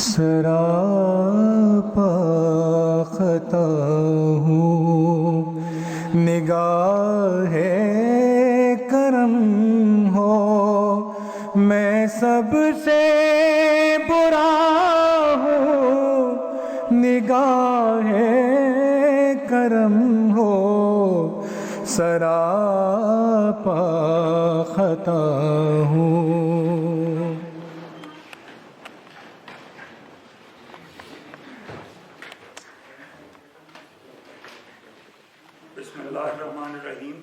سراپا خطا ہوں، نگاہ کرم ہو، میں سب سے برا ہوں، نگاہ کرم ہو، سراپا خطا ہوں۔ بسم اللہ الرحمن الرحیم۔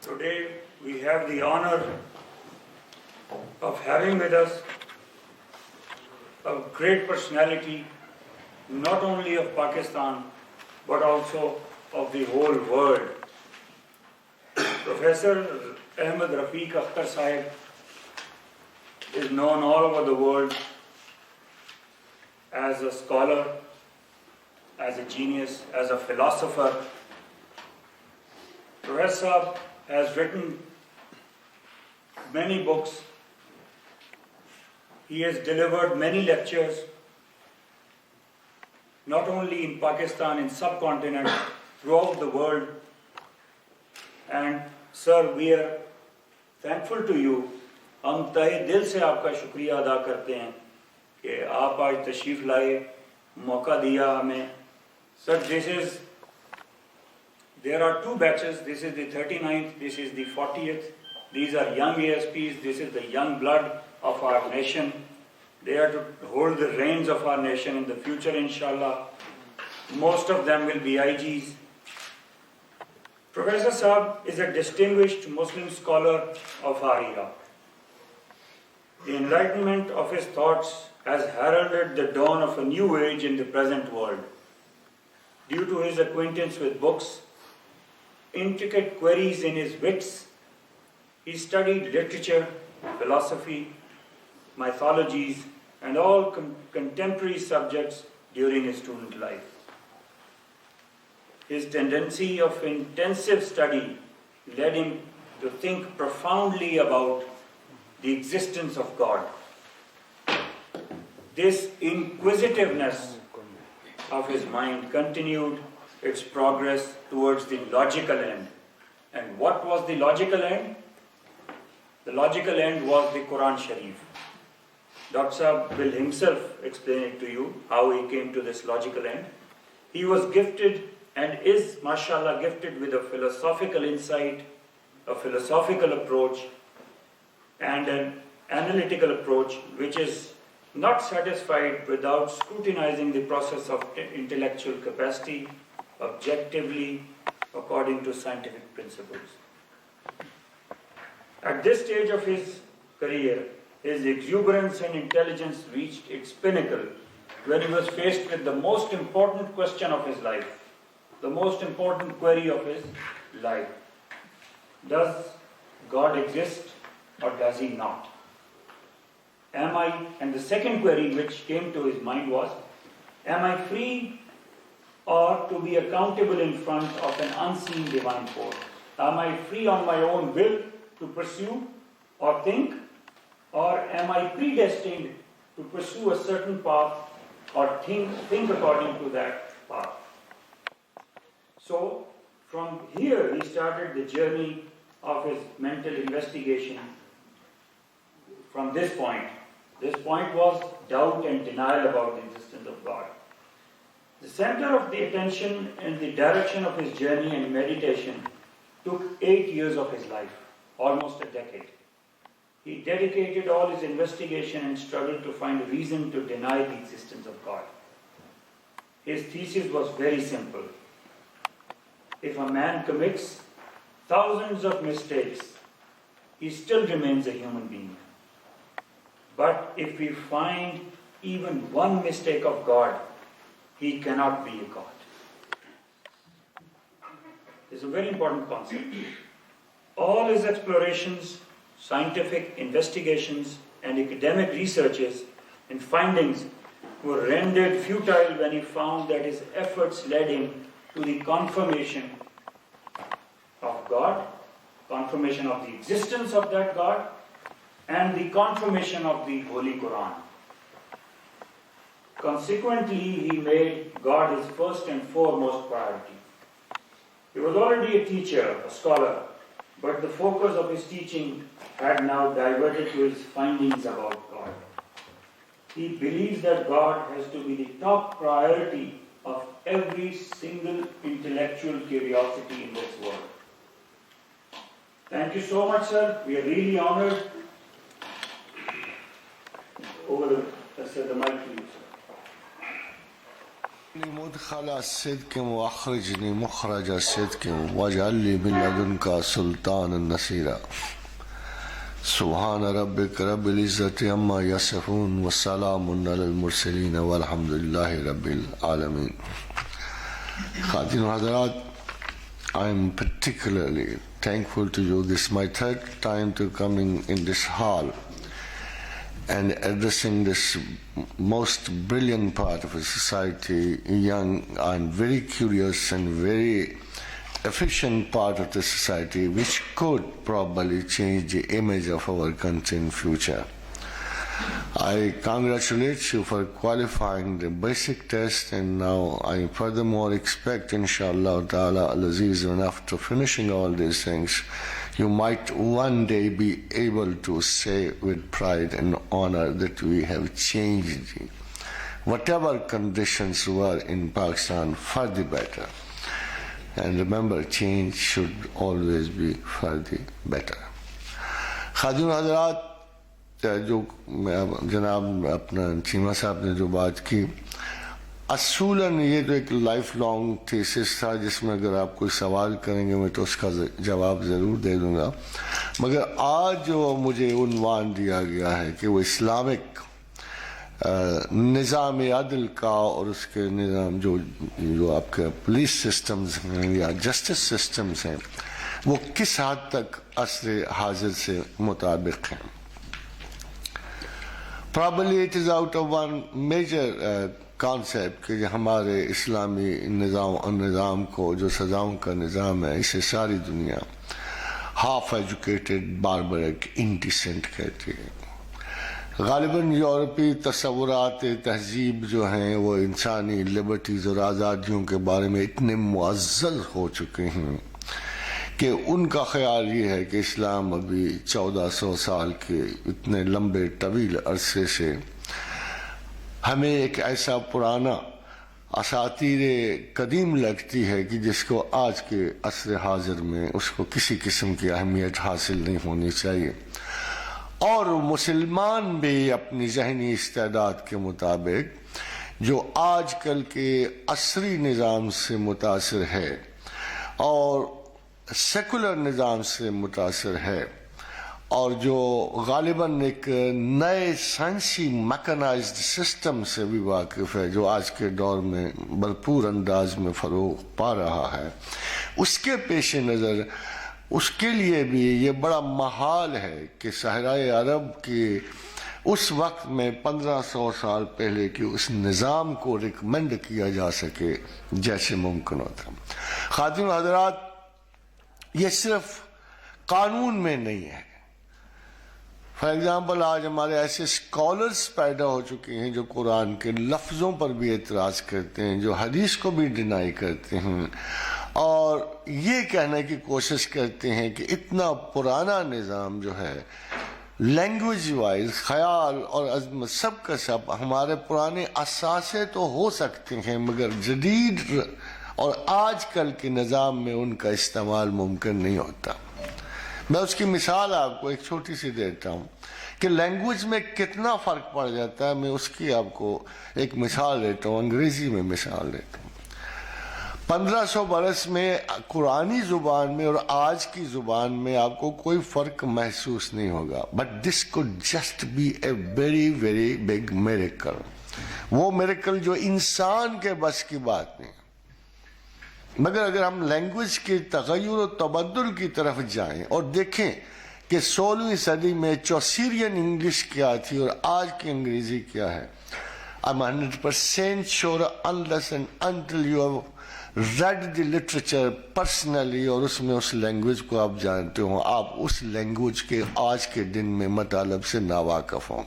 Today we have the honor of having with us a great personality, not only of Pakistan but also of the whole world. Professor Ahmed Rafiq Akhtar Sahib is known all over the world as a scholar, as a genius, as a philosopher. Professor Sahib has written many books. He has delivered many lectures, not only in Pakistan, in subcontinent, throughout the world. And sir, we are thankful to you. ہم تہہ دل سے آپ کا شکریہ ادا کرتے ہیں کہ آپ آج تشریف لائے، موقع دیا ہمیں. Sir, there are two batches. This is the 39th, this is the 40th. These are young ASPs, this is the young blood of our nation. They are to hold the reins of our nation in the future, inshallah. Most of them will be IGs. Professor Sahib is a distinguished Muslim scholar of our era. The enlightenment of his thoughts has heralded the dawn of a new age in the present world. Due to his acquaintance with books, intricate queries in his wits, he studied literature, philosophy, mythologies, and all contemporary subjects during his student life. His tendency of intensive study led him to think profoundly about the existence of God. This inquisitiveness of his mind continued its progress towards the logical end. And what was the logical end? The logical end was the Quran Sharif. Dr. Sahib will himself explain it to you, how he came to this logical end. He was gifted and is, mashallah, gifted with a philosophical insight, a philosophical approach, and an analytical approach which is not satisfied without scrutinizing the process of intellectual capacity objectively according to scientific principles. At this stage of his career, his exuberance and intelligence reached its pinnacle when he was faced with the most important question of his life, the most important query of his life. Does God exist or does he not? And the second query which came to his mind was, am I free or to be accountable in front of an unseen divine force? Am I free on my own will to pursue or think, or am I predestined to pursue a certain path or think according to that path? So from here he started the journey of his mental investigation. From this point was doubt and denial about the existence of God. The center of the attention and the direction of his journey and meditation took 8 years of his life, almost a decade. He dedicated all his investigation and struggle to find a reason to deny the existence of God. His thesis was very simple. If a man commits thousands of mistakes, he still remains a human being. But if we find even one mistake of God, he cannot be a God. It's a very important concept. All his explorations, scientific investigations, and academic researches and findings were rendered futile when he found that his efforts led him to the confirmation of God confirmation of the existence of that God, and the confirmation of the Holy Quran. Consequently, he made God his first and foremost priority. He was already a teacher, a scholar, but the focus of his teaching had now diverted to his findings about God. He believes that God has to be the top priority of every single intellectual curiosity in this world. Thank you so much, sir. We are really honored. The mic to you, sir. مدخل صدق واخرجني مخرج صدق واجعل لي من لدنك سلطانا نصيرا سبحان ربك رب العزة عما يصفون والسلام على المرسلين والحمد لله رب العالمين. Khatin Hazrat, I am particularly thankful to you. This is my third time to coming in this hall and addressing this most brilliant part of a society, young and very curious and very efficient part of the society, which could probably change the image of our country in future. I congratulate you for qualifying the basic test, and now I furthermore expect, inshallah ta'ala al-aziz, after finishing all these things, you might one day be able to say with pride and honor that we have changed whatever conditions were in Pakistan for the better. And remember, change should always be for the better. Khadun Hazrat, جو جناب اپنا چیمہ صاحب نے جو بات کی، اصولاً یہ تو ایک لائف لانگ تھیسس تھا جس میں اگر آپ کوئی سوال کریں گے میں تو اس کا جواب ضرور دے دوں گا، مگر آج جو مجھے عنوان دیا گیا ہے کہ وہ اسلامک نظام عدل کا اور اس کے نظام جو آپ کے پولیس سسٹمز ہیں یا جسٹس سسٹمز ہیں وہ کس حد تک عصر حاضر سے مطابق ہیں. Probably it is out of one major concept کہ ہمارے اسلامی نظام کو جو سزاؤں کا نظام ہے اسے ساری دنیا ہاف ایجوکیٹڈ باربرک انڈیسنٹ کہتی ہے. غالباً یورپی تصورات تہذیب جو ہیں وہ انسانی لبرٹیز اور آزادیوں کے بارے میں اتنے معزز ہو چکے ہیں کہ ان کا خیال یہ ہے کہ اسلام ابھی 1400 سال کے اتنے لمبے طویل عرصے سے ہمیں ایک ایسا پرانا اساطیر قدیم لگتی ہے کہ جس کو آج کے عصر حاضر میں اس کو کسی قسم کی اہمیت حاصل نہیں ہونی چاہیے. اور مسلمان بھی اپنی ذہنی استعداد کے مطابق جو آج کل کے عصری نظام سے متاثر ہے اور سیکولر نظام سے متاثر ہے اور جو غالباً ایک نئے سائنسی میکنائزڈ سسٹم سے بھی واقف ہے جو آج کے دور میں بھرپور انداز میں فروغ پا رہا ہے، اس کے پیش نظر اس کے لیے بھی یہ بڑا محال ہے کہ صحرائے عرب کے اس وقت میں 1500 سال پہلے کے اس نظام کو ریکمینڈ کیا جا سکے جیسے ممکن ہوتا. خاتون حضرات، یہ صرف قانون میں نہیں ہے. فار ایگزامپل آج ہمارے ایسے اسکالرز پیدا ہو چکے ہیں جو قرآن کے لفظوں پر بھی اعتراض کرتے ہیں، جو حدیث کو بھی ڈینائی کرتے ہیں اور یہ کہنے کی کوشش کرتے ہیں کہ اتنا پرانا نظام جو ہے لینگویج وائز خیال اور عظمت سب کا سب ہمارے پرانے اثاثے تو ہو سکتے ہیں مگر جدید اور آج کل کے نظام میں ان کا استعمال ممکن نہیں ہوتا. میں اس کی مثال آپ کو ایک چھوٹی سی دیتا ہوں کہ لینگویج میں کتنا فرق پڑ جاتا ہے. میں اس کی آپ کو ایک مثال دیتا ہوں، انگریزی میں مثال دیتا ہوں. 1500 برس میں قرآنی زبان میں اور آج کی زبان میں آپ کو کوئی فرق محسوس نہیں ہوگا، but this could just be a very very big miracle. وہ میریکل جو انسان کے بس کی بات نہیں. مگر اگر ہم لینگویج کے تغیر و تبدل کی طرف جائیں اور دیکھیں کہ 16ویں صدی میں چوسیرین انگلش کیا تھی اور آج کی انگریزی کیا ہے، I'm 100% sure unless and until you have read the literature personally اور اس میں اس لینگویج کو آپ جانتے ہوں, آپ اس لینگویج کے آج کے دن میں مطالب سے ناواقف ہوں.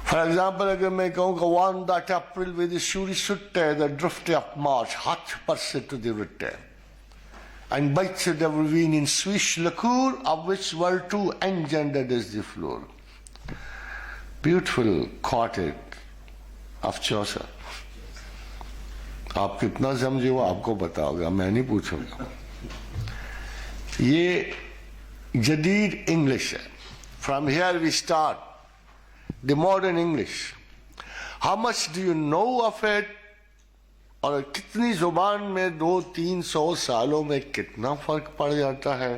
For example, اگر میں کہوں کہ 1 April ved det 27. det 12. mars, hatt perset til det rutte. En beitse det var vin in swish liqueur, of which were 2 engendered as the floor. Beautiful quartet of Chaucer. آپ کتنا سمجھے وہ آپ کو پتا ہوگا, میں نہیں پوچھوں گا. یہ جدید انگلش ہے. From here we start the modern English. How much do you know of it? اور کتنی زبان میں 200-300 سالوں میں کتنا فرق پڑ جاتا ہے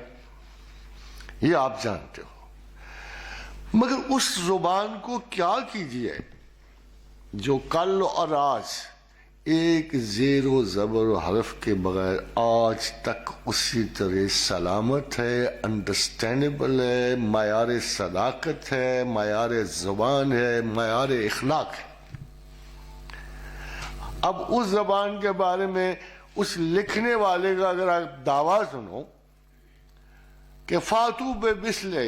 یہ آپ جانتے ہو. مگر اس زبان کو کیا کیجئے جو کل اور آج ایک زیر و زبر و حرف کے بغیر آج تک اسی طرح سلامت ہے, انڈرسٹینڈیبل ہے, معیار صداقت ہے, معیار زبان ہے, معیار اخلاق ہے. اب اس زبان کے بارے میں اس لکھنے والے کا اگر آپ دعویٰ سنو کہ فاتو بے مثلہ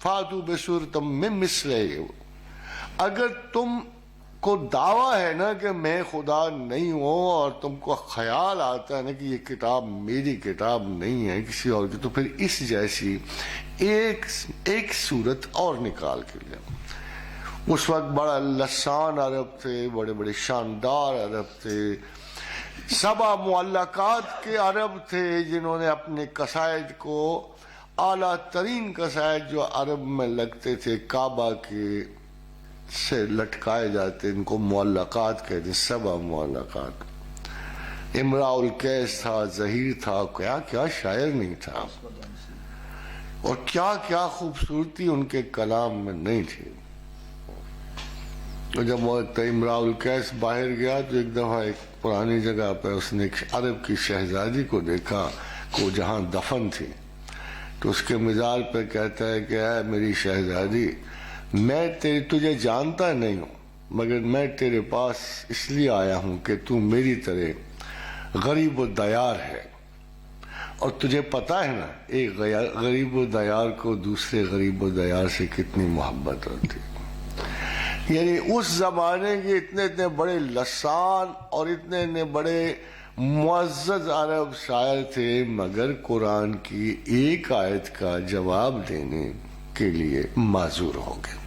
فاتو بے صورتم من مثلہ, اگر تم کو دعویٰ ہے نا کہ میں خدا نہیں ہوں اور تم کو خیال آتا ہے نا کہ یہ کتاب میری کتاب نہیں ہے کسی اور کی, تو پھر اس جیسی ایک صورت اور نکال کے لیں. اس وقت بڑا لسان عرب تھے, بڑے بڑے شاندار عرب تھے, 7 معلقات کے عرب تھے جنہوں نے اپنے قصائد کو اعلیٰ ترین قصائد جو عرب میں لگتے تھے کعبہ کے سے لٹکائے جاتے, ان کو معلقات کہتے ہیں, 7 معلقات. امراء القیس تھا, ظہیر تھا, کیا کیا شاعر نہیں تھا, اور کیا کیا خوبصورتی ان کے کلام میں نہیں تھی. جب امراء القیس باہر گیا تو ایک دفعہ ایک پرانی جگہ پہ اس نے ایک عرب کی شہزادی کو دیکھا کو جہاں دفن تھی, تو اس کے مزار پہ کہتا ہے کہ اے میری شہزادی, میں تجھے جانتا نہیں ہوں مگر میں تیرے پاس اس لیے آیا ہوں کہ تو میری طرح غریب و دیار ہے, اور تجھے پتا ہے نا ایک غریب و دیار کو دوسرے غریب و دیار سے کتنی محبت ہوتی. یعنی اس زمانے کے اتنے بڑے لسان اور اتنے بڑے معزز عرب شاعر تھے, مگر قرآن کی ایک آیت کا جواب دینے کے لیے معذور ہو گئے.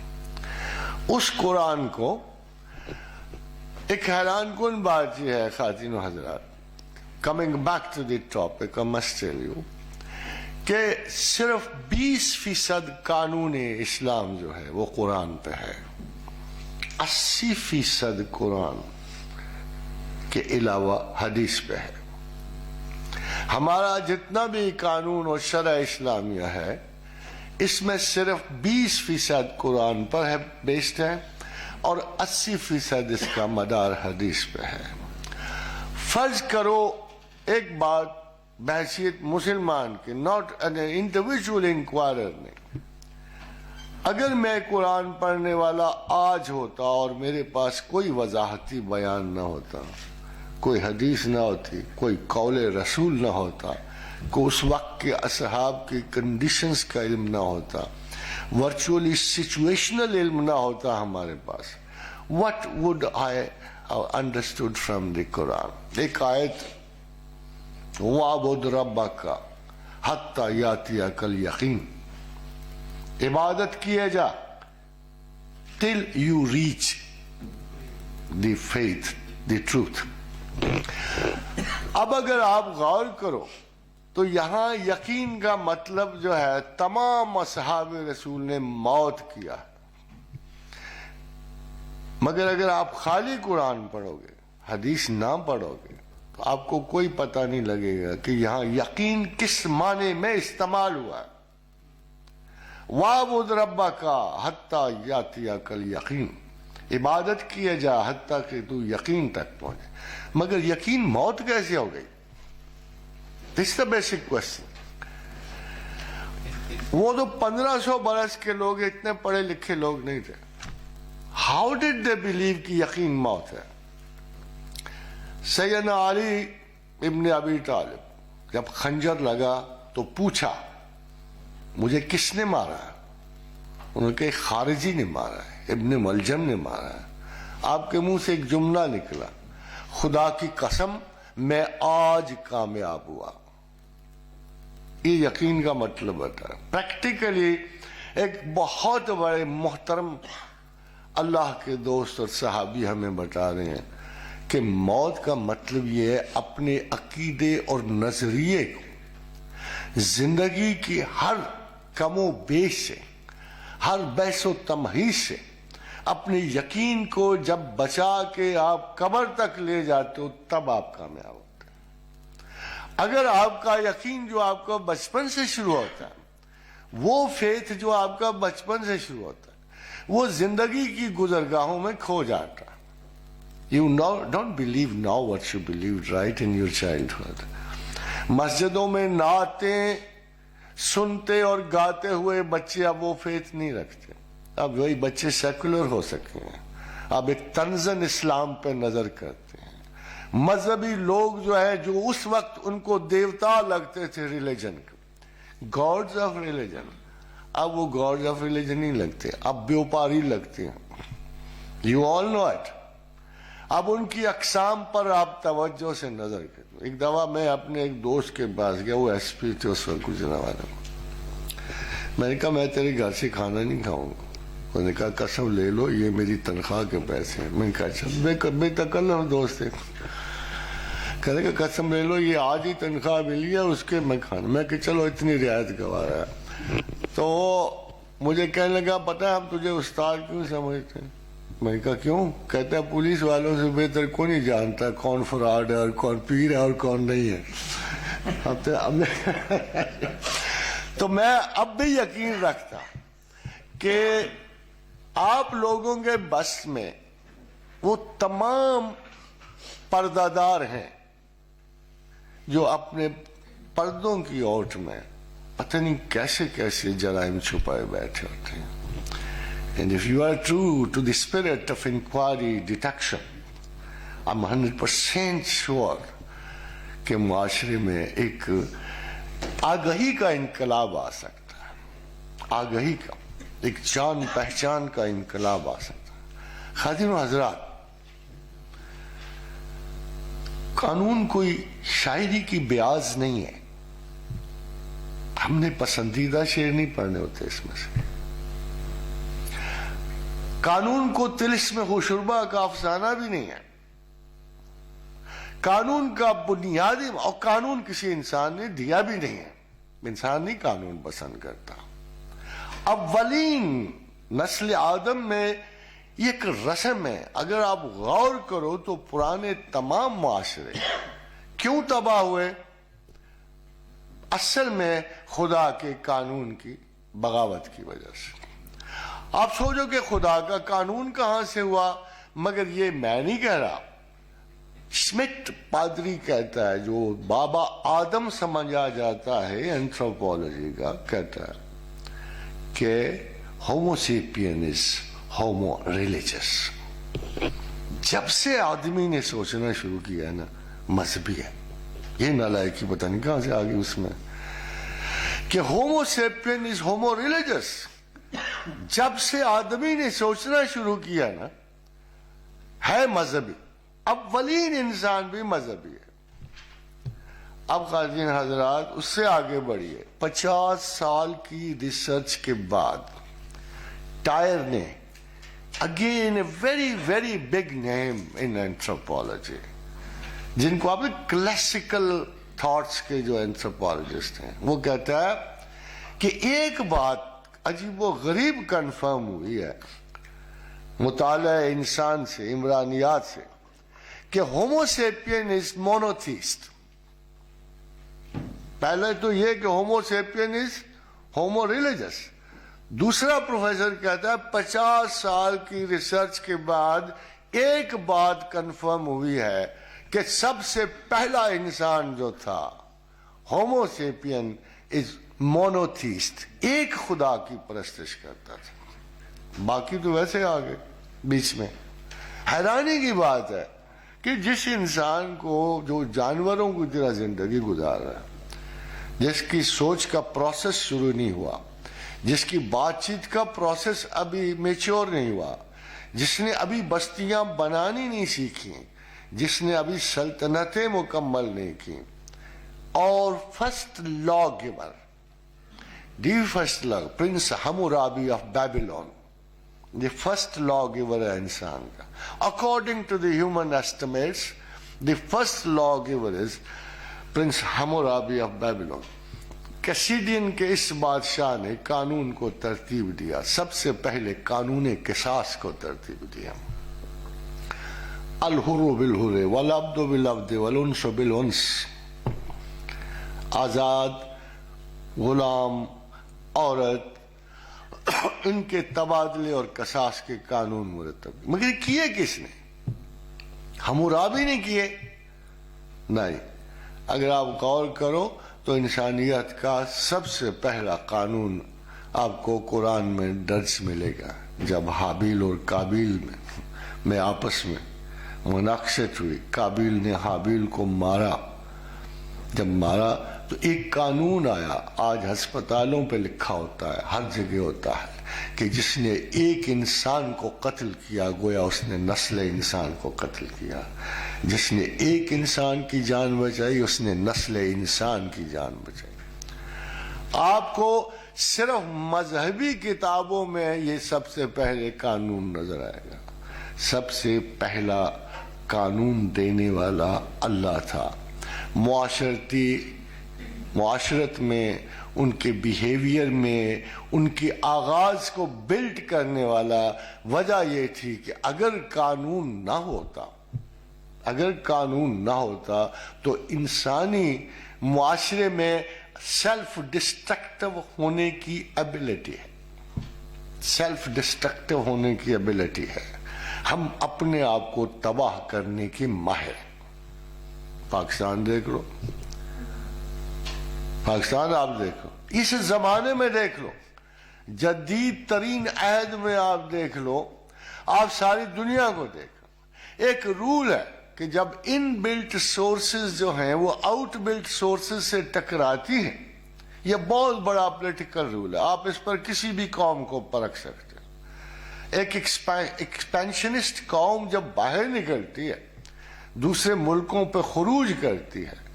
اس قرآن کو ایک حیران کن بات یہ ہے خواتین و حضرات, coming back to the topic, I must tell you کہ صرف 20% قانون اسلام جو ہے وہ قرآن پہ ہے, 80% قرآن کے علاوہ حدیث پہ ہے. ہمارا جتنا بھی قانون اور شرع اسلامیہ ہے اس میں صرف 20% قرآن پر ہے بیسڈ ہے, اور 80% اس کا مدار حدیث پہ ہے. فرض کرو ایک بات بحیثیت مسلمان کے, ناٹ این انڈیویجول انکوائرر نے, اگر میں قرآن پڑھنے والا آج ہوتا اور میرے پاس کوئی وضاحتی بیان نہ ہوتا, کوئی حدیث نہ ہوتی, کوئی قول رسول نہ ہوتا, کو اس وقت کے اصحاب کی کنڈیشنز کا علم نہ ہوتا, ورچولی سچویشنل علم نہ ہوتا ہمارے پاس, what would I have understood from the Quran? ایک آیت وَعْبُدْ رَبَّكَ حَتَّى يَأْتِيَكَ الْيَقِينُ, عبادت کیے جا till you reach the faith, the truth. اب اگر آپ غور کرو تو یہاں یقین کا مطلب جو ہے تمام اصحاب رسول نے موت کیا, مگر اگر آپ خالی قرآن پڑھو گے حدیث نہ پڑھو گے تو آپ کو کوئی پتہ نہیں لگے گا کہ یہاں یقین کس معنی میں استعمال ہوا ہے. وَعْبُدْ رَبَّكَ حَتَّى يَأْتِيَكَ الْيَقِينُ, عبادت کیے جا حتیٰ کہ تو یقین تک پہنچے. مگر یقین موت کیسے ہو گئی؟ This is the basic question. وہ تو 1500 برس کے لوگ اتنے پڑھے لکھے لوگ نہیں تھے. How did they believe کہ یقین موت ہے؟ سیدنا علی ابن ابی طالب جب خنجر لگا تو پوچھا مجھے کس نے مارا؟ انہوں نے کہا خارجی نے مارا ہے، ابن ملجم نے مارا ہے۔ آپ کے منہ سے ایک جملہ نکلا، خدا کی قسم میں آج کامیاب ہوا۔ یہ یقین کا مطلب ہوتا ہے۔ پریکٹیکلی ایک بہت بڑے محترم اللہ کے دوست اور صحابی ہمیں بتا رہے ہیں کہ موت کا مطلب یہ ہے اپنے عقیدے اور نظریے کو زندگی کی ہر کم و بیش سے، ہر بحث و تمہید سے اپنے یقین کو جب بچا کے آپ قبر تک لے جاتے ہو تب آپ کامیاب ہوتے ہیں۔ اگر آپ کا یقین جو آپ کا بچپن سے شروع ہوتا ہے، وہ فیتھ جو آپ کا بچپن سے شروع ہوتا ہے، وہ زندگی کی گزرگاہوں میں کھو جاتا ہے۔ You don't believe now what you believed right in your childhood. مسجدوں میں نعتیں سنتے اور گاتے ہوئے بچے اب وہ فیتھ نہیں رکھتے۔ اب وہی بچے سیکولر ہو سکے ہیں، اب ایک طنزاً اسلام پہ نظر کرتے ہیں۔ مذہبی لوگ جو ہے جو اس وقت ان کو دیوتا لگتے تھے ریلیجن کے، گاڈز آف ریلیجن، اب وہ گاڈز آف ریلیجن نہیں لگتے، اب بیوپاری لگتے ہیں۔ You all know it. اب ان کی اقسام پر آپ توجہ سے نظر کریں۔ ایک دفعہ میں اپنے ایک دوست کے پاس گیا، وہ ایس پی تھے اس وقت گزرنے والے۔ میں نے کہا میں تیرے گھر سے کھانا نہیں کھاؤں گا۔ انہوں نے کہا قسم لے لو یہ میری تنخواہ کے پیسے ہیں۔ میں نے کہا اچھا، بے تکلف دوست ہے، کہنے کا قسم لے لو یہ آج ہی تنخواہ ملی ہے اس کے میں کھانا۔ میں کہ چلو اتنی رعایت گوارا ہے۔ تو مجھے کہنے لگا پتہ ہے ہم تجھے استاد کیوں سمجھتے ہیں؟ میں نے کہا کیوں؟ کہتا ہے پولیس والوں سے بہتر کون نہیں جانتا کون فراڈ ہے اور کون پیر ہے اور کون نہیں ہے۔ تو میں اب بھی یقین رکھتا کہ آپ لوگوں کے بس میں وہ تمام پردہ دار ہیں جو اپنے پردوں کی اوٹ میں پتہ نہیں کیسے کیسے جرائم چھپائے بیٹھے ہوتے ہیں۔ And if you are true to the spirit of inquiry, detection, I'm 100% sure کہ معاشرے میں ایک آگہی کا انقلاب آ سکتا ہے، آگہی کا ایک جان پہچان کا انقلاب آ سکتا ہے۔ خادم و حضرات، قانون کوئی شاعری کی بیاض نہیں ہے۔ ہم نے پسندیدہ شعر نہیں پڑھنے ہوتے اس میں سے۔ قانون کو طلسم ہوشربا کا افسانہ بھی نہیں ہے۔ قانون کا بنیادی اور قانون کسی انسان نے دیا بھی نہیں ہے۔ انسان نہیں قانون پسند کرتا۔ اولین نسل آدم میں یہ ایک رسم ہے۔ اگر آپ غور کرو تو پرانے تمام معاشرے کیوں تباہ ہوئے؟ اصل میں خدا کے قانون کی بغاوت کی وجہ سے۔ آپ سوچو کہ خدا کا قانون کہاں سے ہوا؟ مگر یہ میں نہیں کہہ رہا، شمٹ پادری کہتا ہے، جو بابا آدم سمجھا جاتا ہے اینتھروپولوجی کا، کہتا ہے کہ ہومو سیپین از ہومو ریلیجس۔ جب سے آدمی نے سوچنا شروع کیا ہے نا، مذہبی ہے۔ یہ نالائکی پتہ نہیں کہاں سے آگئی اس میں کہ ہومو سیپین از ہومو ریلیجس۔ جب سے آدمی نے سوچنا شروع کیا نا، ہے مذہبی۔ اولین انسان بھی مذہبی ہے۔ اب خادم حضرات اس سے آگے بڑھیے۔ 50 سال کی ریسرچ کے بعد ٹائر نے again a very very big name in anthropology, جن کو آپ کلاسیکل تھاٹس کے جو اینتھروپولوجسٹ ہیں، وہ کہتا ہے کہ ایک بات عجیب و غریب کنفرم ہوئی ہے مطالعہ انسان سے، عمرانیات سے، کہ ہومو سیپین از مونوتھیسٹ۔ پہلے تو یہ کہ ہومو سیپین از ہومو ریلیجس۔ دوسرا پروفیسر کہتا ہے 50 سال کی ریسرچ کے بعد ایک بات کنفرم ہوئی ہے کہ سب سے پہلا انسان جو تھا ہومو سیپین از مونوتھیسٹ، ایک خدا کی پرستش کرتا تھا، باقی تو ویسے آ گئے بیچ میں۔ حیرانی کی بات ہے کہ جس انسان کو جو جانوروں کی طرح زندگی گزار رہا ہے، جس کی سوچ کا پروسیس شروع نہیں ہوا، جس کی بات چیت کا پروسیس ابھی میچور نہیں ہوا، جس نے ابھی بستیاں بنانی نہیں سیکھی، جس نے ابھی سلطنتیں مکمل نہیں کی، اور first law giver, the first law, prince Hammurabi of Babylon, the first law giver ہے انسان کا. According to the human estimates the first law giver is prince Hammurabi of Babylon. کیسیڈین کے اس بادشاہ نے قانون کو ترتیب دیا، سب سے پہلے قانون قصاص کو ترتیب دیا. الحر بالحر والعبد بالعبد والانس بالانس، آزاد، غلام، عورت، ان کے تبادلے اور قصاص کے قانون مرتب. مگر کیے کس نے؟ حمورابی نے کیے؟ نہیں. اگر آپ غور کرو تو انسانیت کا سب سے پہلا قانون آپ کو قرآن میں درج ملے گا. جب حابیل اور قابیل میں آپس میں مناقشت ہوئی، قابیل نے حابیل کو مارا، جب مارا تو ایک قانون آیا. آج ہسپتالوں پہ لکھا ہوتا ہے، ہر جگہ ہوتا ہے کہ جس نے ایک انسان کو قتل کیا گویا اس نے نسل انسان کو قتل کیا. جس نے ایک انسان کی جان بچائی اس نے نسل انسان کی جان بچائی. آپ کو صرف مذہبی کتابوں میں یہ سب سے پہلے قانون نظر آئے گا. سب سے پہلا قانون دینے والا اللہ تھا. معاشرت میں، ان کے بیہیویئر میں، ان کے آغاز کو بلڈ کرنے والا وجہ یہ تھی کہ اگر قانون نہ ہوتا تو انسانی معاشرے میں سیلف ڈسٹرکٹیو ہونے کی ایبیلٹی ہے. ہم اپنے آپ کو تباہ کرنے کے ماہر. پاکستان دیکھ لو، پاکستان آپ دیکھو، اس زمانے میں دیکھ لو، جدید ترین عہد میں آپ دیکھ لو، آپ ساری دنیا کو دیکھو. ایک رول ہے کہ جب ان بلٹ سورسز جو ہیں وہ آؤٹ بلٹ سورسز سے ٹکراتی ہیں، یہ بہت بڑا پولیٹیکل رول ہے. آپ اس پر کسی بھی قوم کو پرکھ سکتے ہیں. ایک ایکسپینشنسٹ قوم جب باہر نکلتی ہے، دوسرے ملکوں پہ خروج کرتی ہے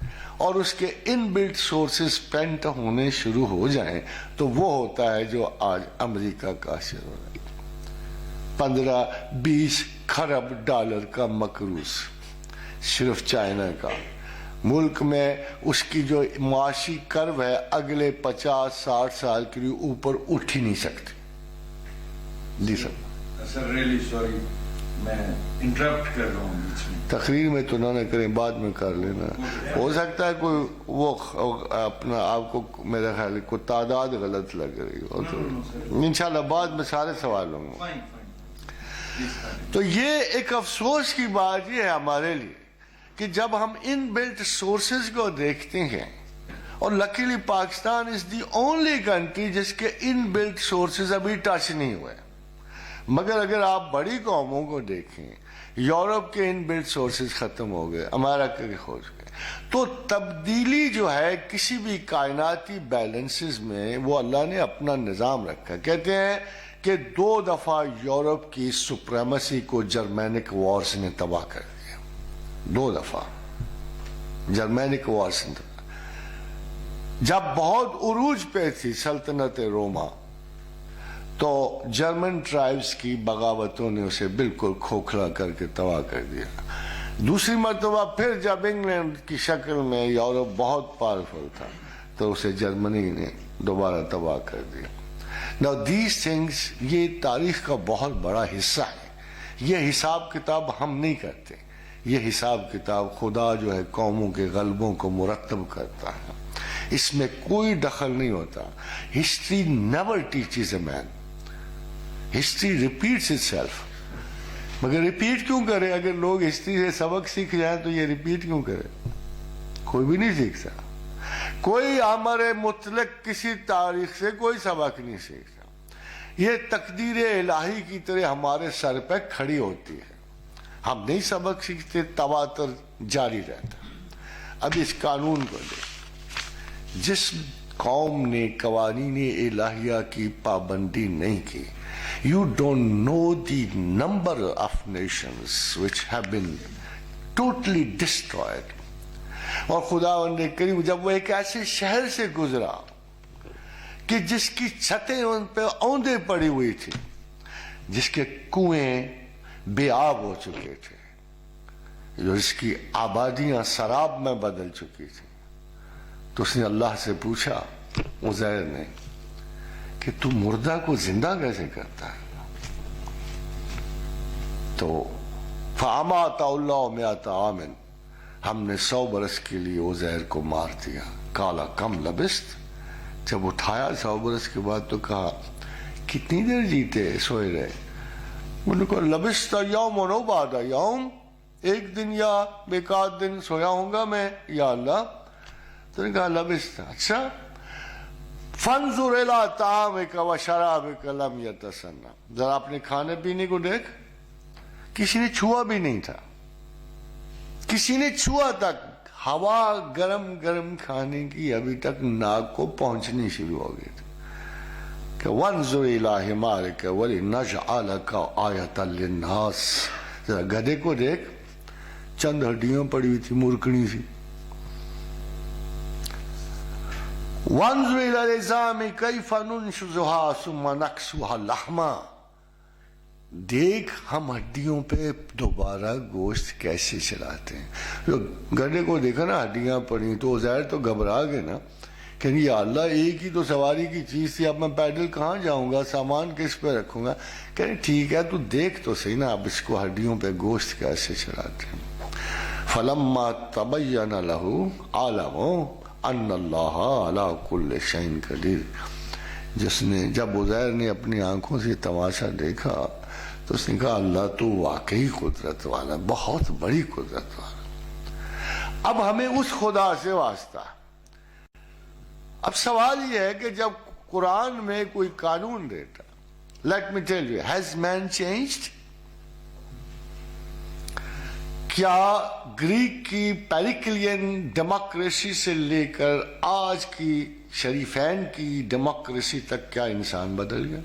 اور اس کے ان بلٹ سورسز پینٹ ہونے شروع ہو جائیں تو وہ ہوتا ہے جو آج امریکہ کا شروع ہو رہا ہے. 15-20 کھرب ڈالر کا مقروض صرف چائنا کا. ملک میں اس کی جو معاشی کرو ہے اگلے 50-60 سال کے لیے اوپر اٹھ ہی نہیں سکتی. جی سر ریلی سوری میں انٹرپٹ کر رہا ہوں بیچ میں. تقریر میں تو نہ کریں، بعد میں کر لینا. ہو سکتا ہے کوئی وہ اپنا آپ کو میرا خیال ہے کوئی تعداد غلط لگ رہی ہو تو انشاءاللہ بعد میں سارے سوال ہوں گے. تو یہ ایک افسوس کی بات یہ ہے ہمارے لیے کہ جب ہم ان بلٹ سورسز کو دیکھتے ہیں، اور luckily Pakistan is the only country جس کے ان بلٹ سورسز ابھی ٹچ نہیں ہوئے. مگر اگر آپ بڑی قوموں کو دیکھیں، یورپ کے ان بلٹ سورسز ختم ہو گئے، امریکہ کے کھوج گئے. تو تبدیلی جو ہے کسی بھی کائناتی بیلنسز میں وہ اللہ نے اپنا نظام رکھا. کہتے ہیں کہ 2 دفعہ یورپ کی سپریمیسی کو جرمینک وارز نے تباہ کر دیا. 2 دفعہ جرمینک وارز نے. جب بہت عروج پہ تھی سلطنت روما تو جرمن ٹرائبز کی بغاوتوں نے اسے بالکل کھوکھلا کر کے تباہ کر دیا. دوسری مرتبہ پھر جب انگلینڈ کی شکل میں یورپ بہت پاورفل تھا تو اسے جرمنی نے دوبارہ تباہ کر دیا. Now these things یہ تاریخ کا بہت بڑا حصہ ہے. یہ حساب کتاب ہم نہیں کرتے. یہ حساب کتاب خدا جو ہے قوموں کے غلبوں کو مرتب کرتا ہے. اس میں کوئی دخل نہیں ہوتا. History never teaches a man. History repeats itself. مگر ریپیٹ کیوں کرے؟ اگر لوگ ہسٹری سے سبق سیکھ جائیں تو یہ ریپیٹ کیوں کرے؟ کوئی بھی نہیں سیکھتا. کوئی ہمارے مطلق کسی تاریخ سے کوئی سبق نہیں سیکھتا. یہ تقدیر الہی کی طرح ہمارے سر پہ کھڑی ہوتی ہے. ہم نہیں سبق سیکھتے تواتر جاری رہتا. اب اس قانون کو دے, جس قوم نے قوانین الہیہ کی پابندی نہیں کی, you don't know the number of nations which have been totally destroyed. اور خداوند کریم جب وہ ایک ایسے شہر سے گزرا کہ جس کی چھتیں ان پہ اوندے پڑی ہوئی تھی, جس کے کنویں بے آب ہو چکے تھے, جو اس کی آبادیاں سراب میں بدل چکی تھی, تو اس نے اللہ سے پوچھا, عزیر نے, کہ تو مردہ کو زندہ کیسے کرتا ہے؟ تو فَأَمَاتَ اللَّهُ مِئَةَ عَامٍ, ہم نے 100 برس کے لیے عزیر کو مار دیا. قَالَ كَمْ لَبِثْتَ, جب اٹھایا 100 برس کے بعد تو کہا کتنی دیر جیتے سوئے رہے؟ انہوں نے کہا لبثت یومن او بعد یوم, ایک دن یا ایک آدھ دن سویا ہوں گا میں یا اللہ. تو نے کہا لبثت, اچھا. فانظر الی طعامک و شرابک لم یتسنہ, ذرا اپنے کھانے پینے کو دیکھ, کسی نے چھوا بھی نہیں تھا, کسی نے چھوا تک. ہوا گرم گرم کھانے کی ابھی تک ناک کو پہنچنی شروع ہو گئی تھی. کہ وانظر الی حمارک ولنجعلک آیۃ للناس, ذرا گدھے کو دیکھ, چند ہڈیاں پڑی ہوئی تھی مورکڑی سی. وانظر الی العظام کیف ننشزها ثم نکسوها لحما, دیکھ ہم ہڈیوں پہ دوبارہ گوشت کیسے چلاتے ہیں. جو گدھے کو دیکھا نا ہڈیاں پڑی تو عزیر تو گھبرا گئے نا, کہ یا اللہ ایک ہی تو سواری کی چیز تھی, اب میں پیدل کہاں جاؤں گا, سامان کس پہ رکھوں گا. کہ ٹھیک ہے تو دیکھ تو صحیح نا اب اس کو ہڈیوں پہ گوشت کیسے چلاتے ہیں. فلما تبین له عالم ان اللہ علی کل شیء قدیر, جس نے جب عزیر نے اپنی آنکھوں سے تماشا دیکھا تو اس نے کہا اللہ تو واقعی قدرت والا, بہت بڑی قدرت والا. اب ہمیں اس خدا سے واسطہ. اب سوال یہ ہے کہ جب قرآن میں کوئی قانون دیتا, let me tell you, has man changed? کیا گریک کی پیریکلین ڈیموکریسی سے لے کر آج کی شریفین کی ڈیموکریسی تک کیا انسان بدل گیا؟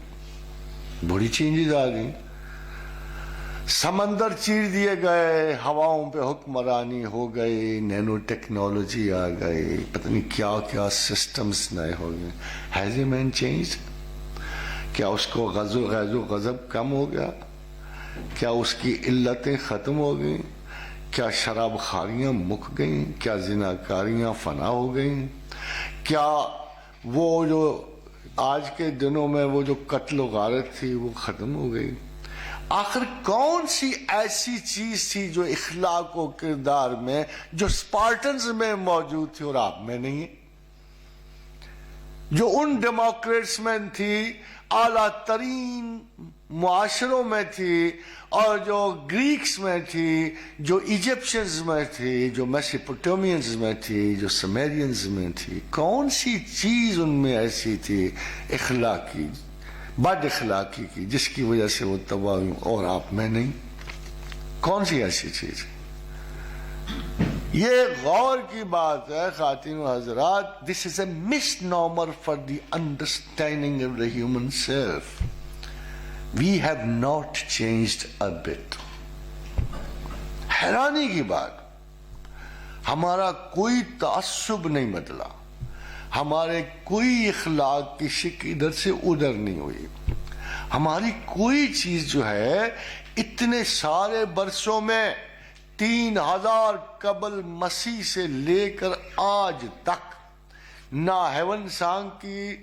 بڑی چینجز آ گئی. سمندر چیر دیے گئے, ہواؤں پہ حکمرانی ہو گئی, نینو ٹیکنالوجی آ گئی, پتہ نہیں کیا کیا سسٹمز نئے ہو گئے. Has a man change? کیا اس کو غیظ و غضب کم ہو گیا؟ کیا اس کی علتیں ختم ہو گئیں؟ کیا شراب خاریاں مک گئیں؟ کیا زناکاریاں فنا ہو گئیں؟ کیا وہ جو آج کے دنوں میں وہ جو قتل و غارت تھی وہ ختم ہو گئی؟ آخر کون سی ایسی چیز تھی جو اخلاق و کردار میں, جو سپارٹنز میں موجود تھی اور آپ میں نہیں ہے, جو ان ڈیموکریٹس میں تھی, اعلیٰ ترین معاشروں میں تھی, اور جو گریکس میں تھی, جو ایجپشنز میں تھی, جو میسوپوٹیمینز میں تھی, جو سمیرینز میں تھی؟ کون سی چیز ان میں ایسی تھی اخلاقی, بد اخلاقی کی, جس کی وجہ سے وہ تباہ ہوئی اور آپ میں نہیں؟ کون سی ایسی چیز؟ یہ غور کی بات ہے خواتین و حضرات. This is a misnomer for the understanding of the human self. We have not changed a bit. حیرانی کی بات, ہمارا کوئی تعصب نہیں بدلا, ہمارے کوئی اخلاق کی شک ادھر سے ادھر نہیں ہوئی, ہماری کوئی چیز جو ہے اتنے سارے برسوں میں 3000 قبل مسیح سے لے کر آج تک نہ ہیون سانگ کی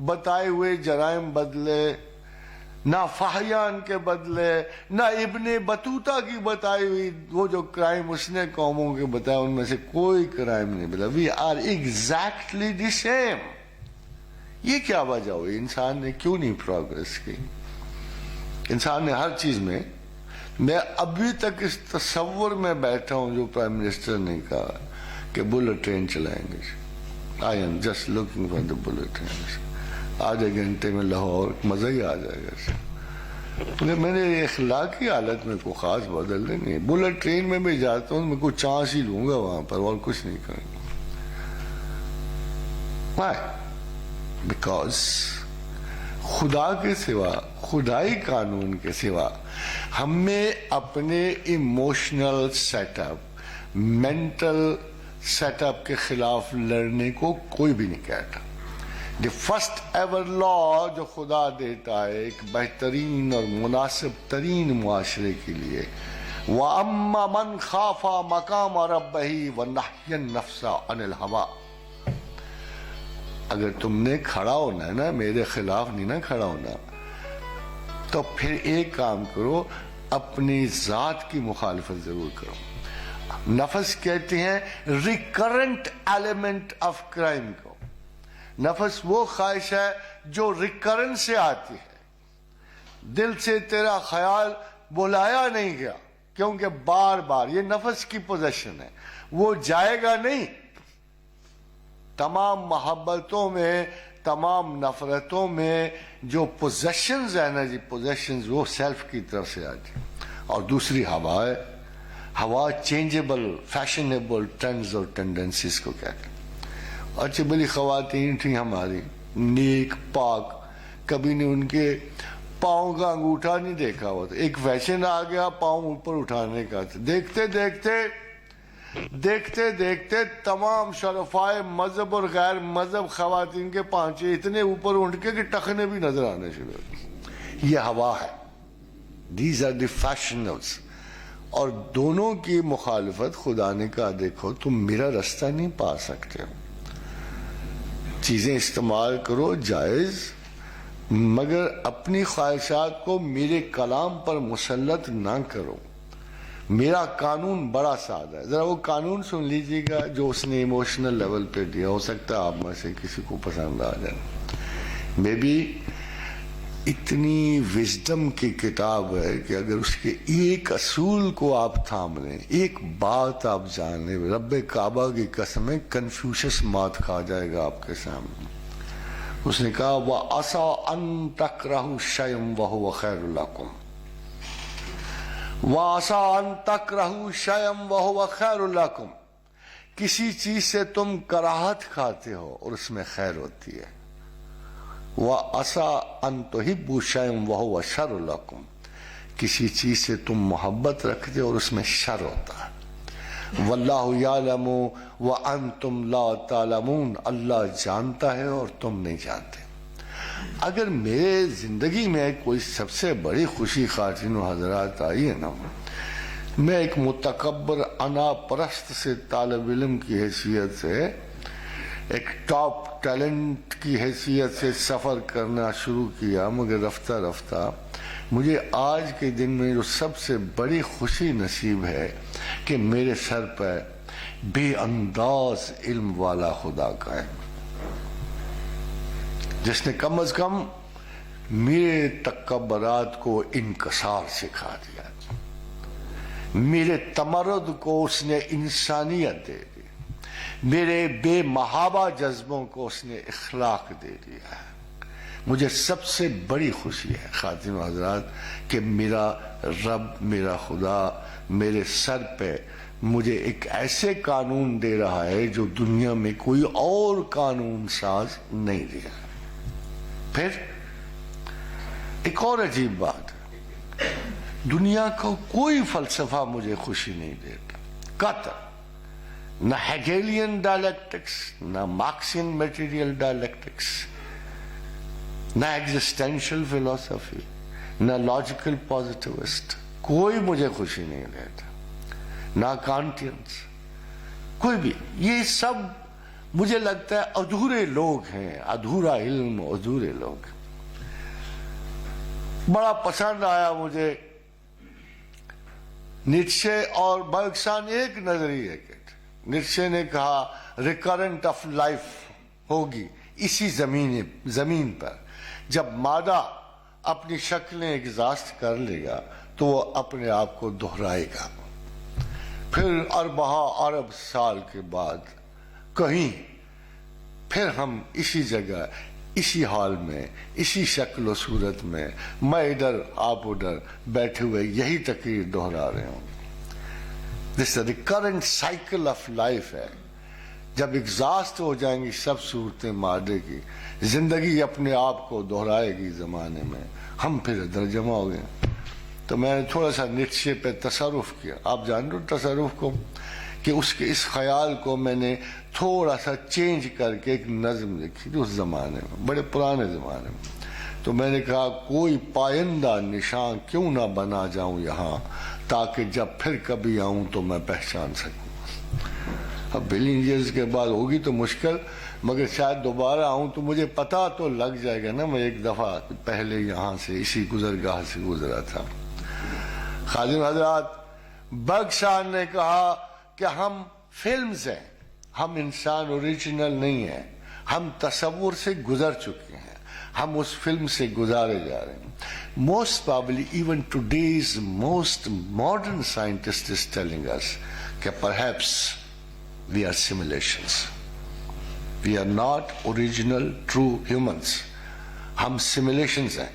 بتائے ہوئے جرائم بدلے, نہ فہیان کے بدلے, نہ ابن بطوطہ کی بتائی ہوئی وہ جو کرائم اس نے قوموں کے بتایا ان میں سے کوئی کرائم نہیں بدلا. We are exactly the same. یہ کیا وجہ ہوئی؟ انسان نے کیوں نہیں پروگریس کی؟ انسان نے ہر چیز میں, میں ابھی تک اس تصور میں بیٹھا ہوں جو پرائم منسٹر نے کہا کہ بلٹ ٹرین چلائیں گے. I am just looking for the bullet train. آدھے گھنٹے میں لاہور مزہ ہی آ جائے گا. میرے اخلاقی حالت میں کوئی خاص بدل نہیں ہے. بلٹ ٹرین میں بھی جاتا ہوں میں کوئی چانس ہی لوں گا وہاں پر اور کچھ نہیں کروں گا. Why? Because خدا کے سوا, خدائی قانون کے سوا ہمیں اپنے emotional setup, mental setup کے خلاف لڑنے کو کوئی بھی نہیں کہتا. دی فرسٹ ایور لا جو خدا دیتا ہے ایک بہترین اور مناسب ترین معاشرے کے لیے, وَأَمَّا مَنْ خَافَ مَقَامَ رَبِّهِ وَنَهَى النَّفْسَ عَنِ الْهَوَىٰ. اگر تم نے کھڑا ہونا ہے نا, میرے خلاف نہیں نا کھڑا ہونا, تو پھر ایک کام کرو, اپنی ذات کی مخالفت ضرور کرو. نفس کہتے ہیں ریکرنٹ ایلیمنٹ آف کرائم کو. نفس وہ خواہش ہے جو ریکرنس سے آتی ہے, دل سے تیرا خیال بلایا نہیں گیا کیونکہ بار بار, یہ نفس کی پوزیشن ہے, وہ جائے گا نہیں. تمام محبتوں میں, تمام نفرتوں میں جو پوزیشنز ہیں نا جی, پوزیشنز وہ سیلف کی طرف سے آتی ہیں. اور دوسری ہوا ہے, ہوا چینجبل فیشنیبل ٹرینڈز اور ٹینڈنسیز کو کہتے ہیں. اچھی بلی خواتین تھیں ہماری, نیک پاک, کبھی نے ان کے پاؤں کا انگوٹھا نہیں دیکھا ہوا تھا. ایک فیشن آ گیا پاؤں اوپر اٹھانے کا, دیکھتے دیکھتے دیکھتے دیکھتے تمام شرفائے مذہب اور غیر مذہب خواتین کے پانچے اتنے اوپر اٹھ کے کہ ٹخنے بھی نظر آنے شروع ہوئے. یہ ہوا ہے. These are the fashions. اور دونوں کی مخالفت خدا نے کہا دیکھو تم میرا رستہ نہیں پا سکتے, چیزیں استعمال کرو جائز, مگر اپنی خواہشات کو میرے کلام پر مسلط نہ کرو. میرا قانون بڑا سادہ ہے, ذرا وہ قانون سن لیجیے گا جو اس نے ایموشنل لیول پہ دیا. ہو سکتا ہے آپ میں سے کسی کو پسند آ جائے. مے بی اتنی وزڈم کی کتاب ہے کہ اگر اس کے ایک اصول کو آپ تھام لیں, ایک بات آپ جان لیں, رب کعبہ کی قسم ہے کنفیوشس مات کھا جائے گا آپ کے سامنے. اس نے کہا وَعَسَىٰ أَن تَكْرَهُوا شَيْئًا وَهُوَ خَيْرٌ لَكُمْ, وَعَسَىٰ أَن تَكْرَهُوا شَيْئًا وَهُوَ خَيْرٌ لَكُمْ. کسی چیز سے تم کراہت کھاتے ہو اور اس میں خیر ہوتی ہے. وَعَسَىٰ أَن تُحِبُّوا شَيْئًا وَهُوَ شَرٌ لَكُمْ. کسی چیز سے تم محبت رکھتے ہو اور اس میں شر ہوتا ہے. وَاللَّهُ يَعْلَمُ وَأَنْتُمْ لَا تَعْلَمُونَ. اللہ جانتا ہے اور تم نہیں جانتے. اگر میرے زندگی میں کوئی سب سے بڑی خوشی خواتین و حضرات آئی ہے نا, میں ایک متکبر انا پرست سے طالب علم کی حیثیت سے, ایک ٹاپ ٹیلنٹ کی حیثیت سے سفر کرنا شروع کیا, مگر رفتہ رفتہ مجھے آج کے دن میں جو سب سے بڑی خوشی نصیب ہے کہ میرے سر پہ بے انداز علم والا خدا کا ہے, جس نے کم از کم میرے تکبرات کو انکسار سکھا دیا, میرے تمرد کو اس نے انسانیت دے دی, میرے بے محابہ جذبوں کو اس نے اخلاق دے دیا ہے. مجھے سب سے بڑی خوشی ہے خواتین و حضرات کہ میرا رب, میرا خدا میرے سر پہ مجھے ایک ایسے قانون دے رہا ہے جو دنیا میں کوئی اور قانون ساز نہیں دے رہا. پھر ایک اور عجیب بات ہے, دنیا کا کوئی فلسفہ مجھے خوشی نہیں دیتا قطع, نہ ہیگیلین ڈائلیکٹکس, نہ مارکسین میٹیریل ڈائلیکٹکس, نہ ایگزسٹینشل فلسفی, نہ لاجیکل پازیٹیوسٹ, کوئی مجھے خوشی نہیں دیتا, نہ کانٹینس, کوئی بھی. یہ سب مجھے لگتا ہے ادھورے لوگ ہیں, ادھورا علم, ادھورے لوگ. بڑا پسند آیا مجھے نیٹشے اور برگسن ایک نظریے کے. نیٹشے نے کہا ریکرنٹ آف لائف ہوگی اسی زمین پر, جب مادہ اپنی شکلیں ایگزاسٹ کر لے گا تو وہ اپنے آپ کو دہرائے گا. پھر ارب سال کے بعد کہیں پھر ہم اسی جگہ اسی حال میں، اسی شکل و صورت میں، میں ادھر آپ ادھر بیٹھے ہوئے یہی تقریر دہرا رہے ہوں. This is recurrent cycle of life ہے. جب ایگزاسٹ ہو جائیں گی سب صورتیں مادے کی، زندگی اپنے آپ کو دہرائے گی زمانے میں، ہم پھر ادھر جمع ہو گئے. تو میں نے تھوڑا سا نیچے پہ تصرف کیا. آپ جان رہے ہو تصرف کو، کہ اس خیال کو میں نے تھوڑا سا چینج کر کے ایک نظم لکھی تھی اس زمانے میں، بڑے پرانے زمانے میں. تو میں نے کہا کوئی پائندہ نشان کیوں نہ بنا جاؤں یہاں، تاکہ جب پھر کبھی آؤں تو میں پہچان سکوں. اب بلین ایئرز کے بعد ہوگی تو مشکل، مگر شاید دوبارہ آؤں تو مجھے پتا تو لگ جائے گا نا میں ایک دفعہ پہلے یہاں سے اسی گزرگاہ سے گزرا تھا. خادم حضرات، بخشان نے کہا کہ ہم فلمز ہیں، ہم انسان اوریجنل نہیں ہیں، ہم تصور سے گزر چکے ہیں، ہم اس فلم سے گزارے جا رہے ہیں. Most probably even today's most modern scientist is telling us کہ perhaps we are simulations. We are not original true humans. ہم simulations ہیں.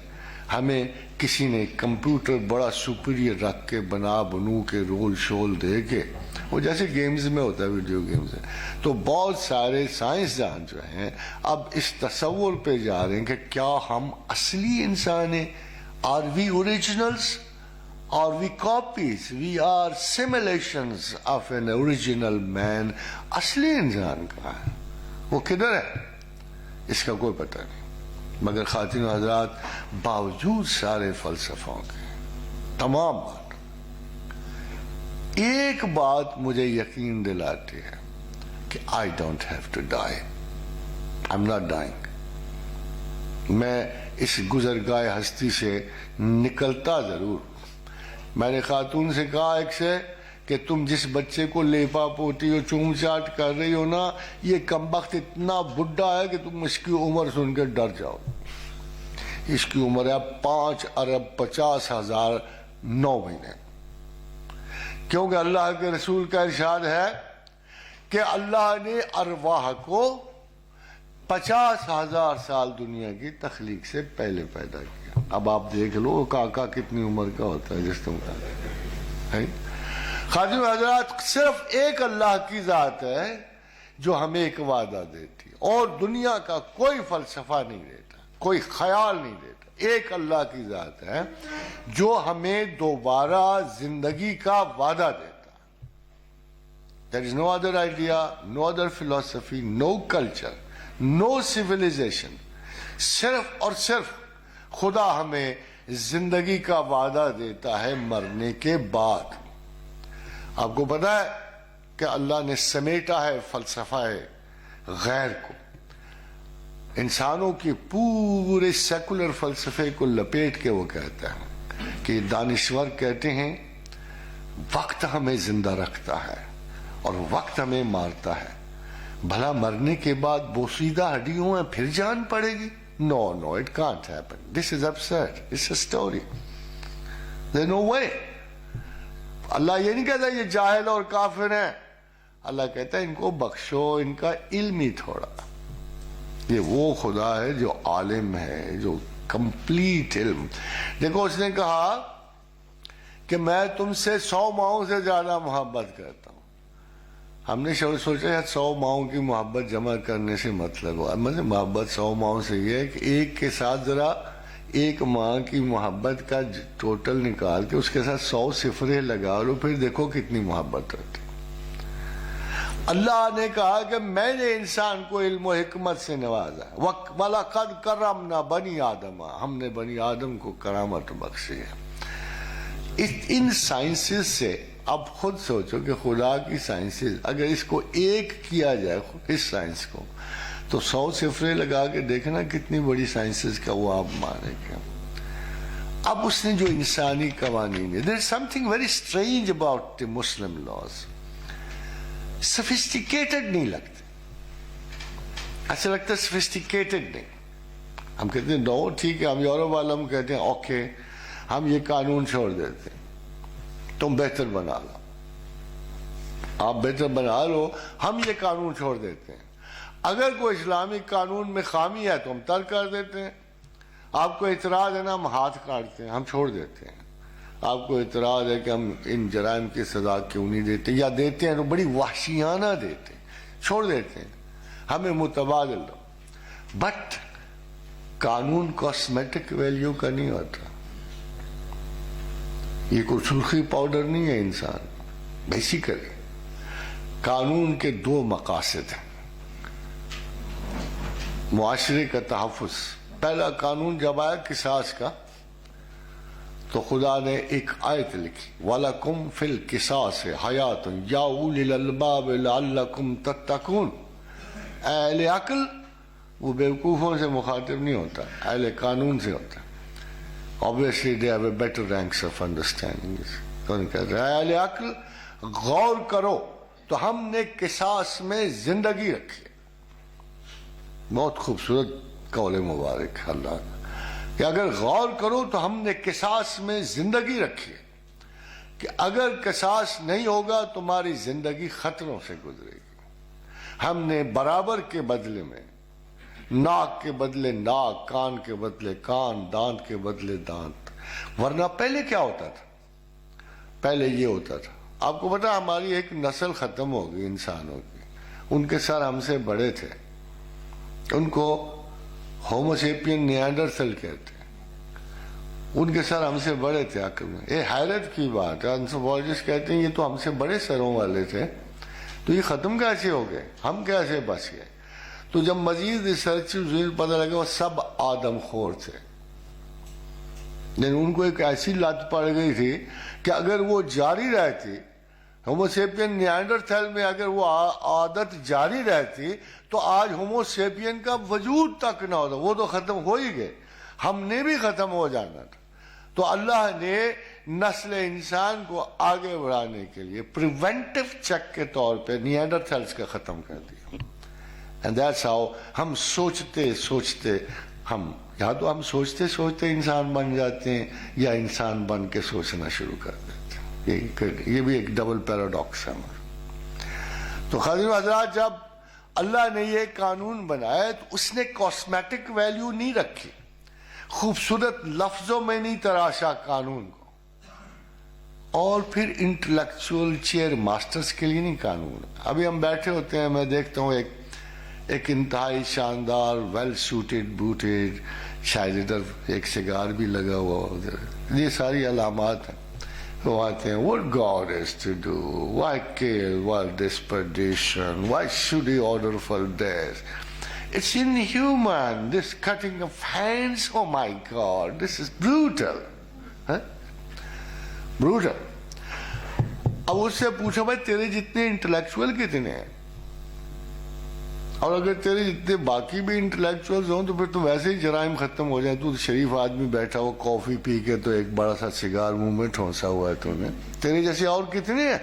ہمیں کسی نے کمپیوٹر بڑا سپیریئر رکھ کے بنو کے رول شول دے کے، وہ جیسے گیمز میں ہوتا ہے، ویڈیو گیمز ہیں. تو بہت سارے سائنسدان جو ہیں اب اس تصور پہ جا رہے ہیں کہ کیا ہم اصلی انسان ہیں؟ Are we originals? Are we copies? We are simulations of an original man. اصلی انسان کہاں ہے؟ وہ کدھر ہے؟ اس کا کوئی پتہ نہیں. مگر خواتین و حضرات، باوجود سارے فلسفوں کے، تمام بات، ایک بات مجھے یقین دلاتی ہے کہ I don't have to die. I'm not dying. میں اس گزرگاہ ہستی سے نکلتا ضرور. میں نے خاتون سے کہا ایک سے کہ تم جس بچے کو لیپا پوتی ہو، چوم چاٹ کر رہی ہو نا، یہ کمبخت اتنا بڈھا ہے کہ تم اس کی عمر سن کے ڈر جاؤ. اس کی عمر ہے 5,50,9 کیونکہ اللہ کے رسول کا ارشاد ہے کہ اللہ نے ارواح کو 50,000 سال دنیا کی تخلیق سے پہلے پیدا کیا. اب آپ دیکھ لو کاکا کتنی عمر کا ہوتا ہے جس تم کا. خادم حضرات، صرف ایک اللہ کی ذات ہے جو ہمیں ایک وعدہ دیتی، اور دنیا کا کوئی فلسفہ نہیں دیتا، کوئی خیال نہیں دیتا. ایک اللہ کی ذات ہے جو ہمیں دوبارہ زندگی کا وعدہ دیتا. There is no other idea, no other philosophy, no culture, no civilization. صرف اور صرف خدا ہمیں زندگی کا وعدہ دیتا ہے مرنے کے بعد. آپ کو پتا ہے کہ اللہ نے سمیٹا ہے فلسفہ غیر کو، انسانوں کے پورے سیکولر فلسفے کو لپیٹ کے وہ کہتا ہے کہ دانشور کہتے ہیں وقت ہمیں زندہ رکھتا ہے اور وقت ہمیں مارتا ہے. بھلا مرنے کے بعد بوسیدہ ہڈیوں میں پھر جان پڑے گی؟ No, it can't happen. This is absurd. It's a story. There's no way. اللہ یہ نہیں کہتا یہ جاہل اور کافر ہیں. اللہ کہتا ہے ان کو بخشو، ان کا علم ہی تھوڑا. یہ وہ خدا ہے جو عالم ہے، جو کمپلیٹ علم. دیکھو اس نے کہا کہ میں تم سے 100 ماہوں سے زیادہ محبت کرتا ہوں. ہم نے سوچا 100 ماہوں کی محبت جمع کرنے سے مطلب ہوا، مطلب محبت 100 ماہوں سے یہ ہے کہ ایک کے ساتھ ذرا ایک ماہ کی محبت کا ٹوٹل نکال کے اس کے ساتھ 100 صفریں لگا لو، پھر دیکھو کتنی محبت ہوتی. اللہ نے کہا کہ میں نے انسان کو علم و حکمت سے نوازا. وَلَقَدْ كَرَّمْنَا بَنِي آدَمَ، ہم نے بنی آدم کو کرامت بخشی ہے. ان سائنسز سے اب خود سوچو کہ خدا کی سائنسز اگر اس کو ایک کیا جائے اس سائنس کو تو 100 صفریں لگا کے دیکھنا کتنی بڑی سائنسز کا وہ آپ مانے گا. اب اس نے جو انسانی قوانین ہے، there is something very strange about the Muslim laws. sophisticated نہیں لگتے، ایسا لگتا ہے sophisticated نہیں. ہم کہتے ہیں نو ٹھیک ہے، ہم یورپ والا ہم کہتے ہیں اوکے ہم یہ قانون چھوڑ دیتے ہیں، تم بہتر بنا لو، آپ بہتر بنا لو، ہم یہ قانون چھوڑ دیتے ہیں. اگر کوئی اسلامی قانون میں خامی ہے تو ہم ترک کر دیتے ہیں. آپ کو اعتراض ہے نا ہم ہاتھ کاٹتے ہیں, ہم چھوڑ دیتے ہیں. آپ کو اعتراض ہے کہ ہم ان جرائم کی سزا کیوں نہیں دیتے, یا دیتے ہیں تو بڑی وحشیانہ دیتے ہیں, چھوڑ دیتے ہیں, ہمیں متبادل دو. بٹ قانون کاسمیٹک ویلیو کا نہیں ہوتا, یہ کوئی سرخی پاؤڈر نہیں ہے انسان. بیسیکلی قانون کے دو مقاصد ہیں. معاشرے کا تحفظ. پہلا قانون جب آیا قصاص کا تو خدا نے ایک آیت لکھی, وَلَكُمْ فِي الْقِصَاصِ حَيَاتٌ يَا أُولِي الْأَلْبَابِ لَعَلَّكُمْ تَتَّقُونَ. اہل عقل وہ بیوقوفوں سے مخاطب نہیں ہوتا, اہل قانون سے ہوتا. Obviously they have a better ranks of understanding. تو کہتے ہیں اہل عقل غور کرو تو ہم نے قصاص میں زندگی رکھی. بہت خوبصورت قول مبارک اللہ کہ اگر غور کرو تو ہم نے قصاص میں زندگی رکھی ہے, کہ اگر قصاص نہیں ہوگا تمہاری زندگی خطروں سے گزرے گی. ہم نے برابر کے بدلے میں ناک کے بدلے ناک, کان کے بدلے کان, دانت کے بدلے دانت. ورنہ پہلے کیا ہوتا تھا؟ پہلے یہ ہوتا تھا, آپ کو پتا ہماری ایک نسل ختم ہو گئی انسانوں کی, ان کے سر ہم سے بڑے تھے, ان کو ہوموسیپین نیانڈرتھل کہتے ہیں, ان کے سر ہم سے بڑے تھے عقل میں. یہ حیرت کی بات ہے, انتھروپولوجسٹ کہتے ہیں یہ تو ہم سے بڑے سروں والے تھے, تو یہ ختم کیسے ہو گئے, ہم کیسے بچ گئے؟ تو جب مزید ریسرچ ہوئی پتہ لگا وہ سب آدم خور تھے. لیکن ان کو ایک ایسی لت پڑ گئی تھی کہ اگر وہ جاری رہتی, ہوموسیپین نیانڈرتھل میں اگر وہ عادت جاری رہتی تو آج ہوموسیپین کا وجود تک نہ ہوتا, وہ تو ختم ہو ہی گئے, ہم نے بھی ختم ہو جانا تھا. تو اللہ نے نسل انسان کو آگے بڑھانے کے لیے پریونٹیو چیک کے طور پہ نیانڈرتھلز کا ختم کر دیا. And that's how ہم سوچتے سوچتے ہم یا تو ہم سوچتے سوچتے انسان بن جاتے ہیں یا انسان بن کے سوچنا شروع کر دیتے ہیں. یہ بھی ایک ڈبل پیراڈاکس ہے ہمارا. تو خادم حضرات, جب اللہ نے یہ قانون بنایا تو اس نے کاسمیٹک ویلیو نہیں رکھی, خوبصورت لفظوں میں نہیں تراشا قانون کو, اور پھر انٹلیکچوئل چیئر ماسٹرز کے لیے نہیں قانون. ابھی ہم بیٹھے ہوتے ہیں, میں دیکھتا ہوں ایک انتہائی شاندار ویل سوٹیڈ بوٹیڈ, شاید ادھر ایک سگار بھی لگا ہوا ادھر, یہ ساری علامات ہیں. وہ آتے ہیں, what God is to do, why kill, why desperation, why should he order for death, it's inhuman, this cutting of hands, oh my God, this is brutal. Brutal. اب اس سے پوچھو بھائی تیرے جتنے انٹلیکچوئل کتنے ہیں, اور اگر تیرے جتنے باقی بھی انٹلیکچوئلز ہوں تو پھر تو ویسے ہی جرائم ختم ہو جائیں. تو شریف آدمی بیٹھا ہو کافی پی کے تو ایک بڑا سا سگار منہ میں ٹھونسا ہوا ہے تو نے, تیرے جیسے اور کتنے ہیں.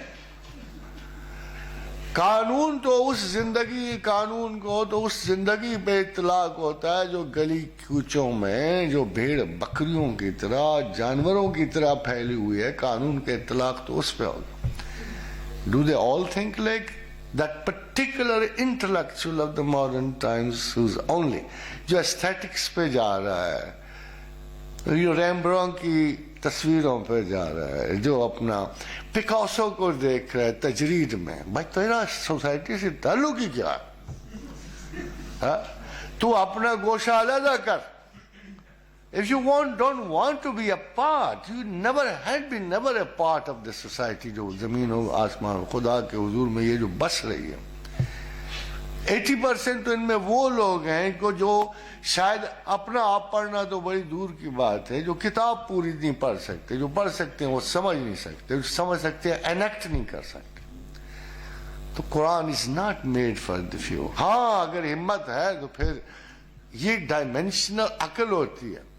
قانون تو اس زندگی, قانون کو تو اس زندگی پہ اطلاق ہوتا ہے جو گلی کوچوں میں جو بھیڑ بکریوں کی طرح جانوروں کی طرح پھیلی ہوئی ہے. قانون کے اطلاق تو اس پہ ہوگا. Do they all think like that particular intellectual of the modern times who's only جو aesthetics پہ جا رہا ہے, جو ریمبرانڈ کی تصویروں پہ جا رہا ہے, جو اپنا پکاسو کو دیکھ رہا ہے تجرید میں, بھائی تیرا سوسائٹی سے تعلق ہی کیا ہے؟ تو اپنا گوشہ علیحدہ کر. If you don't want to be a part, you never a part of the society جو زمین و آسمان خدا کے حضور میں یہ جو بس رہی ہے. 80% تو ان میں وہ لوگ ہیں کہ جو شاید اپنا آپ پڑھنا تو بڑی دور کی بات ہے, جو کتاب پوری نہیں پڑھ سکتے, جو پڑھ سکتے ہیں وہ سمجھ نہیں سکتے, جو سمجھ سکتے ہیں انیکٹ نہیں کر سکتے. تو قرآن is not made for the few. ہاں اگر ہمت ہے تو پھر یہ ڈائمینشنل عقل ہوتی ہے.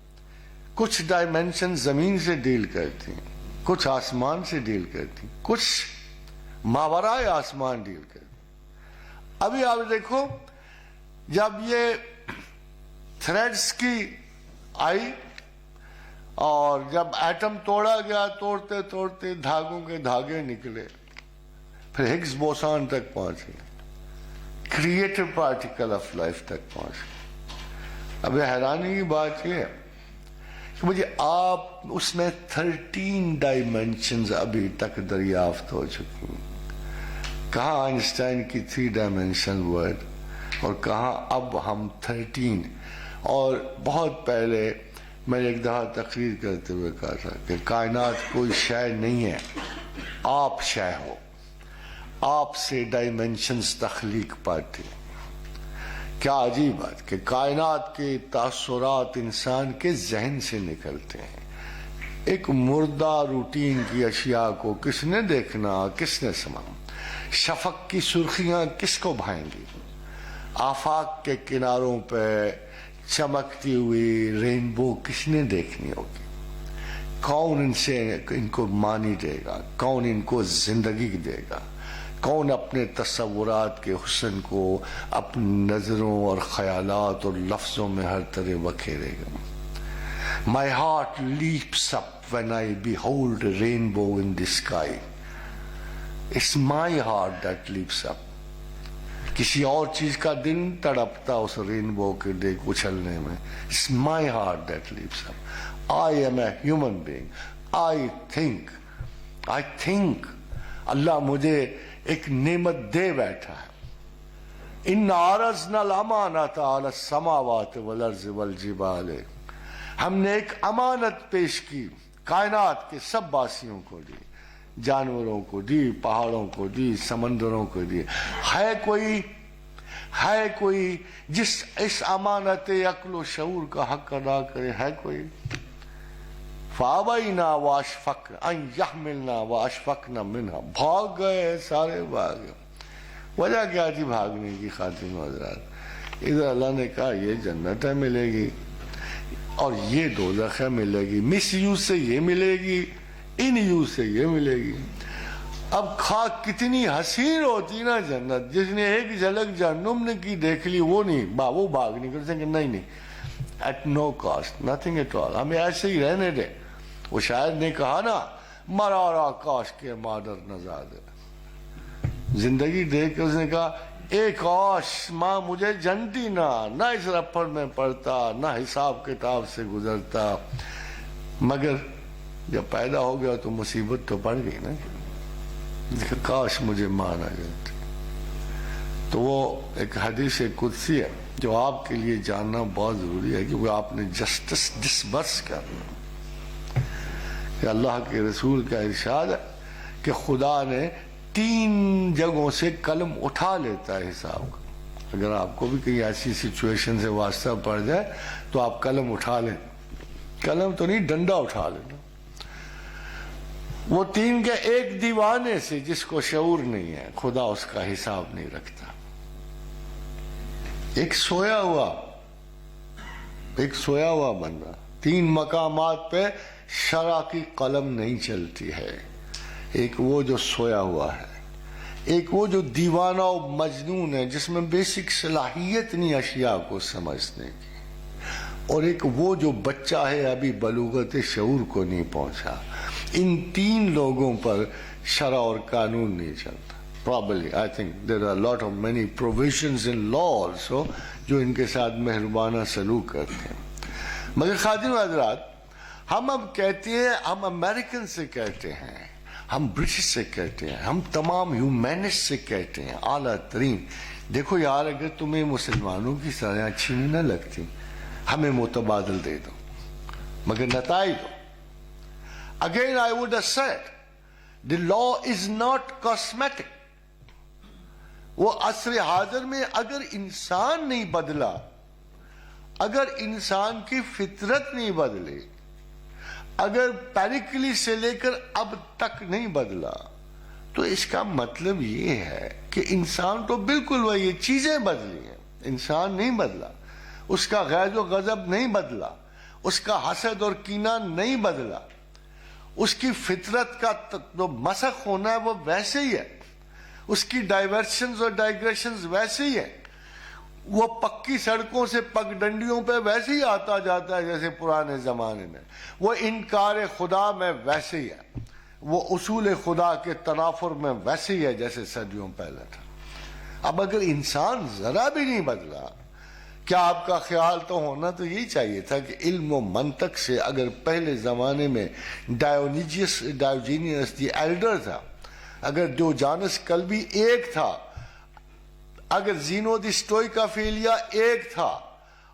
کچھ ڈائمینشن زمین سے ڈیل کرتی ہیں, کچھ آسمان سے ڈیل کرتی ہیں, کچھ ماورائے آسمان ڈیل کرتی ہیں. ابھی آپ دیکھو جب یہ تھریڈز کی آئی اور جب ایٹم توڑا گیا, توڑتے توڑتے دھاگوں کے دھاگے نکلے, پھر ہگز بوسان تک پہنچے. کریٹو پارٹیکل آف لائف تک پہنچ گئے. اب حیرانی کی بات یہ ہے کہ مجھے آپ اس میں 13 ڈائمینشنز ابھی تک دریافت ہو چکی ہیں. کہاں آئنسٹائن کی 3 ڈائمینشن ورڈ اور کہاں اب ہم 13. اور بہت پہلے میں نے ایک دفعہ تقریر کرتے ہوئے کہا تھا کہ کائنات کوئی شے نہیں ہے، آپ شے ہو، آپ سے ڈائمینشنز تخلیق پاتی. کیا عجیب بات کہ کائنات کے تاثرات انسان کے ذہن سے نکلتے ہیں. ایک مردہ روٹین کی اشیاء کو کس نے دیکھنا، کس نے سنا؟ شفق کی سرخیاں کس کو بھائیں گی؟ آفاق کے کناروں پہ چمکتی ہوئی رینبو کس نے دیکھنی ہوگی؟ کون ان کو معنی دے گا؟ کون ان کو زندگی دے گا؟ کون اپنے تصورات کے حسن کو اپنی نظروں اور خیالات اور لفظوں میں ہر طرح بکھیرے گا؟ My heart leaps up when I behold a rainbow in the sky. It's my heart that leaps up. کسی اور چیز کا دل تڑپتا اس رینبو کے دیکھ اچھلنے میں. It's my heart that leaps up. I am a human being. I think. اللہ مجھے ایک نعمت دے بیٹھا ہے. ان عرضنا الامانۃ علی السماوات والارض والجبال. ہم نے ایک امانت پیش کی، کائنات کے سب باسیوں کو دی، جانوروں کو دی، پہاڑوں کو دی، سمندروں کو دی. ہے کوئی جس اس امانت عقل و شعور کا حق ادا کرے؟ ہے کوئی؟ فَأَبَيْنَا وَأَشْفَقْنَا أَنْ يَحْمِلْنَا وَأَشْفَقْنَا مِنْهَا. بھاگ گئے، سارے بھاگ گئے. وجہ کیا تھی بھاگنے کی خاتون حضرات؟ ادھر اللہ نے کہا یہ جنت ہے ملے گی اور یہ دوزخ ہے ملے گی. مس یو سے یہ ملے گی، ان یو سے یہ ملے گی. اب خاک کتنی حسین ہوتی نا جنت، جس نے ایک جھلک جہنم نے کی دیکھ لی وہ نہیں، وہ بھاگ نہیں کر سکے. نہیں at no cost, nothing at all, ہمیں ایسے ہی رہنے دے. وہ شاید نے کہا نا مرارا کاش کے مادر نزاد. زندگی دیکھ کے اس نے کہا اے کاش ماں مجھے جنتی نہ اس رپڑ میں پڑتا، نہ حساب کتاب سے گزرتا. مگر جب پیدا ہو گیا تو مصیبت تو پڑ گئی نا، کاش مجھے ماں نہ جانتی. تو وہ ایک حدیث قدسی ہے جو آپ کے لیے جاننا بہت ضروری ہے کہ وہ آپ نے جسٹس ڈسبرس کرنا. کہ اللہ کے رسول کا ارشاد ہے کہ خدا نے 3 جگہوں سے قلم اٹھا لیتا ہے حساب کا. اگر آپ کو بھی کہیں ایسی سچویشن سے واسطہ پڑ جائے تو آپ قلم اٹھا لیں. قلم تو نہیں، ڈنڈا اٹھا لینا. وہ 3 کے ایک دیوانے سے جس کو شعور نہیں ہے، خدا اس کا حساب نہیں رکھتا. ایک سویا ہوا بندہ، 3 مقامات پہ شرع کی قلم نہیں چلتی ہے. ایک وہ جو سویا ہوا ہے، ایک وہ جو دیوانہ و مجنون ہے جس میں بیسک صلاحیت نہیں اشیاء کو سمجھنے کی، اور ایک وہ جو بچہ ہے ابھی بلوغت شعور کو نہیں پہنچا. ان 3 لوگوں پر شرع اور قانون نہیں چلتا. Probably, I think there are a lot of many provisions in law also جو ان کے ساتھ مہربانہ سلوک کرتے ہیں. مگر خاتون حضرات، ہم اب کہتے ہیں، ہم امریکن سے کہتے ہیں، ہم برٹش سے کہتے ہیں، ہم تمام ہیومینسٹ سے کہتے ہیں اعلیٰ ترین، دیکھو یار اگر تمہیں مسلمانوں کی سزائیں اچھی نہیں نہ لگتی ہمیں متبادل دے دو، مگر نتائج دو. Again I would have said the law is not cosmetic. وہ عصر حاضر میں اگر انسان نہیں بدلا، اگر انسان کی فطرت نہیں بدلی، اگر پیریکلی سے لے کر اب تک نہیں بدلا، تو اس کا مطلب یہ ہے کہ انسان تو بالکل وہی چیزیں بدلی ہیں، انسان نہیں بدلا. اس کا غیظ و غضب نہیں بدلا، اس کا حسد اور کینہ نہیں بدلا، اس کی فطرت کا جو مسخ ہونا ہے وہ ویسے ہی ہے، اس کی ڈائیورشنز اور ڈائیگریشنز ویسے ہی ہیں. وہ پکی سڑکوں سے پگ ڈنڈیوں پہ ویسے ہی آتا جاتا ہے جیسے پرانے زمانے میں. وہ انکار خدا میں ویسے ہی ہے، وہ اصول خدا کے تنافر میں ویسے ہی ہے جیسے صدیوں پہلے تھا. اب اگر انسان ذرا بھی نہیں بدلا، کیا آپ کا خیال تو ہونا تو یہی چاہیے تھا کہ علم و منطق سے اگر پہلے زمانے میں ڈایوجینیس دی ایلڈر تھا، اگر ڈیوجانس کلبی ایک تھا، اگر زینو دی اسٹوئکا فیلیا ایک تھا،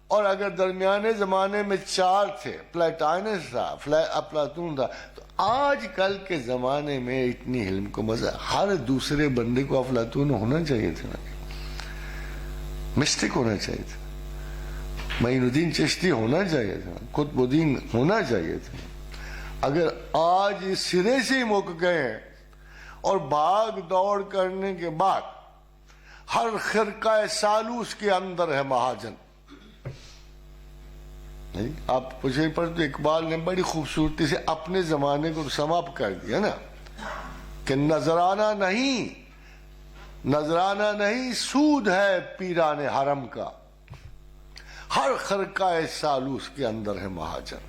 اور اگر درمیانے زمانے میں 4 تھے، پلیٹائنس تھا، افلاطون تھا، تو آج کل کے زمانے میں اتنی علم کو مزہ، ہر دوسرے بندے کو افلاطون ہونا چاہیے تھا نا، مسٹک ہونا چاہیے تھا، معین الدین چشتی ہونا چاہیے تھا، قطب الدین ہونا چاہیے تھا۔ اگر آج سرے سے ہی مک گئے ہیں اور بھاگ دوڑ کرنے کے بعد ہر خرقہ سالوس کے اندر ہے مہاجن، نہیں آپ پوچھیں پر تو اقبال نے بڑی خوبصورتی سے اپنے زمانے کو سماپ کر دیا نا کہ نذرانہ نہیں سود ہے پیران حرم کا، ہر خرقہ سالوس کے اندر ہے مہاجن،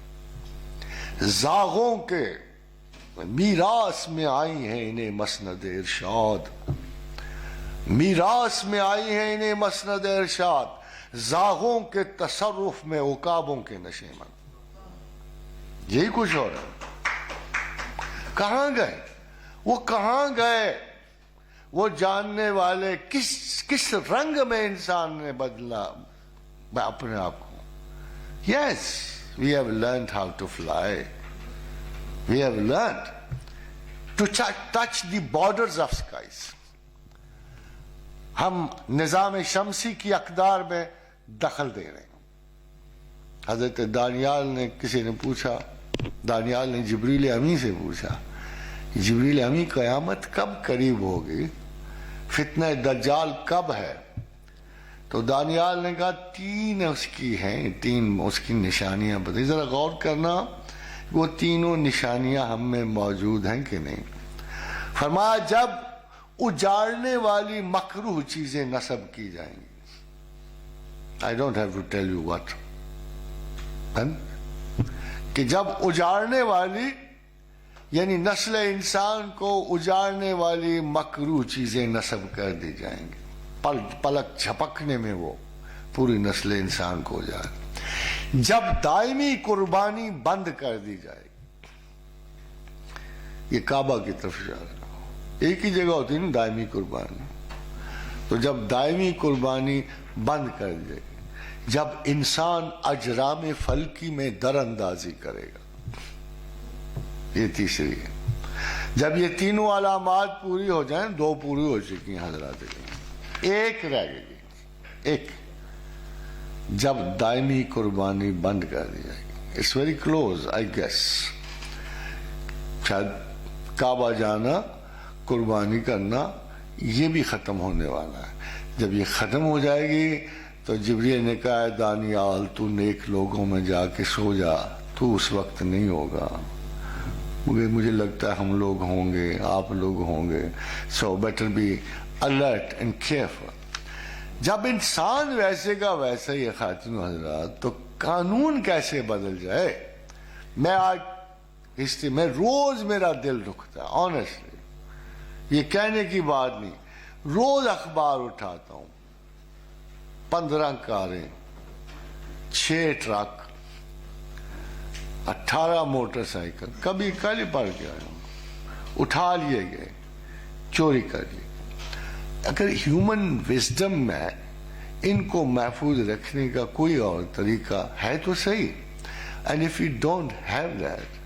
زاغوں کے میراث میں آئی ہیں انہیں مسند ارشاد، میراث میں آئی ہیں انہیں مسند ارشاد، زاغوں کے تصرف میں عقابوں کے نشیمن۔ یہی کچھ ہو رہا ہے۔ کہاں گئے وہ، کہاں گئے وہ جاننے والے کس رنگ میں انسان نے بدلا اپنے آپ کو؟ Yes we have learned how to fly, we have learned to touch the borders of skies. ہم نظام شمسی کی اقدار میں دخل دے رہے ہیں۔ حضرت دانیال نے، کسی نے پوچھا، دانیال نے جبریل امی سے پوچھا، جبریل امی قیامت کب قریب ہوگی، فتنہ دجال کب ہے؟ تو دانیال نے کہا 3 اس کی ہیں، 3 اس کی نشانیاں بتائیں، ذرا غور کرنا وہ تینوں نشانیاں ہم میں موجود ہیں کہ نہیں۔ فرمایا جب اجاڑنے والی مکروہ چیزیں نصب کی جائیں گی، I don't have to tell you what، کہ جب اجاڑنے والی یعنی نسل انسان کو اجاڑنے والی مکروہ چیزیں نصب کر دی جائیں گی، پلک جھپکنے میں وہ پوری نسل انسان کو اجاڑ، جب دائمی قربانی بند کر دی جائے گی، یہ کعبہ کی طرف اشارہ ہے، ایک ہی جگہ ہوتی ہے نا دائمی قربانی، تو جب دائمی قربانی بند کر دے گی، جب انسان اجرام فلکی میں در اندازی کرے گا، یہ تیسری ہے۔ جب یہ تینوں علامات پوری ہو جائیں، 2 پوری ہو چکی ہیں حضرات، ایک رہ گئی، ایک جب دائمی قربانی بند کر دی جائے گی، it's very close I guess, شاید کعبہ جانا، قربانی کرنا یہ بھی ختم ہونے والا ہے۔ جب یہ ختم ہو جائے گی تو جبریل نے کہا ہے دانیال تو نیک لوگوں میں جا کے سو جا، تو اس وقت نہیں ہوگا، مجھے لگتا ہے ہم لوگ ہوں گے، آپ لوگ ہوں گے، so better be alert and careful. جب انسان ویسے کا ویسا ہی ہے خاتون حضرات، تو قانون کیسے بدل جائے؟ میں آج ہسٹری میں روز میرا دل دکھتا ہے، آنیسٹلی، یہ کہنے کی بات نہیں، روز اخبار اٹھاتا ہوں، 15 کاریں، 6 ٹرک، 18 موٹر سائیکل، کبھی کل پڑھ کے آیا ہوں، اٹھا لیے گئے، چوری کر لیے۔ اگر ہیومن وزڈم میں ان کو محفوظ رکھنے کا کوئی اور طریقہ ہے تو صحیح، and if you don't have that,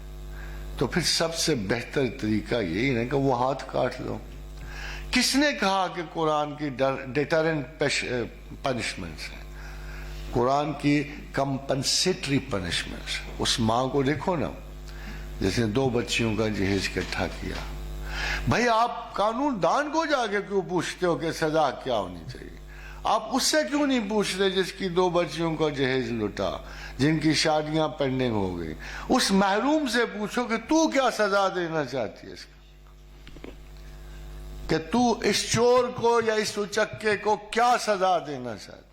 تو پھر سب سے بہتر طریقہ یہی ہے کہ وہ ہاتھ کاٹ لو۔ کس نے کہا کہ قرآن کی ڈیٹرنٹ پنشمنٹس ہیں؟ قرآن کی کمپنسیٹری پنشمنٹس۔ اس ماں کو دیکھو نا جس نے 2 بچیوں کا جہیز اکٹھا کیا، بھائی آپ قانون دان کو جا کے کیوں پوچھتے ہو کہ سزا کیا ہونی چاہیے؟ آپ اس سے کیوں نہیں پوچھتے جس کی 2 بچیوں کا جہیز لٹا، جن کی شادیاں پینڈنگ ہو گئی؟ اس محروم سے پوچھو کہ تو کیا سزا دینا چاہتی ہے اس کا، کہ تو اس چور کو یا اس اچکے کو کیا سزا دینا چاہتی ہے؟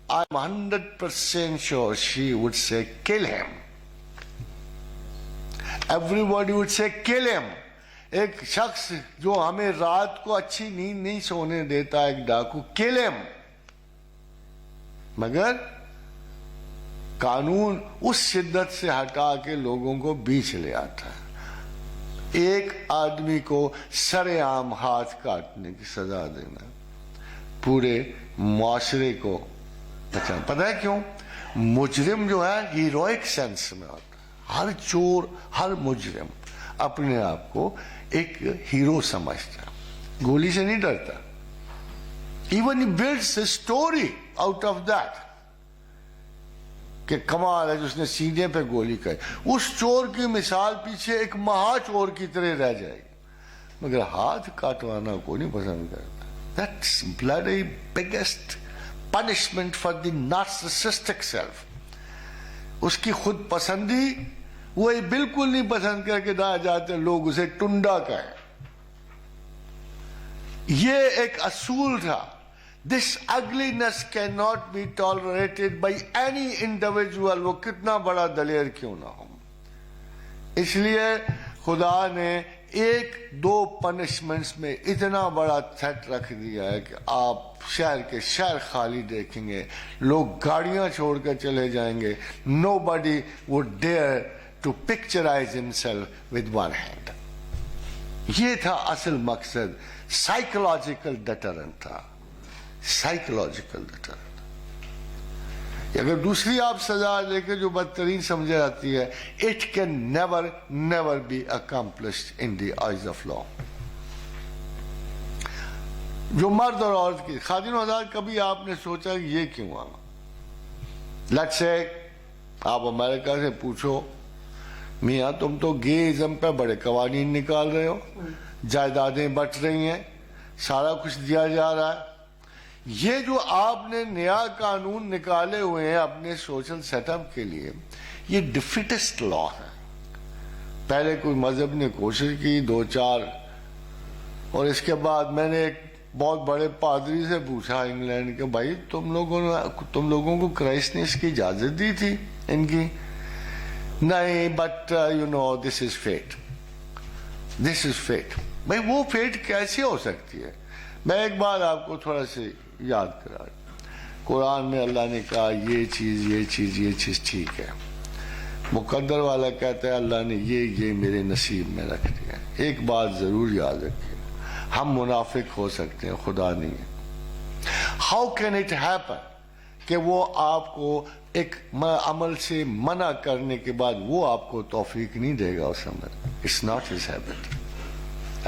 I'm 100% sure she would say kill him. Everybody would say kill him. ایک شخص جو ہمیں رات کو اچھی نیند نہیں سونے دیتا، ایک ڈاکو، kill him. مگر قانون اس شدت سے ہٹا کے لوگوں کو بیچ لے آتا ہے. ایک آدمی کو سر عام ہاتھ کاٹنے کی سزا دینا پورے معاشرے کو بچانا. پتہ ہے کیوں؟ مجرم جو ہے ہیروئک سینس میں ہوتا ہے. ہر چور، ہر مجرم اپنے آپ کو ایک ہیرو سمجھتا ہے، گولی سے نہیں ڈرتا. Even he builds a story out of that کہ کمال ہے جس نے سینے پہ گولی کری. اس چور کی مثال پیچھے ایک مہا چور کی طرح رہ جائے گی، مگر ہاتھ کاٹوانا کوئی نہیں پسند کرتا. That's bloody biggest punishment for the narcissistic self. اس کی خود پسندی وہ بالکل نہیں پسند کر کے نہ جاتے لوگ اسے ٹنڈا کہیں. یہ ایک اصول تھا. This ugliness cannot be tolerated by any individual، وہ کتنا بڑا دلیر کیوں نہ ہو. اس لیے خدا نے ایک دو پنشمنٹس میں اتنا بڑا تھریٹ رکھ دیا ہے کہ آپ شہر کے شہر خالی دیکھیں گے، لوگ گاڑیاں چھوڑ کر چلے جائیں گے. Nobody would dare to picturize himself with one hand. یہ تھا اصل مقصد. سائیکولوجیکل ڈیٹرنٹ تھا، سائیکولوجیکل ڈیٹرنٹ. اگر دوسری آپ سزا لے کے جو بدترین سمجھا جاتی ہے، it can never never be accomplished in the eyes of law. جو مرد اور عورت کی خادم آزاد، کبھی آپ نے سوچا کہ یہ کیوں آنا؟ لیٹس سے آپ امریکہ سے پوچھو، میاں تم تو گےازم پہ بڑے قوانین نکال رہے ہو، جائیدادیں بٹ رہی ہیں، سارا کچھ دیا جا رہا ہے. یہ جو آپ نے نیا قانون نکالے ہوئے ہیں اپنے سوشل سیٹ اپ کے لیے، یہ ڈیفیٹسٹ لا ہے. پہلے کوئی مذہب نے کوشش کی دو چار، اور اس کے بعد میں نے ایک بہت بڑے پادری سے پوچھا انگلینڈ کے، بھائی تم لوگوں کو کرائسٹ نے اس کی اجازت دی تھی ان کی؟ نہیں، but you know this is fat, this is fat. بھائی وہ فیٹ کیسے ہو سکتی ہے؟ میں ایک بات آپ کو تھوڑا سے یاد کرا. قرآن میں اللہ نے کہا یہ چیز یہ چیز یہ چیز ٹھیک ہے. مقدر والا کہتا ہے اللہ نے یہ میرے نصیب میں رکھ دیا. ایک بات ضرور یاد رکھیے، ہم منافق ہو سکتے ہیں، خدا نہیں ہے. ہاؤ کین اٹ ہیپن کہ وہ آپ کو ایک عمل سے منع کرنے کے بعد وہ آپ کو توفیق نہیں دے گا اس عمل؟ It's not his habit.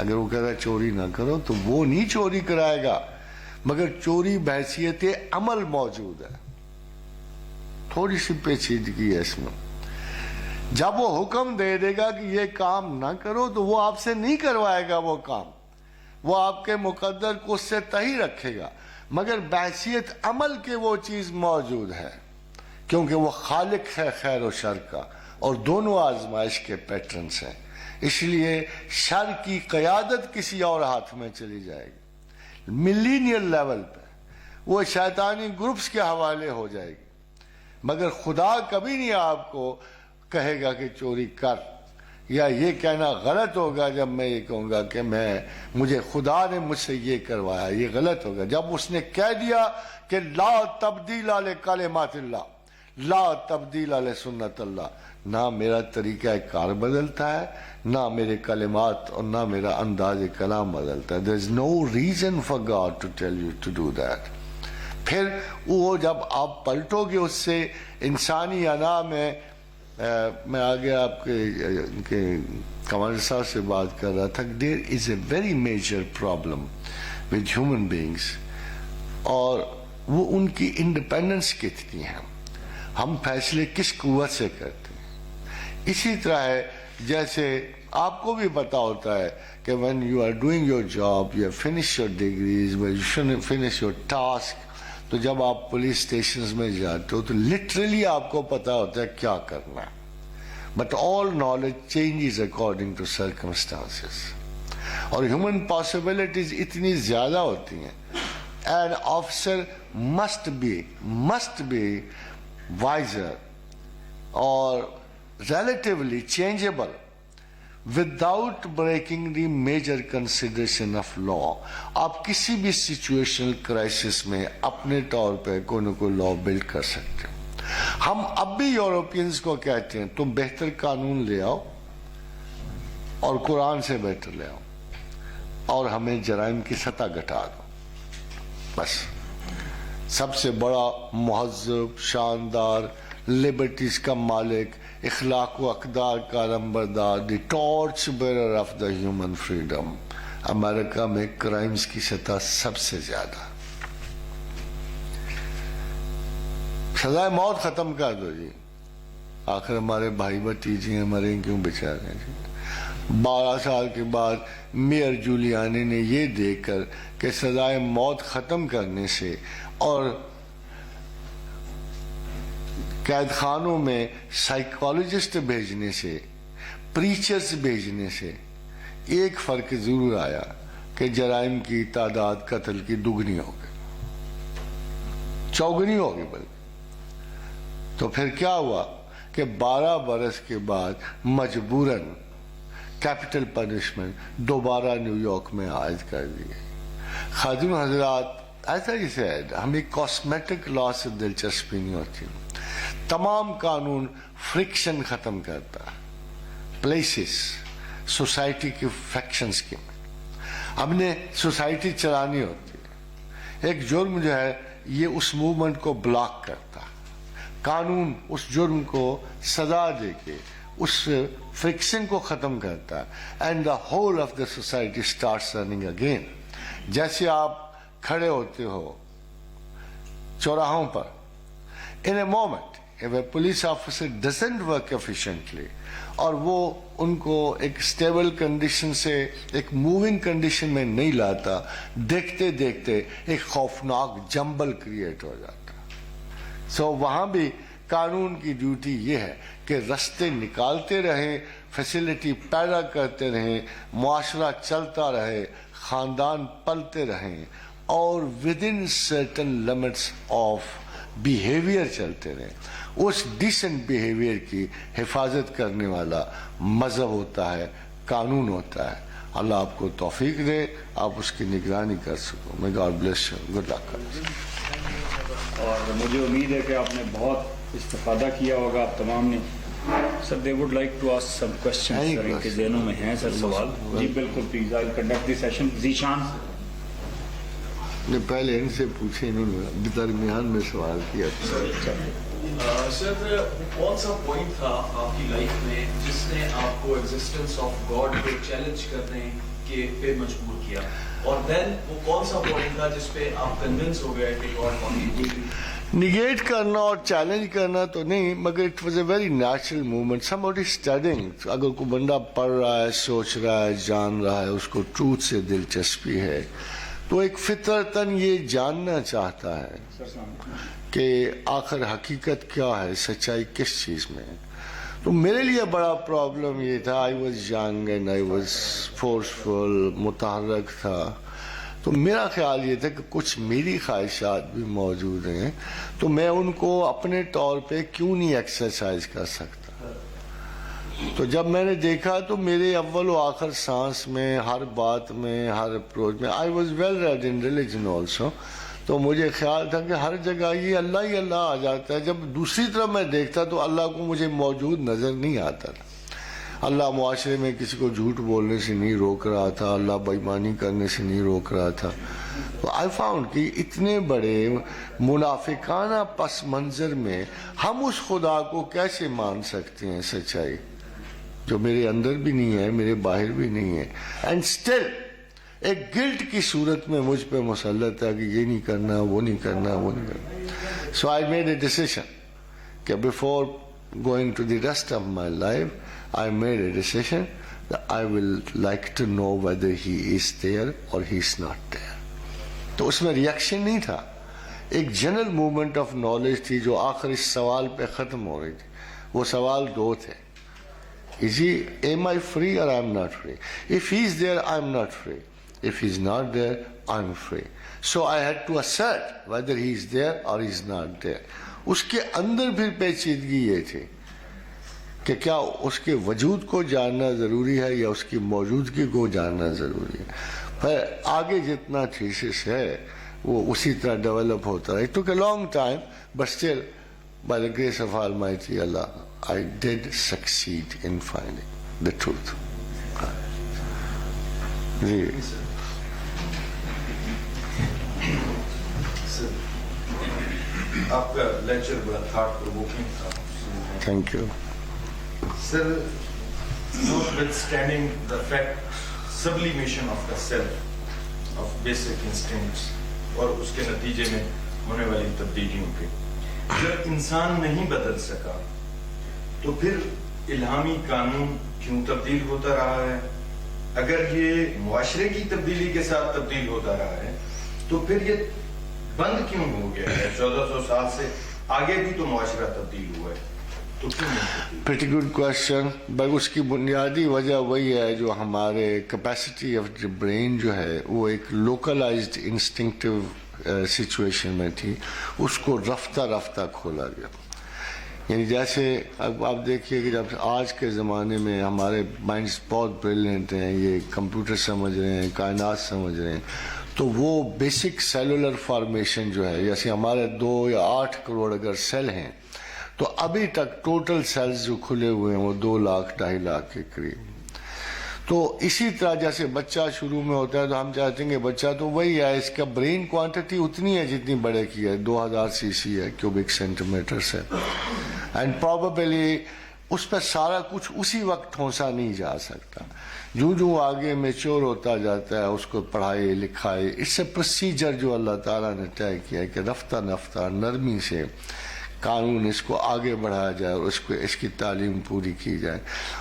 اگر وہ کہتا ہے چوری نہ کرو تو وہ نہیں چوری کرائے گا، مگر چوری بحیثیت عمل موجود ہے. تھوڑی سی پیچیدگی ہے اس میں. جب وہ حکم دے دے گا کہ یہ کام نہ کرو تو وہ آپ سے نہیں کروائے گا وہ کام، وہ آپ کے مقدر کو اس سے تہی رکھے گا، مگر بحیثیت عمل کے وہ چیز موجود ہے، کیونکہ وہ خالق ہے خیر و شر کا، اور دونوں آزمائش کے پیٹرنز ہیں. اس لیے شر کی قیادت کسی اور ہاتھ میں چلی جائے گی، ملینیل لیول پہ وہ شیطانی گروپس کے حوالے ہو جائے گی. مگر خدا کبھی نہیں آپ کو کہے گا کہ چوری کر، یا یہ کہنا غلط ہوگا جب میں یہ کہوں گا کہ مجھے خدا نے مجھ سے یہ کروایا، یہ غلط ہوگا. جب اس نے کہہ دیا کہ لا تبدیل لکلمات اللہ، لا تبدیل لسنت اللہ، نہ میرا طریقہ کار بدلتا ہے، نہ میرے کلمات اور نہ میرا انداز کلام بدلتا ہے. there is no reason for God to tell you to do that. پھر وہ جب آپ پلٹو گے اس سے انسانی انا میں آگے آپ کے کمال صاحب سے بات کر رہا تھا کہ there is a very major problem with human beings، اور وہ ان کی انڈیپینڈنس کتنی ہے، ہم فیصلے کس قوت سے کرتے ہیں. اسی طرح ہے جیسے آپ کو بھی پتا ہوتا ہے کہ when you are doing your job, you have finished your degrees, when you shouldn't finish your task، تو جب آپ پولیس اسٹیشنز میں جاتے ہو تو لٹرلی آپ کو پتا ہوتا ہے کیا کرنا ہے. But all knowledge changes according to circumstances, اور ہیومن پاسبلٹیز اتنی زیادہ ہوتی ہیں. An officer must be wiser or relatively changeable without breaking the major consideration of law. آپ کسی بھی سچویشنل کرائسس میں اپنے طور پہ کوئی نہ کوئی لا بلڈ کر سکتے ہیں. ہم اب بھی یورپینز کو کہتے ہیں تم بہتر قانون لے آؤ اور قرآن سے بہتر لے آؤ اور ہمیں جرائم کی سطح گھٹا دو. بس سب سے بڑا مہذب شاندار لبرٹیز کا مالک اخلاق و اقدار کا نمبردار the torch bearer of the human freedom America میں کرائمز کی سطح سب سے زیادہ. سزائے موت ختم کر دو جی. آخر ہمارے بھائی بھتیجے ہمارے کیوں بچارے ہیں جی. 12 سال کے بعد میئر جولیانی نے یہ دیکھ کر کہ سزائے موت ختم کرنے سے اور قید خانوں میں سائیکالوجسٹ بھیجنے سے پریچرز بھیجنے سے ایک فرق ضرور آیا کہ جرائم کی تعداد قتل کی دگنی ہو گئی, چوگنی ہو گئی بلکہ. تو پھر کیا ہوا کہ 12 برس کے بعد مجبوراً کیپٹل پنشمنٹ دوبارہ نیو یارک میں عائد کر دی گئی. خادم حضرات, ایسا ہی سیڈ ہمیں کاسمیٹک لا سے دلچسپی نہیں ہوتی. تمام قانون فرکشن ختم کرتا ہے. پلیسز سوسائٹی کی فیکشنز کی ہم نے سوسائٹی چلانی ہوتی ہے. ایک جرم جو ہے یہ اس موومنٹ کو بلاک کرتا ہے. قانون اس جرم کو سزا دے کے اس فرکشن کو ختم کرتا ہے. And the whole of the society starts running again. جیسے آپ کھڑے ہوتے ہو چوراہوں پر, in a moment if a police officer doesn't work efficiently اور وہ ان کو ایک اسٹیبل کنڈیشن سے ایک موونگ کنڈیشن میں نہیں لاتا, دیکھتے دیکھتے ایک خوفناک جمبل کریٹ ہو جاتا. سو وہاں بھی قانون کی ڈیوٹی یہ ہے کہ رستے نکالتے رہیں, فیسلٹی پیدا کرتے رہیں, معاشرہ چلتا رہے, خاندان پلتے رہیں اور within certain limits of behaviour چلتے رہیں. اس ڈیسنٹ بیہیویئر کی حفاظت کرنے والا مذہب ہوتا ہے, قانون ہوتا ہے. اللہ آپ کو توفیق دے, آپ اس کی نگرانی کر سکو. میں God bless you, good luck. اور مجھے امید ہے کہ آپ نے بہت استفادہ کیا ہوگا آپ تمام نے. Sir they would like to ask some question, sir ان کے ذہنوں میں ہیں سر سوال. جی بالکل, please I will conduct the session. Zeeshan نے پہلے ان سے پوچھے, انہوں نے درمیان میں سوال کیا. سر کون سا پوائنٹ تھا آپ کی لائف میں جس نے آپ کو ایگزسٹنس آف گاڈ کو چیلنج کرنے کے پہ مجبور کیا, اور دین وہ کون سا پوائنٹ تھا جس پہ آپ کنونس ہو گئے کہ گاڈ پاسبل؟ نگیٹ کرنا اور چیلنج کرنا تو نہیں, مگر it was a very natural movement. Some body studying, اگر کوئی بندہ پڑھ رہا ہے, سوچ رہا ہے, جان رہا ہے, اس کو ٹروتھ سے دلچسپی ہے, تو ایک فطرتاً یہ جاننا چاہتا ہے کہ آخر حقیقت کیا ہے, سچائی کس چیز میں ہے. تو میرے لیے بڑا پرابلم یہ تھا, I was young and I was forceful, متحرک تھا. تو میرا خیال یہ تھا کہ کچھ میری خواہشات بھی موجود ہیں, تو میں ان کو اپنے طور پہ کیوں نہیں ایکسرسائز کر سکتا. تو جب میں نے دیکھا تو میرے اول و آخر سانس میں, ہر بات میں, ہر اپروچ میں, I was well read in religion also. تو مجھے خیال تھا کہ ہر جگہ یہ اللہ آ جاتا ہے. جب دوسری طرف میں دیکھتا تو اللہ کو مجھے موجود نظر نہیں آتا تھا. اللہ معاشرے میں کسی کو جھوٹ بولنے سے نہیں روک رہا تھا, اللہ بے ایمانی کرنے سے نہیں روک رہا تھا. تو آئی فاؤنڈ کہ اتنے بڑے منافقانہ پس منظر میں ہم اس خدا کو کیسے مان سکتے ہیں سچائی, جو میرے اندر بھی نہیں ہے, میرے باہر بھی نہیں ہے, اینڈ اسٹل ایک گلٹ کی صورت میں مجھ پہ مسلط ہے کہ یہ نہیں کرنا, وہ نہیں کرنا, وہ نہیں کرنا. So I made a decision کہ before going to the rest of my life I made a decision that I will like to know whether he is there or he is not there. تو اس میں reaction نہیں تھا, ایک general movement of knowledge تھی جو آخر اس سوال پہ ختم ہو رہی تھی. وہ سوال دو تھے, am I free or I am not free? If he is there, I am not free. If he is not there, I am free. So I had to assert whether he is there or he is not there. اس کے اندر پھر پیچیدگی یہ تھی, کہ کیا اس کے وجود کو جاننا ضروری ہے یا اس کی موجودگی کو جاننا ضروری ہے. پر آگے جتنا تھیسس ہے وہ اسی طرح ڈیولپ ہوتا ہے. It took a long time, but still, by the grace of Almighty Allah, I did succeed in finding the truth. جی آپ کا لیکچر بڑا تھاٹ پرووکنگ تھا. Thank you. Sir, notwithstanding the fact sublimation of the self, of basic instincts, اور اس کے نتیجے میں ہونے والی تبدیلیوں کے, جب انسان نہیں بدل سکا تو پھر الہامی قانون کیوں تبدیل ہوتا رہا ہے؟ اگر یہ معاشرے کی تبدیلی کے ساتھ تبدیل ہوتا رہا ہے تو پھر یہ بند کیوں ہو گیا ہے؟ 1400 سال سے آگے بھی تو معاشرہ تبدیل ہوا ہے, تو کیوں نہیں؟ Pretty good question. بس اس کی بنیادی وجہ وہی ہے جو ہمارے کیپیسٹی آف دی برین جو ہے وہ ایک لوکلائزڈ انسٹنکٹیو سچویشن میں تھی, اس کو رفتہ رفتہ کھولا گیا. یعنی جیسے اب آپ دیکھیے کہ جب آج کے زمانے میں ہمارے مائنڈس بہت بریلینٹ ہیں, یہ کمپیوٹر سمجھ رہے ہیں, کائنات سمجھ رہے ہیں, تو وہ بیسک سیلولر فارمیشن جو ہے, جیسے ہمارے 2 یا 8 کروڑ اگر سیل ہیں تو ابھی تک ٹوٹل سیلز جو کھلے ہوئے ہیں وہ 2 لاکھ 2.5 لاکھ کے قریب. تو اسی طرح جیسے بچہ شروع میں ہوتا ہے تو ہم چاہتے ہیں کہ بچہ تو وہی ہے, اس کا برین کوانٹٹی اتنی ہے جتنی بڑے کی ہے, 2000 cc ہے, کیوبک سینٹی میٹرس ہے, اینڈ پروبیبلی اس پہ سارا کچھ اسی وقت ٹھونسا نہیں جا سکتا. جو آگے میچور ہوتا جاتا ہے اس کو پڑھائی لکھائی, اس سے پروسیجر جو اللہ تعالیٰ نے طے کیا ہے کہ رفتہ رفتہ نرمی سے قانون اس کو آگے بڑھایا جائے اور اس کی تعلیم پوری کی جائے.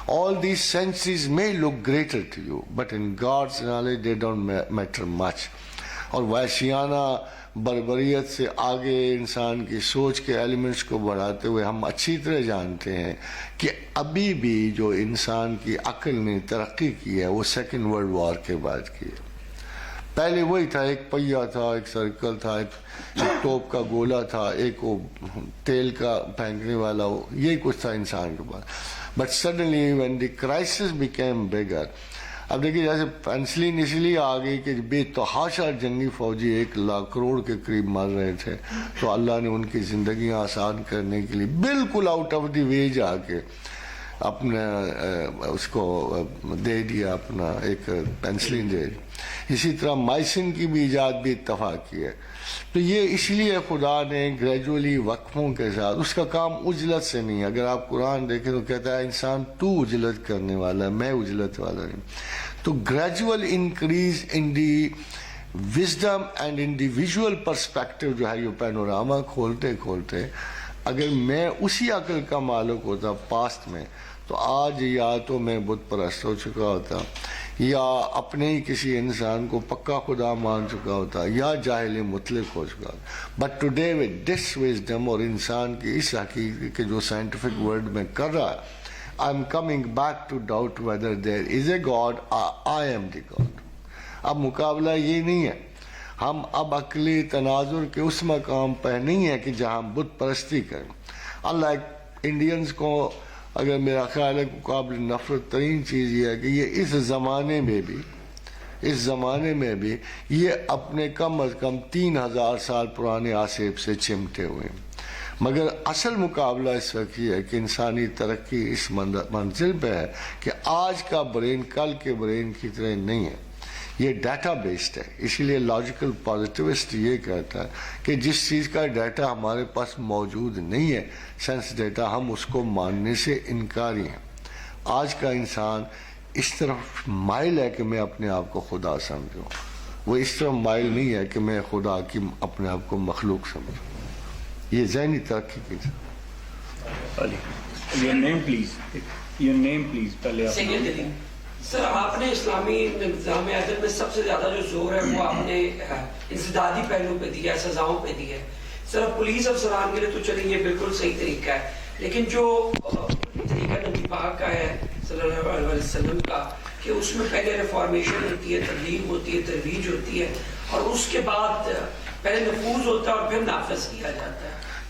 All these centuries may look greater to you, but in God's knowledge they don't matter much. اور وحشیانہ بربریت سے آگے انسان کی سوچ کے ایلیمنٹس کو بڑھاتے ہوئے ہم اچھی طرح جانتے ہیں کہ ابھی بھی جو انسان کی عقل نے ترقی کی ہے وہ 2nd World War کے بعد کی ہے. پہلے وہی تھا, ایک پہیا تھا, ایک سرکل تھا, ایک توپ کا گولا تھا, ایک وہ تیل کا پھینکنے والا, یہی کچھ تھا انسان کے پاس. But suddenly when the crisis became bigger, اب دیکھیے جیسے پینسلین اس لیے آ گئی کہ بے تحاشا جنگی فوجی 1 لاکھ کروڑ کے قریب مر رہے تھے, تو اللہ نے ان کی زندگیاں آسان کرنے کے لیے بالکل آؤٹ آف دی وے جا کے اپنا اس کو دے دیا, اپنا ایک پینسلین دے دی. اسی طرح مائسن کی بھی ایجاد بھی اتفاق کی ہے. تو یہ اس لیے خدا نے گریجولی وقفوں کے ساتھ, اس کا کام عجلت سے نہیں. اگر آپ قرآن دیکھیں تو کہتا ہے انسان تو عجلت کرنے والا ہے, میں عجلت والا نہیں. تو gradual increase in the wisdom and individual perspective جو ہے, یہ پینوراما کھولتے کھولتے اگر میں اسی عقل کا مالک ہوتا پاسٹ میں تو آج یا تو میں بت پرست ہو چکا ہوتا, یا اپنے ہی کسی انسان کو پکا خدا مان چکا ہوتا, یا جاہل مطلق ہو چکا ہوتا. But today with this wisdom اور انسان کی اس حقیقت کے جو سائنٹیفک ورلڈ میں کر رہا ہے, I am coming back to doubt whether there is a God, I am the God. اب مقابلہ یہ نہیں ہے, ہم اب عقلی تناظر کے اس مقام پہ نہیں ہے کہ جہاں ہم بت پرستی کریں. اللہ انڈینز کو اگر میرا خیال ہے قابل نفرت ترین چیز یہ ہے کہ یہ اس زمانے میں بھی یہ اپنے کم از کم 3000 سال پرانے آسیب سے چمٹے ہوئے ہیں. مگر اصل مقابلہ اس وقت یہ ہے کہ انسانی ترقی اس منزل پہ ہے کہ آج کا برین کل کے برین کی طرح نہیں ہے, یہ ڈیٹا بیسڈ ہے. اسی لیے لاجیکل پازیٹیوسٹ یہ کہتا ہے کہ جس چیز کا ڈیٹا ہمارے پاس موجود نہیں ہے, سینس ڈیٹا, ہم اس کو ماننے سے انکاری ہیں. آج کا انسان اس طرف مائل ہے کہ میں اپنے آپ کو خدا سمجھوں, وہ اس طرف مائل نہیں ہے کہ میں خدا کی اپنے آپ کو مخلوق سمجھوں. یہ ذہنی ترقی کی Your name please. پہلے آپ. سر, آپ نے اسلامی نظام عدل میں سب سے زیادہ جو زور ہے وہ آپ نے انسدادی پہلو پہ دیا ہے, سزاؤں پہ دی ہے. سر, پولیس افسران کے لیے تو چلیں یہ بالکل صحیح طریقہ ہے, لیکن جو طریقہ نبی پاک کا ہے صلی اللہ علیہ وسلم کا کہ اس میں پہلے ریفارمیشن ہوتی ہے, تبلیغ ہوتی ہے, ترویج ہوتی ہے, اور اس کے بعد پہلے نفوذ ہوتا ہے اور پھر نافذ کیا جاتا ہے.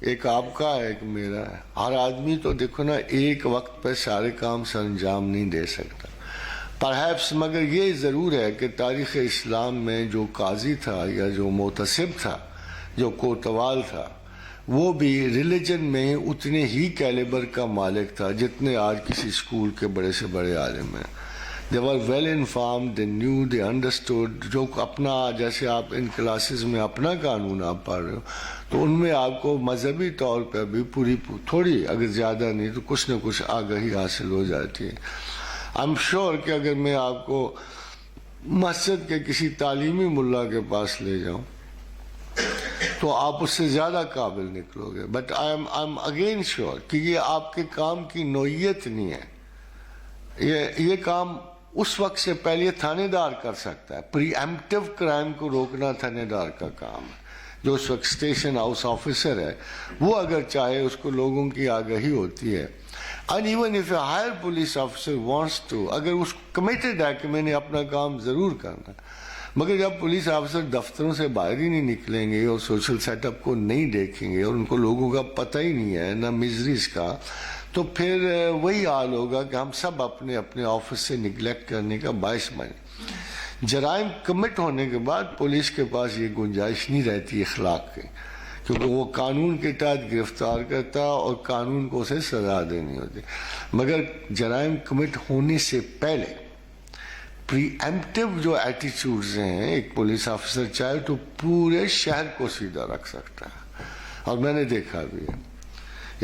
ایک آپ کا ہے ایک میرا ہے. ہر آدمی تو دیکھو نا ایک وقت پہ سارے کام سر انجام نہیں دے سکتا پرہیپس, مگر یہ ضرور ہے کہ تاریخ اسلام میں جو قاضی تھا یا جو محتسب تھا, جو کوتوال تھا, وہ بھی ریلیجن میں اتنے ہی کیلیبر کا مالک تھا جتنے آج کسی اسکول کے بڑے سے بڑے عالم ہیں. They were well informed, they knew, they understood. جو اپنا جیسے آپ ان کلاسز میں اپنا قانون آپ پڑھ رہے ہو تو ان میں آپ کو مذہبی طور پہ بھی پوری تھوڑی اگر زیادہ نہیں تو کچھ نہ کچھ آگاہی حاصل ہو جاتی ہے. I'm sure کہ اگر میں آپ کو مسجد کے کسی تعلیمی ملا کے پاس لے جاؤں تو آپ اس سے زیادہ قابل نکلو گے, بٹ I'm again sure کہ یہ آپ کے کام کی نوعیت نہیں ہے. یہ کام اس وقت سے پہلے تھانے دار کر سکتا ہے. پری ایمپٹیو کرائم کو روکنا تھانے دار کا کام ہے. جو اس وقت اسٹیشن ہاؤس آفیسر ہے وہ اگر چاہے اس کو لوگوں کی آگاہی ہوتی ہے. And even if a higher police officer wants to, اگر اس کمیٹڈ ہے کہ میں نے اپنا کام ضرور کرنا, مگر جب پولیس آفیسر دفتروں سے باہر ہی نہیں نکلیں گے اور سوشل سیٹ اپ کو نہیں دیکھیں گے اور ان کو لوگوں کا پتہ ہی نہیں ہے نہ مزریز کا, تو پھر وہی حال ہوگا کہ ہم سب اپنے اپنے آفس سے نگلیکٹ کرنے کا باعث بنے. جرائم کمٹ ہونے کے بعد پولیس کے پاس یہ گنجائش نہیں رہتی اخلاق کی, کیونکہ وہ قانون کے تحت گرفتار کرتا اور قانون کو اسے سزا دینی ہوتی. مگر جرائم کمٹ ہونے سے پہلے پری ایمپٹیو جو ایٹیچیوڈز ہیں ایک پولیس آفیسر چاہے تو پورے شہر کو سیدھا رکھ سکتا ہے, اور میں نے دیکھا بھی ہے.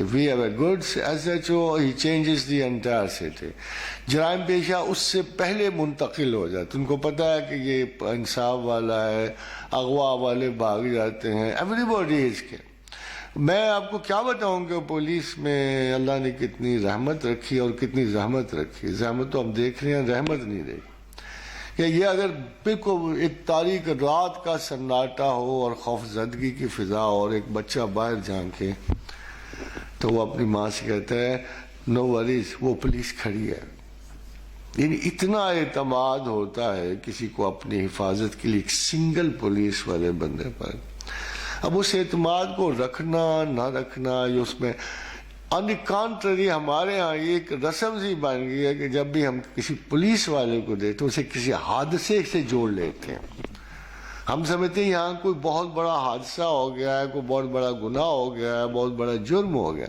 If we have a good SHO, he changes the entire city. جرائم پیشہ اس سے پہلے منتقل ہو جاتے, ان کو پتہ ہے کہ یہ انصاف والا ہے, اغوا والے بھاگ جاتے ہیں. Everybody is کے میں آپ کو کیا بتاؤں کہ پولیس میں اللہ نے کتنی رحمت رکھی اور کتنی زحمت رکھی. زحمت تو ہم دیکھ رہے ہیں, رحمت نہیں دیکھی. کہ یہ اگر بالکل ایک تاریک رات کا سناٹا ہو اور خوف زدگی کی فضا اور ایک بچہ باہر جھانکے تو وہ اپنی ماں سے کہتا ہے نو وریز, وہ پولیس کھڑی ہے. یعنی اتنا اعتماد ہوتا ہے کسی کو اپنی حفاظت کے لیے ایک سنگل پولیس والے بندے پر. اب اس اعتماد کو رکھنا نہ رکھنا, یہ اس میں آن دی کانٹری ہمارے ہاں یہ ایک رسم سی بن گئی ہے کہ جب بھی ہم کسی پولیس والے کو دیتے اسے کسی حادثے سے جوڑ لیتے ہیں. ہم سمجھتے ہیں یہاں کوئی بہت بڑا حادثہ ہو گیا ہے, کوئی بہت بڑا گناہ ہو گیا ہے, بہت بڑا جرم ہو گیا.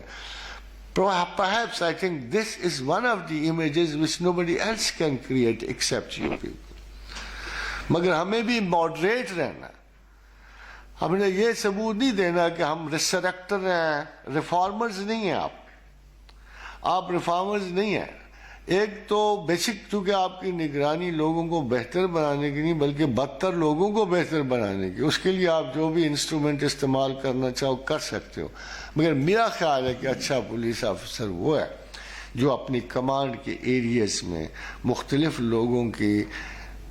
Perhaps I think this is one of the images which nobody else can create except you people. مگر ہمیں بھی ماڈریٹ رہنا ہے. ہم نے یہ ثبوت نہیں دینا کہ ہم ریسریکٹر ہیں, ریفارمرز نہیں ہیں. آپ ریفارمرز نہیں ہیں. ایک تو بیسک چونکہ آپ کی نگرانی لوگوں کو بہتر بنانے کی نہیں بلکہ بدتر لوگوں کو بہتر بنانے کی, اس کے لیے آپ جو بھی انسٹرومنٹ استعمال کرنا چاہو کر سکتے ہو. مگر میرا خیال ہے کہ اچھا پولیس آفیسر وہ ہے جو اپنی کمانڈ کے ایریاز میں مختلف لوگوں کی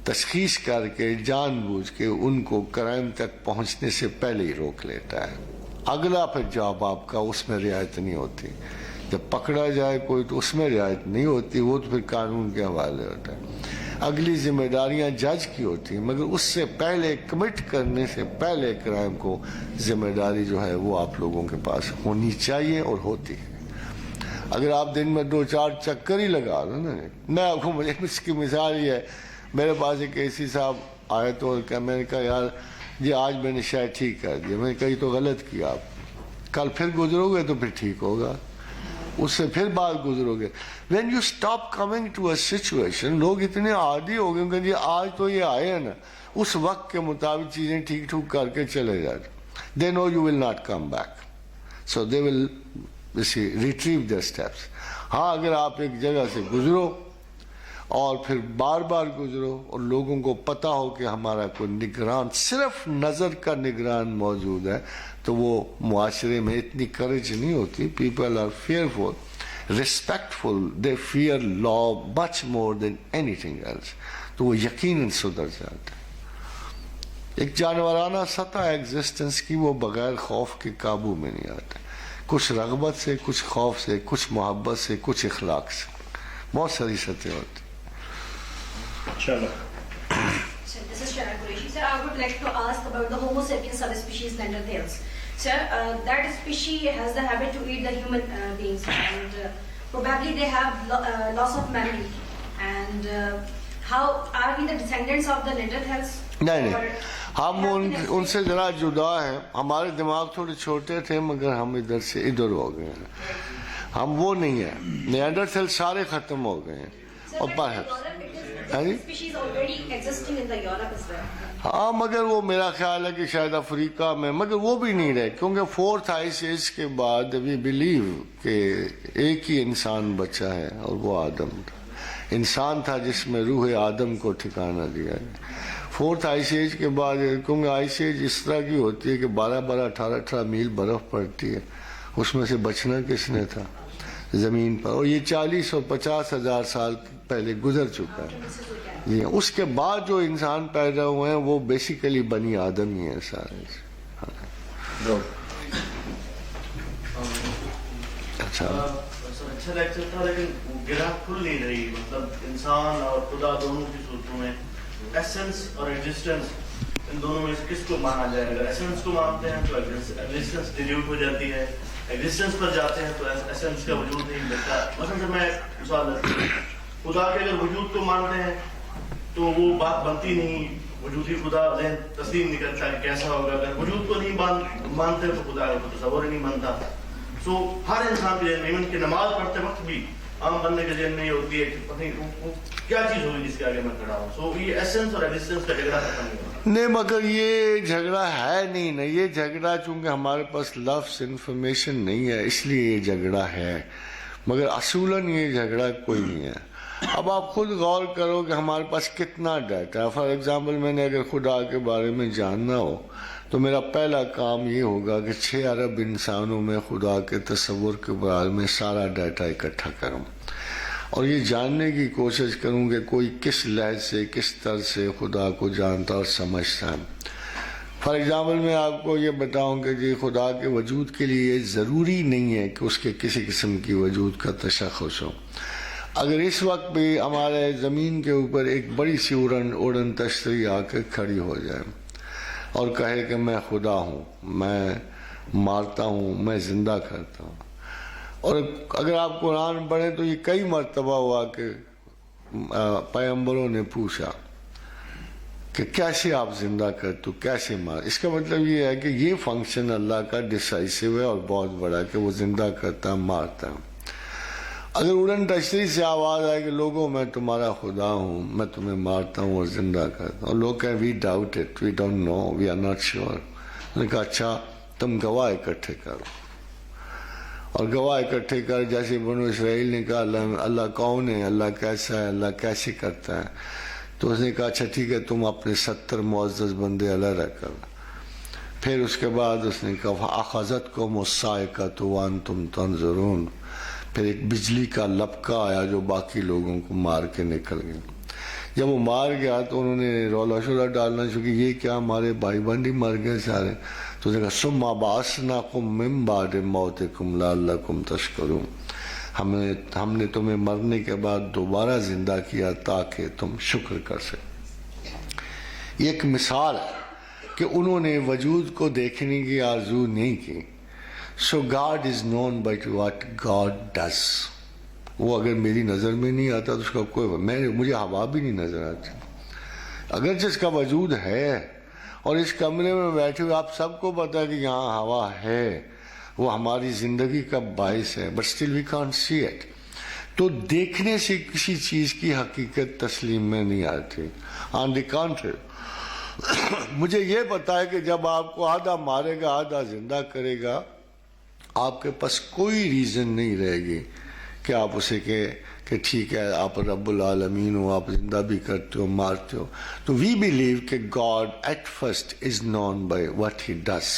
تشخیص کر کے جان بوجھ کے ان کو کرائم تک پہنچنے سے پہلے ہی روک لیتا ہے. اگلا پھر جاب آپ کا اس میں رعایت نہیں ہوتی. جب پکڑا جائے کوئی تو اس میں رعایت نہیں ہوتی, وہ تو پھر قانون کے حوالے ہوتا ہے. اگلی ذمہ داریاں جج کی ہوتی ہیں, مگر اس سے پہلے کمٹ کرنے سے پہلے کرائم کو ذمہ داری جو ہے وہ آپ لوگوں کے پاس ہونی چاہیے اور ہوتی ہے. اگر آپ دن میں 2-4 چکر ہی لگا دو نا, میں آپ کو اس کی مثال یہ ہے, میرے پاس ایک ایسی صاحب آئے تو میں نے کہا یار جی آج میں نے شاید ٹھیک کر دیا. میں نے کہا تو غلط کیا, آپ کل پھر گزرو گے تو پھر ٹھیک ہوگا, اس سے پھر بعد گزرو گے. When you stop coming to a situation, لوگ اتنے عادی ہو گئے کہ جی آج تو یہ آئے ہیں نا, اس وقت کے مطابق چیزیں ٹھیک ٹھوک کر کے چلے جاتے. They know you will not come back, so they will retrieve their steps. ہاں اگر آپ ایک جگہ سے گزرو اور پھر بار بار گزرو اور لوگوں کو پتہ ہو کہ ہمارا کوئی نگران, صرف نظر کا نگران موجود ہے, تو وہ معاشرے میں اتنی کریج نہیں ہوتی. People are fearful, respectful, they fear law much more than anything else, تو وہ یقیناً سدھر جاتے ہیں. ایک جانورانہ سطح ایگزسٹنس کی وہ بغیر خوف کے قابو میں نہیں آتے. کچھ رغبت سے, کچھ خوف سے, کچھ محبت سے, کچھ اخلاق سے, بہت ساری سطح ہوتی. چلو. Sir, this is Shana Qureshi. Sir, I would would like to ask about the Homo sapiens subspecies Neanderthals. Sir, that species has the habit to eat the human beings, and probably they have loss of memory. And how are we the descendants of the Neanderthals? نہیں Or ہم have been ان سے ذرا جدا ہیں. ہمارے دماغ تھوڑے چھوٹے تھے مگر ہم ادھر سے ادھر ہو گئے ہیں. ہم وہ نہیں ہیں. نیانڈرتھل سارے ختم ہو گئے ہیں. Sir, اور but باہر in Europe, it ہاں جی is species already existing in the Europe as well. ہاں مگر وہ میرا خیال ہے کہ شاید افریقہ میں مگر وہ بھی نہیں رہے کیونکہ 4th آئس ایج کے بعد وی بلیو کہ ایک ہی انسان بچا ہے اور وہ آدم تھا. انسان تھا جس میں روح آدم کو ٹھکانہ دیا ہے. 4th آئس ایج کے بعد کیونکہ آئس ایج اس طرح کی ہوتی ہے کہ 12 18 میل برف پڑتی ہے. اس میں سے بچنا کس نے تھا زمین پر, اور یہ 40 اور 50 ہزار سال پہلے گزر چکا ہے. جی اس کے بعد جو انسان پیدا ہوئے ہیں وہ بیسیکلی بنی آدم ہی ہیں سارے. اچھا اچھا لیکچر تھا لیکن گرہ کھل نہیں رہی. مطلب انسان اور خدا دونوں کی صورتوں میں ایسنس اور ایگزسٹنس ان دونوں میں کس کو مانا جائے گا؟ ایسنس کو مانتے ہیں تو ایگزسٹنس ڈیلیوٹ ہو جاتی ہے, ایگزسٹنس پر جاتے ہیں تو ایسنس کا وجود نہیں ملتا. مثلا میں مثال خدا کے اگر وجود کو مانتے ہیں تو وہ بات بنتی نہیں, وجودی خدا ذہن تسلیم نہیں کرتا کہ کیسا ہوگا. اگر وجود کو نہیں مانتے تو خدا کو تصور ہی نہیں بنتا. سو ہر انسان کے ذہن میں ایون کہ نماز پڑھتے وقت بھی عام بندے کے ذہن میں یہ ہوتی ہے کہ پتہ نہیں کیا چیز ہوگی جس کے آگے میں کھڑا ہوں. سو یہ ایسنس اور ایگزسٹنس کا جھگڑا ختم نہیں ہوگا. نہیں مگر یہ جھگڑا ہے نہیں نا. یہ جھگڑا چونکہ ہمارے پاس لفظ انفارمیشن نہیں ہے اس لیے یہ جھگڑا ہے, مگر اصولاً یہ جھگڑا کوئی نہیں ہے. اب آپ خود غور کرو کہ ہمارے پاس کتنا ڈیٹا ہے. فار ایگزامپل میں نے اگر خدا کے بارے میں جاننا ہو تو میرا پہلا کام یہ ہوگا کہ 6 ارب انسانوں میں خدا کے تصور کے بارے میں سارا ڈیٹا اکٹھا کروں اور یہ جاننے کی کوشش کروں کہ کوئی کس لحاظ سے کس طرح سے خدا کو جانتا اور سمجھتا ہے. فار ایگزامپل میں آپ کو یہ بتاؤں کہ جی خدا کے وجود کے لیے یہ ضروری نہیں ہے کہ اس کے کسی قسم کی وجود کا تشخص ہو. اگر اس وقت بھی ہمارے زمین کے اوپر ایک بڑی سی اڑن تشتری آ کے کھڑی ہو جائے اور کہے کہ میں خدا ہوں, میں مارتا ہوں, میں زندہ کرتا ہوں, اور اگر آپ قرآن پڑھیں تو یہ کئی مرتبہ ہوا کہ پیغمبروں نے پوچھا کہ کیسے آپ زندہ کرتے ہو, کیسے مار. اس کا مطلب یہ ہے کہ یہ فنکشن اللہ کا ڈسائسو ہے اور بہت بڑا کہ وہ زندہ کرتا مارتا ہے. اگر اڑن تشریح سے آواز آئے کہ لوگوں میں تمہارا خدا ہوں, میں تمہیں مارتا ہوں اور زندہ کرتا ہوں, اور لوگ کہیں we doubt it, we don't know, we are not sure. انہوں نے کہا اچھا تم گواہ اکٹھے کرو, اور گواہ اکٹھے کر. جیسے بنو اسرائیل نے کہا اللہ کون ہے, اللہ کیسا ہے, اللہ کیسے کرتا ہے, تو اس نے کہا اچھا ٹھیک ہے تم اپنے 70 معزز بندے اللہ کر. پھر اس کے بعد اس نے کہا اخذتکم الصاعقۃ وانتم تنظرون. پھر ایک بجلی کا لپکا آیا جو باقی لوگوں کو مار کے نکل گیا. جب وہ مار گیا تو انہوں نے رولا شولا ڈالنا شروع کہ یہ کیا ہمارے بھائی بندی مر گئے سارے. تو اس نے کہا ثم بعثناکم من بعد موتکم لعلکم تشکرون. ہم نے تمہیں مرنے کے بعد دوبارہ زندہ کیا تاکہ تم شکر کر سکے. یہ ایک مثال ہے کہ انہوں نے وجود کو دیکھنے کی آرزو نہیں کی. So God is known by what God does. وہ اگر میری نظر میں نہیں آتا تو اس کا کوئی مجھے ہوا بھی نہیں نظر آتی, اگرچہ اس کا وجود ہے اور اس کمرے میں بیٹھے ہوئے آپ سب کو پتا ہے کہ یہاں ہوا ہے, وہ ہماری زندگی کا باعث ہے, but still we can't see it. تو دیکھنے سے کسی چیز کی حقیقت تسلیم میں نہیں آتی. On the contrary, مجھے یہ پتا ہے کہ جب آپ کو آدھا مارے گا آدھا زندہ کرے گا, آپ کے پاس کوئی ریزن نہیں رہے گی کہ آپ اسے کہ ٹھیک ہے آپ رب العالمین ہو, آپ زندہ بھی کرتے ہو مارتے ہو. تو وی بلیو کہ God at first is known by what he does.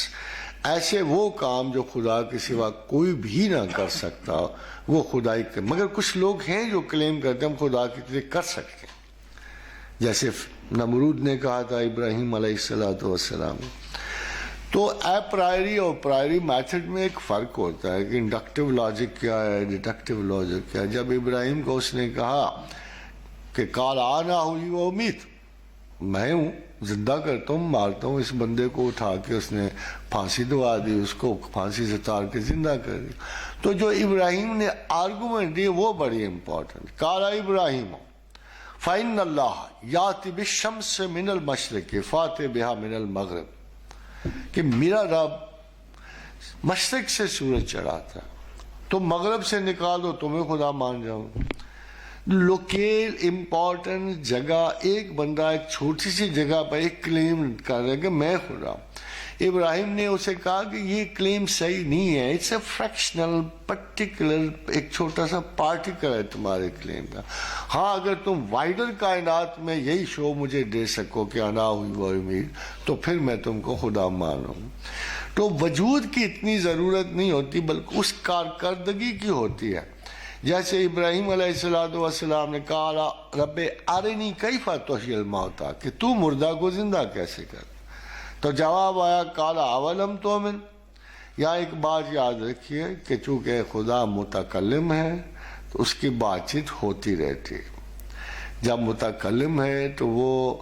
ایسے وہ کام جو خدا کے سوا کوئی بھی نہ کر سکتا وہ خدائی کے. مگر کچھ لوگ ہیں جو کلیم کرتے ہیں ہم خدا کی طرح کر سکتے ہیں, جیسے نمرود نے کہا تھا ابراہیم علیہ السلام. تو اے پرائری اور پرائری میتھڈ میں ایک فرق ہوتا ہے کہ انڈکٹیو لاجک کیا ہے, ڈیڈکٹیو لاجک کیا ہے. جب ابراہیم کو اس نے کہا کہ کال آنا ہوئی وہ امید, میں ہوں زندہ کرتا ہوں مارتا ہوں. اس بندے کو اٹھا کے اس نے پھانسی دوا دی, اس کو پھانسی سے اتار کے زندہ کر دی. تو جو ابراہیم نے آرگومنٹ دی وہ بڑی امپورٹنٹ. قال ابراہیم فإن اللہ یاتی بالشمس من المشرق فاتح بہا من المغرب, کہ میرا رب مشرق سے سورج چڑھاتا ہے تو مغرب سے نکال دو تو میں خدا مان جاؤں. لوکیل امپورٹنٹ جگہ, ایک بندہ ایک چھوٹی سی جگہ پر ایک کلیم کر رہا ہے کہ میں خدا. ابراہیم نے اسے کہا کہ یہ کلیم صحیح نہیں ہے, اٹس اے فریکشنل پرٹیکولر, ایک چھوٹا سا پارٹیکل ہے تمہارے کلیم کا. ہاں اگر تم وائڈر کائنات میں یہی شو مجھے دے سکو کہ انا ہوئی و امید, تو پھر میں تم کو خدا مانوں. تو وجود کی اتنی ضرورت نہیں ہوتی بلکہ اس کارکردگی کی ہوتی ہے. جیسے ابراہیم علیہ السلام نے کہا رب ارنی کیف تحیی الموتیٰ, کہ تو مردہ کو زندہ کیسے کر. تو جواب آیا قال اولم تؤمن. یہاں ایک بات یاد رکھیے کہ چونکہ خدا متکلم ہے تو اس کی بات چیت ہوتی رہتی ہے. جب متکلم ہے تو وہ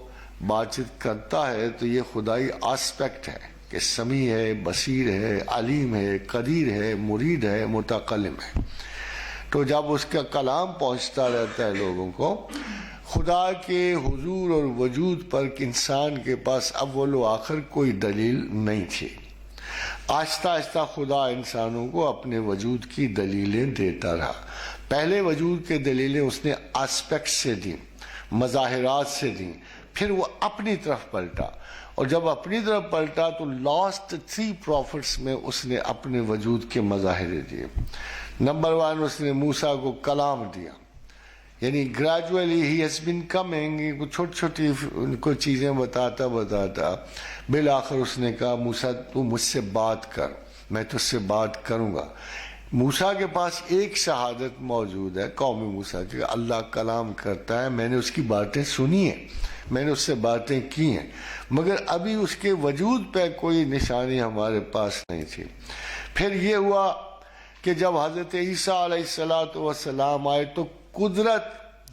بات چیت کرتا ہے تو یہ خدائی آسپیکٹ ہے کہ سمیع ہے, بصیر ہے, علیم ہے, قدیر ہے, مرید ہے, متکلم ہے. تو جب اس کا کلام پہنچتا رہتا ہے لوگوں کو, خدا کے حضور اور وجود پر انسان کے پاس اول و آخر کوئی دلیل نہیں تھی. آہستہ آہستہ خدا انسانوں کو اپنے وجود کی دلیلیں دیتا رہا. پہلے وجود کے دلیلیں اس نے آسپیکٹ سے دیں, مظاہرات سے دیں, پھر وہ اپنی طرف پلٹا, اور جب اپنی طرف پلٹا تو لاسٹ 3 پروفٹس میں اس نے اپنے وجود کے مظاہرے دیے. نمبر 1 اس نے موسیٰ کو کلام دیا, یعنی gradually he has been coming, چھوٹی چھوٹی کو چیزیں بتاتا بالآخر اس نے کہا موسیٰ تو مجھ سے بات کر, میں تجھ سے بات کروں گا. موسیٰ کے پاس ایک شہادت موجود ہے قوم موسیٰ کی, اللہ کلام کرتا ہے, میں نے اس کی باتیں سنی ہیں, میں نے اس سے باتیں کی ہیں, مگر ابھی اس کے وجود پہ کوئی نشانی ہمارے پاس نہیں تھی. پھر یہ ہوا کہ جب حضرت عیسیٰ علیہ السلام آئے تو قدرت,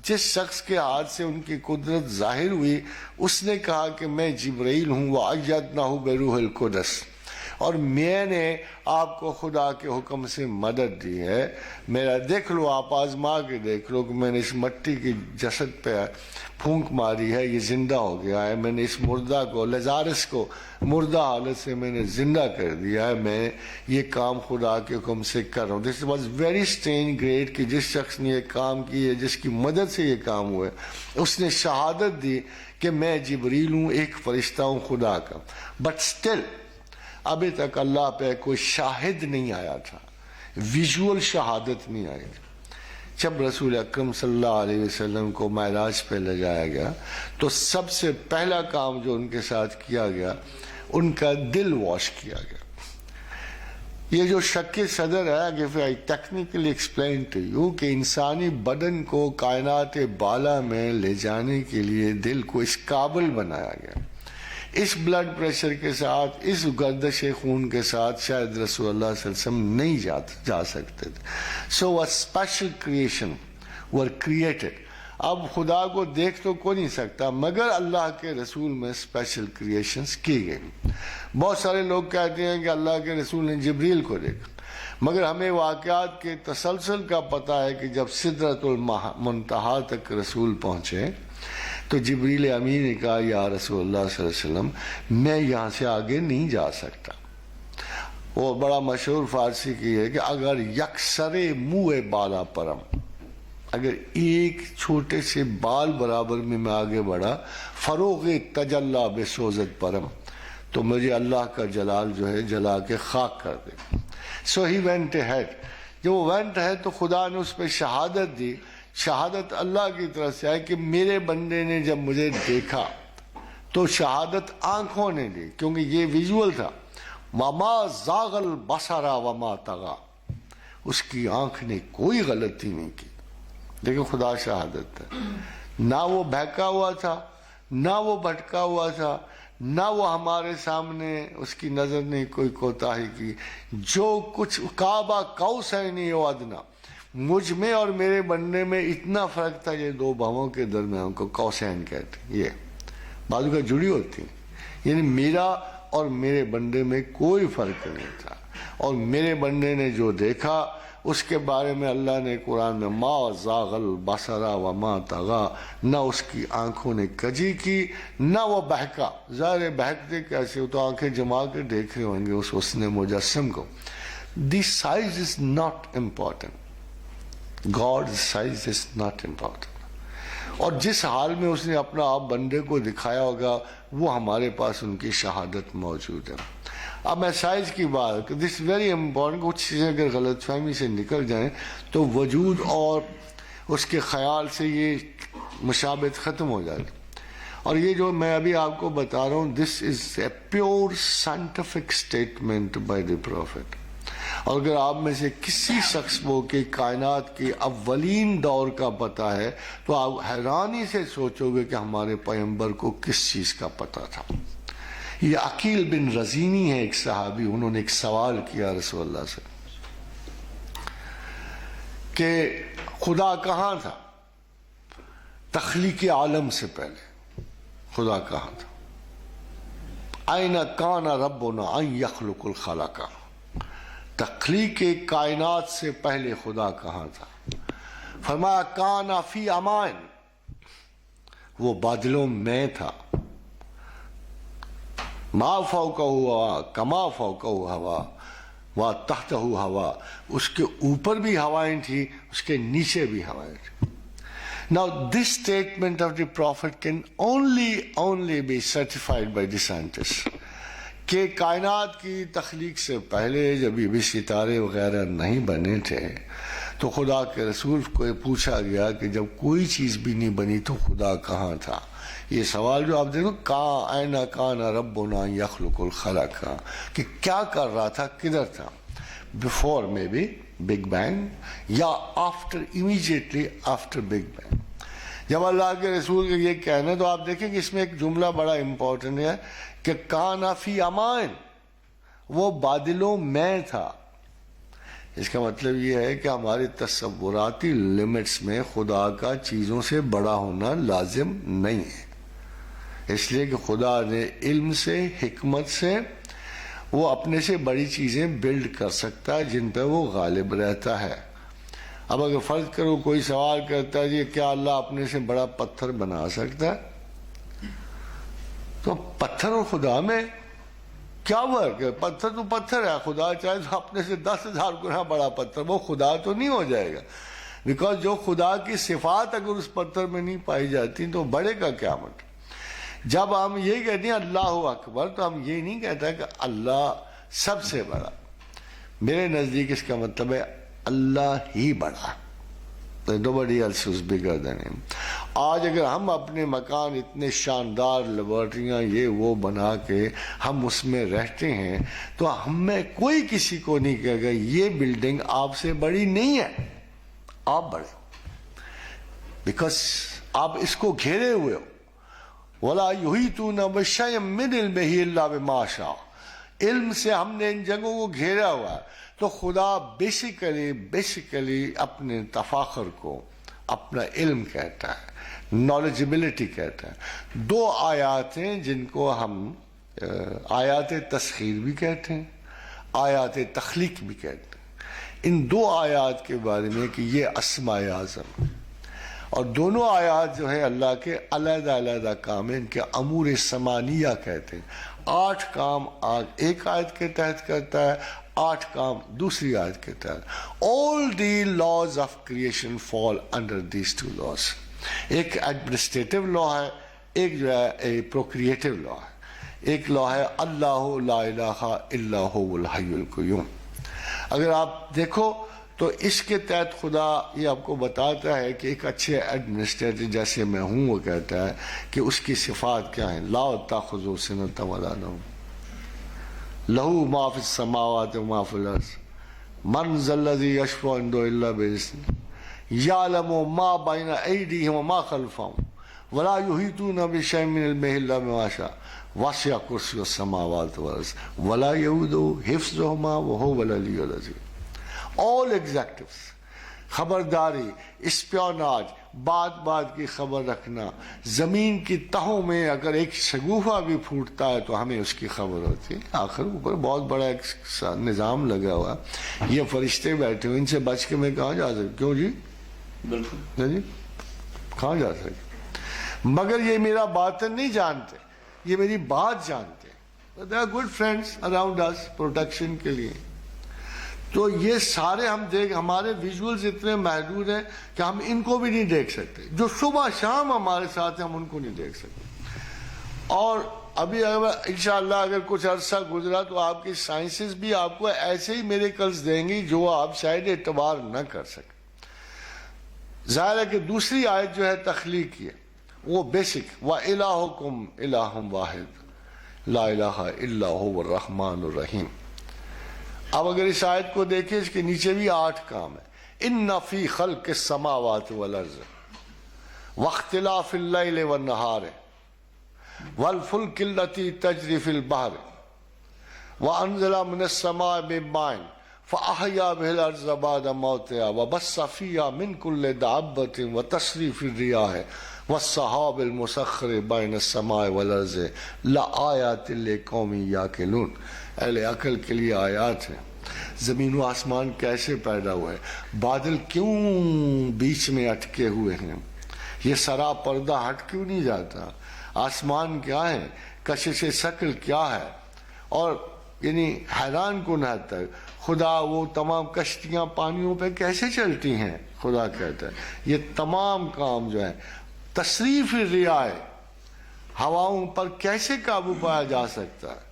جس شخص کے ہاتھ سے ان کی قدرت ظاہر ہوئی, اس نے کہا کہ میں جبرائیل ہوں وَأَيَّدْنَاهُ بِرُوحِ الْقُدُسِ, اور میں نے آپ کو خدا کے حکم سے مدد دی ہے. میرا دیکھ لو, آپ آزما کے دیکھ لو کہ میں نے اس مٹی کی جسد پہ پھونک ماری ہے, یہ زندہ ہو گیا ہے. میں نے اس مردہ کو, لزارس کو مردہ حالت سے میں نے زندہ کر دیا ہے. میں یہ کام خدا کے حکم سے کر رہا ہوں. This was very strange great کہ جس شخص نے یہ کام کی ہے, جس کی مدد سے یہ کام ہوا ہے, اس نے شہادت دی کہ میں جبریل ہوں, ایک فرشتہ ہوں خدا کا. بٹ سٹل ابھی تک اللہ پہ کوئی شاہد نہیں آیا تھا, ویژول شہادت نہیں آئی تھی. جب رسول اکرم صلی اللہ علیہ وسلم کو معراج پہ لے جایا گیا تو سب سے پہلا کام جو ان کے ساتھ کیا گیا, ان کا دل واش کیا گیا. یہ جو شک صدر ہے, کہ I technically explain to you, کہ انسانی بدن کو کائنات بالا میں لے جانے کے لیے دل کو اس قابل بنایا گیا. اس بلڈ پریشر کے ساتھ, اس گردش خون کے ساتھ شاید رسول اللہ صلی اللہ علیہ وسلم نہیں جا سکتے تھے. So a special creation were created. اب خدا کو دیکھ تو کوئی نہیں سکتا, مگر اللہ کے رسول میں اسپیشل کریشنز کی گئی. بہت سارے لوگ کہتے ہیں کہ اللہ کے رسول نے جبریل کو دیکھا, مگر ہمیں واقعات کے تسلسل کا پتہ ہے کہ جب سدرۃ المنتہا تک رسول پہنچے تو جبریل امین نے کہا یا رسول اللہ صلی اللہ علیہ وسلم, میں یہاں سے آگے نہیں جا سکتا. وہ بڑا مشہور فارسی کی ہے کہ اگر یکسر منہ بالا پرم, اگر ایک چھوٹے سے بال برابر میں آگے بڑھا, فروغ تجلا بے سوزت پرم, تو مجھے اللہ کا جلال جو ہے جلا کے خاک کر دے. سو ہی وینٹ ہیڈ. جب وہ وینٹ ہے تو خدا نے اس پہ شہادت دی. شہادت اللہ کی طرف سے ہے کہ میرے بندے نے جب مجھے دیکھا تو شہادت آنکھوں نے دی, کیونکہ یہ ویژول تھا. وما زاغ البصر وما طغى, اس کی آنکھ نے کوئی غلطی نہیں کی. دیکھو خدا شہادت ہے, نہ وہ بہکا ہوا تھا, نہ وہ بھٹکا ہوا تھا, نہ وہ ہمارے سامنے اس کی نظر نے کوئی کوتاہی کی. جو کچھ کعبہ قوسین و ادنیٰ, مجھ میں اور میرے بننے میں اتنا فرق تھا, یہ 2 بھاؤں کے درمیان کو قوسین کہتے ہیں. یہ بعض کا جڑی ہوتی ہیں. یعنی میرا اور میرے بندے میں کوئی فرق نہیں تھا, اور میرے بندے نے جو دیکھا اس کے بارے میں اللہ نے قرآن میں ما زاغ البصر وما طغى, نہ اس کی آنکھوں نے کجی کی نہ وہ بہکا. ظاہر بہکتے کیسے, وہ تو آنکھیں جما کے دیکھ رہے ہوں گے اس حسن مجسم کو. The size is not important, God size is not important. اور جس حال میں اس نے اپنا آپ بندے کو دکھایا ہوگا وہ ہمارے پاس ان کی شہادت موجود ہے. اب میں سائز کی بات, دس ویری امپورٹنٹ, کچھ چیزیں اگر غلط فہمی سے نکل جائیں تو وجود اور اس کے خیال سے یہ مشابہت ختم ہو جاتی. اور یہ جو میں ابھی آپ کو بتا رہا ہوں, this is a pure scientific statement by the prophet. اور اگر آپ میں سے کسی شخص کو کہ کائنات کے اولین دور کا پتہ ہے تو آپ حیرانی سے سوچو گے کہ ہمارے پیغمبر کو کس چیز کا پتہ تھا. یہ عقیل بن رزینی ہے ایک صحابی, انہوں نے ایک سوال کیا رسول اللہ سے کہ خدا کہاں تھا تخلیق عالم سے پہلے, خدا کہاں تھا؟ أَيْنَ كَانَ رَبُّنَا أَن يَخْلُقُ الْخَلَقَ, تخلیق کائنات سے پہلے خدا کہاں تھا؟ فرمایا کان فی امان, وہ بادلوں میں تھا. ما فوقہ ہوا کما فوقہ ہوا و تحتہ ہوا, اس کے اوپر بھی ہوائیں تھیں, اس کے نیچے بھی ہوائیں تھیں. Now this statement of the prophet can only be certified by the scientists. کہ کائنات کی تخلیق سے پہلے جب یہ بھی ستارے وغیرہ نہیں بنے تھے تو خدا کے رسول کو پوچھا گیا کہ جب کوئی چیز بھی نہیں بنی تو خدا کہاں تھا. یہ سوال جو آپ دیکھو, أَيْنَ كَانَ رَبُّنَا يَخْلُقُ الْخَلَقَ, کہ کیا کر رہا تھا, کدھر تھا, بفور میں بی بگ بینگ یا after, immediately after big bang. جب اللہ کے رسول کا یہ کہنا تو آپ دیکھیں کہ اس میں ایک جملہ بڑا امپورٹنٹ ہے کہ کان فی امان, وہ بادلوں میں تھا. اس کا مطلب یہ ہے کہ ہمارے تصوراتی لمٹس میں خدا کا چیزوں سے بڑا ہونا لازم نہیں ہے, اس لیے کہ خدا نے علم سے, حکمت سے وہ اپنے سے بڑی چیزیں بلڈ کر سکتا ہے جن پہ وہ غالب رہتا ہے. اب اگر فرض کرو کوئی سوال کرتا ہے جی کیا اللہ اپنے سے بڑا پتھر بنا سکتا ہے, تو پتھر اور خدا میں کیا فرق ہے؟ پتھر تو پتھر ہے, خدا چاہے تو اپنے سے 10,000 گنا بڑا پتھر, وہ خدا تو نہیں ہو جائے گا. بیکاز جو خدا کی صفات اگر اس پتھر میں نہیں پائی جاتی تو بڑے کا کیا مطلب. جب ہم یہ کہتے ہیں اللہ اکبر تو ہم یہ نہیں کہتا کہ اللہ سب سے بڑا. میرے نزدیک اس کا مطلب ہے اللہ ہی بڑا, nobody else is bigger than him. آج اگر ہم اپنے مکان اتنے شاندار لیبارٹریاں یہ وہ بنا کے ہم اس میں رہتے ہیں تو ہم میں کوئی کسی کو نہیں کہے گا یہ بلڈنگ آپ سے بڑی نہیں ہے, آپ بڑے, بیکاز آپ اس کو گھیرے ہوئے ہو. وَلَا يُحِيطُونَ بِشَيْءٍ مِّنْ عِلْمِهِ إِلَّا بِمَا شَاءَ, علم سے ہم نے ان جگہوں کو گھیرا ہوا ہے. تو خدا بیسیکلی اپنے تفاخر کو اپنا علم کہتا ہے, نالجبلٹی کہتا ہے. دو آیات ہیں جن کو ہم آیات تسخیر بھی کہتے ہیں, آیات تخلیق بھی کہتے ہیں. ان دو آیات کے بارے میں کہ یہ اسماء اعظم, اور دونوں آیات جو ہیں اللہ کے علیحدہ علیحدہ کام ہیں, ان کے امور ثمانیہ کہتے ہیں. 8 کام ایک آیت کے تحت کرتا ہے, 8 کام دوسری آیت کے تحت. all the laws of creation fall under these 2 laws. ایک ایڈمنسٹریٹو لا ہے, ایک جو ہے پروکریٹو لا ہے. ایک لا ہے اللہ لا الہ الا هو الحی القیوم. اگر آپ دیکھو تو اس کے تحت خدا یہ آپ کو بتاتا ہے کہ ایک اچھے ایڈمنسٹریٹر جیسے میں ہوں وہ کہتا ہے کہ اس کی صفات کیا ہیں. لا تأخذہ سنۃ ولا نوم, لہو ما فی السماوات و ما فی الارض, من ذا الذی یشفع عنده الا باذنہ, یعلم ما بین ایدیہم و ما خلفہم ولا یحیطون بشیء من علمہ الا بما شاء, وسع کرسیہ السماوات والارض ولا یؤودہ حفظہما وہو العلی العظیم. All executives. خبرداری، اسپیوناج، بات بات کی خبر رکھنا. زمین کی تہوں میں اگر ایک شگوفہ بھی پھوٹتا ہے تو ہمیں اس کی خبر ہوتی ہے. آخر اوپر بہت بڑا ایک نظام لگا ہوا ہے، یہ فرشتے بیٹھے ہوئے، ان سے بچ کے میں کہاں جا سکتا؟ کیوں جی؟ بالکل جی کہاں جا سکتے؟ مگر یہ میرا باطن نہیں جانتے، یہ میری بات جانتے. They are good friends around us protection کے لیے. تو یہ سارے ہم ہمارے ویژولز اتنے محدود ہیں کہ ہم ان کو بھی نہیں دیکھ سکتے. جو صبح شام ہمارے ساتھ ہیں ہم ان کو نہیں دیکھ سکتے. اور ابھی انشاءاللہ اگر کچھ عرصہ گزرا تو آپ کی سائنسز بھی آپ کو ایسے ہی میریکلز دیں گی جو آپ شاید اعتبار نہ کر سکیں. ظاہر ہے کہ دوسری آیت جو ہے تخلیق کی ہے، وہ بیسک وَإِلَٰهُكُمْ إِلَٰهٌ وَاحِدٌ لَا إِلَٰهَ إِلَّا هُوَ الرَّحْمَٰنُ الرَّحِيمُ. اب اگر اس آیت کو دیکھیں اس کے نیچے بھی 8 کام ہے. اِنَّ فِي خَلْقِ السَّمَاوَاتِ وَالْأَرْضِ وَاخْتِلَافِ اللَّيْلِ وَالنَّهَارِ وَالْفُلْكِ الَّتِي تَجْرِي فِي الْبَحْرِ وَأَنزَلَ مِنَ السَّمَاءِ مِن مَّاءٍ فَأَحْيَا بِهِ الْأَرْضَ بَعْدَ مَوْتِهَا وَبَثَّ فِيهَا مِن كُلِّ دَابَّةٍ وَتَصْرِيفِ الرِّيَاحِ وَالسَّحَابِ الْمُسَخَّرِ بَيْنَ السَّمَاءِ وَالْأَرْضِ لَآيَاتٍ لِقَوْمٍ يَعْقِلُونَ. اہل عقل کے لیے آیات ہیں. زمین و آسمان کیسے پیدا ہوئے، بادل کیوں بیچ میں اٹکے ہوئے ہیں، یہ سرا پردہ ہٹ کیوں نہیں جاتا، آسمان کیا ہے، کشش ثقل کیا ہے. اور یعنی حیران کن حد تک خدا وہ تمام کشتیاں پانیوں پہ کیسے چلتی ہیں. خدا کہتا ہے یہ تمام کام جو ہے تصریف ریاح، ہواؤں پر کیسے قابو پایا جا سکتا ہے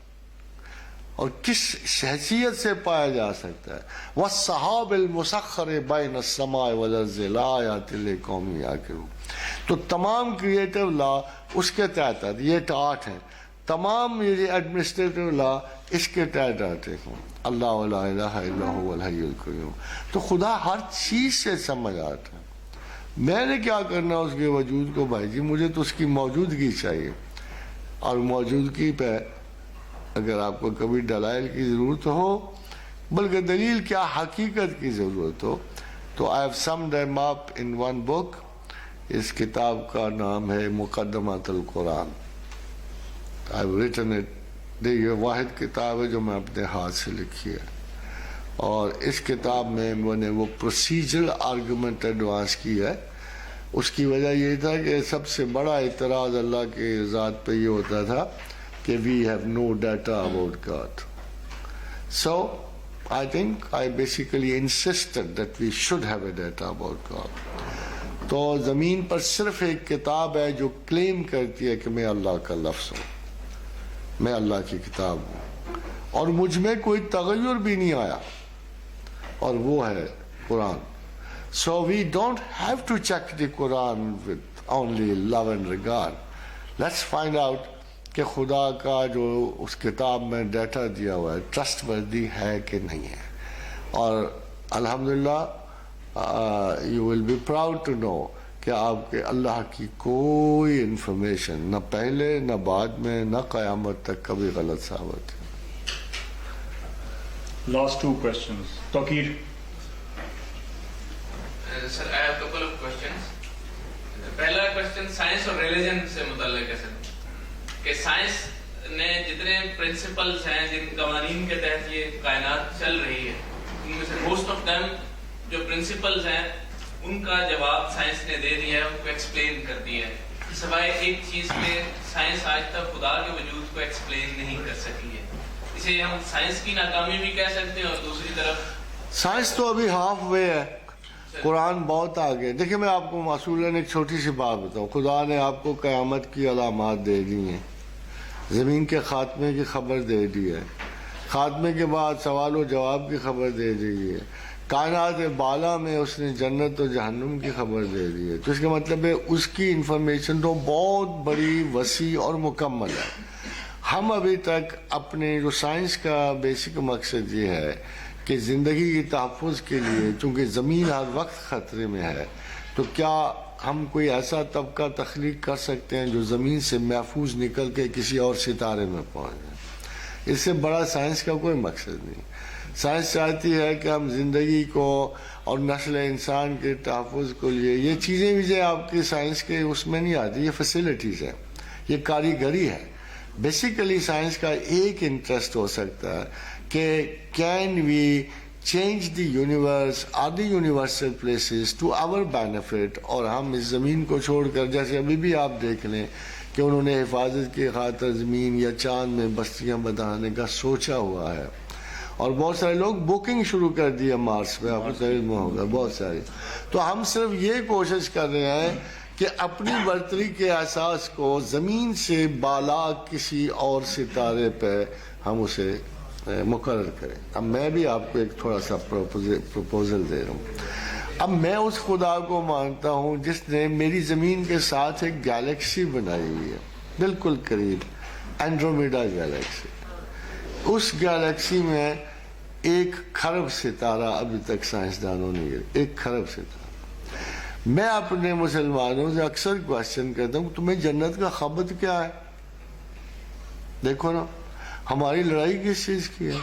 اور کس حیثیت سے پایا جا سکتا ہے. وَالسَّحَابِ الْمُسَخَّرِ بَيْنَ السَّمَاءِ وَالْأَرْضِ لَآيَاتٍ لِقَوْمٍ يَعْقِلُونَ. تو تمام کریٹو لا اس کے تحت آتے، یہ 8 ہیں. تمام یہ ایڈمنسٹریٹو لا اس کے تحت آتے ہیں. اللہ لا الہ الا هو الحی القیوم. تو خدا ہر چیز سے سمجھ آتا ہے. میں نے کیا کرنا اس کے وجود کو؟ بھائی جی مجھے تو اس کی موجودگی چاہیے، اور موجودگی پہ اگر آپ کو کبھی دلائل کی ضرورت ہو، بلکہ دلیل کیا حقیقت کی ضرورت ہو، تو I have summed them up in one book. اس کتاب کا نام ہے مقدمۃ القرآن. I have written it. یہ واحد کتاب ہے جو میں اپنے ہاتھ سے لکھی ہے، اور اس کتاب میں میں نے وہ پروسیجرل آرگومنٹ ایڈوانس کی ہے. اس کی وجہ یہ تھا کہ سب سے بڑا اعتراض اللہ کے ذات پہ یہ ہوتا تھا کہ we have no data about God. So I think I basically insisted that we should have a data about God. تو زمین پر صرف ایک کتاب ہے جو کلیم کرتی ہے کہ میں اللہ کا لفظ ہوں، میں اللہ کی کتاب ہوں، اور مجھ میں کوئی تغیر بھی نہیں آیا، اور وہ ہے قرآن. So we don't have to check the Quran with only love and regard. Let's find out کہ خدا کا جو اس کتاب میں ڈیٹا دیا ہوا ہے ٹرسٹ وردی ہے کہ نہیں ہے. اور الحمدللہ you will be proud to know کہ آپ کے اللہ کی کوئی انفارمیشن نہ پہلے نہ بعد میں نہ قیامت تک کبھی غلط ثابت ہے. Last 2 questions. Taqir. Sir, I have a couple of questions. پہلا question سائنس اور ریلیجن سے متعلق ہے سر، کہ سائنس نے جتنے پرنسپلز ہیں، جن قوانین کے تحت یہ کائنات چل رہی ہے، ان میں سے موسٹ آف دیم جو پرنسپلز ہیں ان کا جواب سائنس نے دے دیا ہے، ان کو ایکسپلین کر دیا ہے. سوائے ایک چیز کے سائنس آج تک خدا کے وجود کو ایکسپلین نہیں کر سکی ہے. اسے ہم سائنس کی ناکامی بھی کہہ سکتے ہیں، اور دوسری طرف سائنس تو ابھی ہاف وے ہے، قرآن بہت آگے. دیکھیں میں آپ کو معصولاً ایک چھوٹی سی بات بتاؤں. خدا نے آپ کو قیامت کی علامات دے دی ہیں، زمین کے خاتمے کی خبر دے دی ہے، خاتمے کے بعد سوال و جواب کی خبر دے دی ہے، کائنات بالا میں اس نے جنت و جہنم کی خبر دے دی ہے. تو اس کا مطلب ہے اس کی انفارمیشن تو بہت بڑی وسیع اور مکمل ہے. ہم ابھی تک اپنے جو سائنس کا بیسک مقصد یہ ہے کہ زندگی کی تحفظ کے لیے، چونکہ زمین ہر وقت خطرے میں ہے، تو کیا ہم کوئی ایسا طبقہ تخلیق کر سکتے ہیں جو زمین سے محفوظ نکل کے کسی اور ستارے میں پہنچ جائے. اس سے بڑا سائنس کا کوئی مقصد نہیں. سائنس چاہتی ہے کہ ہم زندگی کو اور نسل انسان کے تحفظ کو لیے یہ چیزیں بھی آپ کی سائنس کے اس میں نہیں آتی، یہ فیسلٹیز ہے، یہ کاریگری ہے. بیسیکلی سائنس کا ایک انٹرسٹ ہو سکتا ہے کہ can we change the universe اور the universal places to our benefit, اور ہم اس زمین کو چھوڑ کر، جیسے ابھی بھی آپ دیکھ لیں کہ انہوں نے حفاظت کی خاطر زمین یا چاند میں بستیاں بنانے کا سوچا ہوا ہے، اور بہت سارے لوگ بکنگ شروع کر دی ہے مارس پہ، آپ کو علم ہوگا بہت ساری. تو ہم صرف یہ کوشش کر رہے ہیں کہ اپنی برتری کے احساس کو زمین سے بالا کسی اور ستارے پہ ہم اسے مقرر کریں. اب میں بھی آپ کو ایک تھوڑا سا پروپوزل دے رہا ہوں. اب میں اس خدا کو مانتا ہوں جس نے میری زمین کے ساتھ ایک گیلیکسی بنائی ہوئی ہے بالکل قریب، اینڈرومیڈا گیلیکسی. اس گیلیکسی میں 1 کھرب ستارہ ابھی تک سائنسدانوں نے 1 کھرب ستارہ. میں اپنے مسلمانوں سے اکثر کوشچن کرتا ہوں تمہیں جنت کا خبر کیا ہے؟ دیکھو نا ہماری لڑائی کس چیز کی ہے؟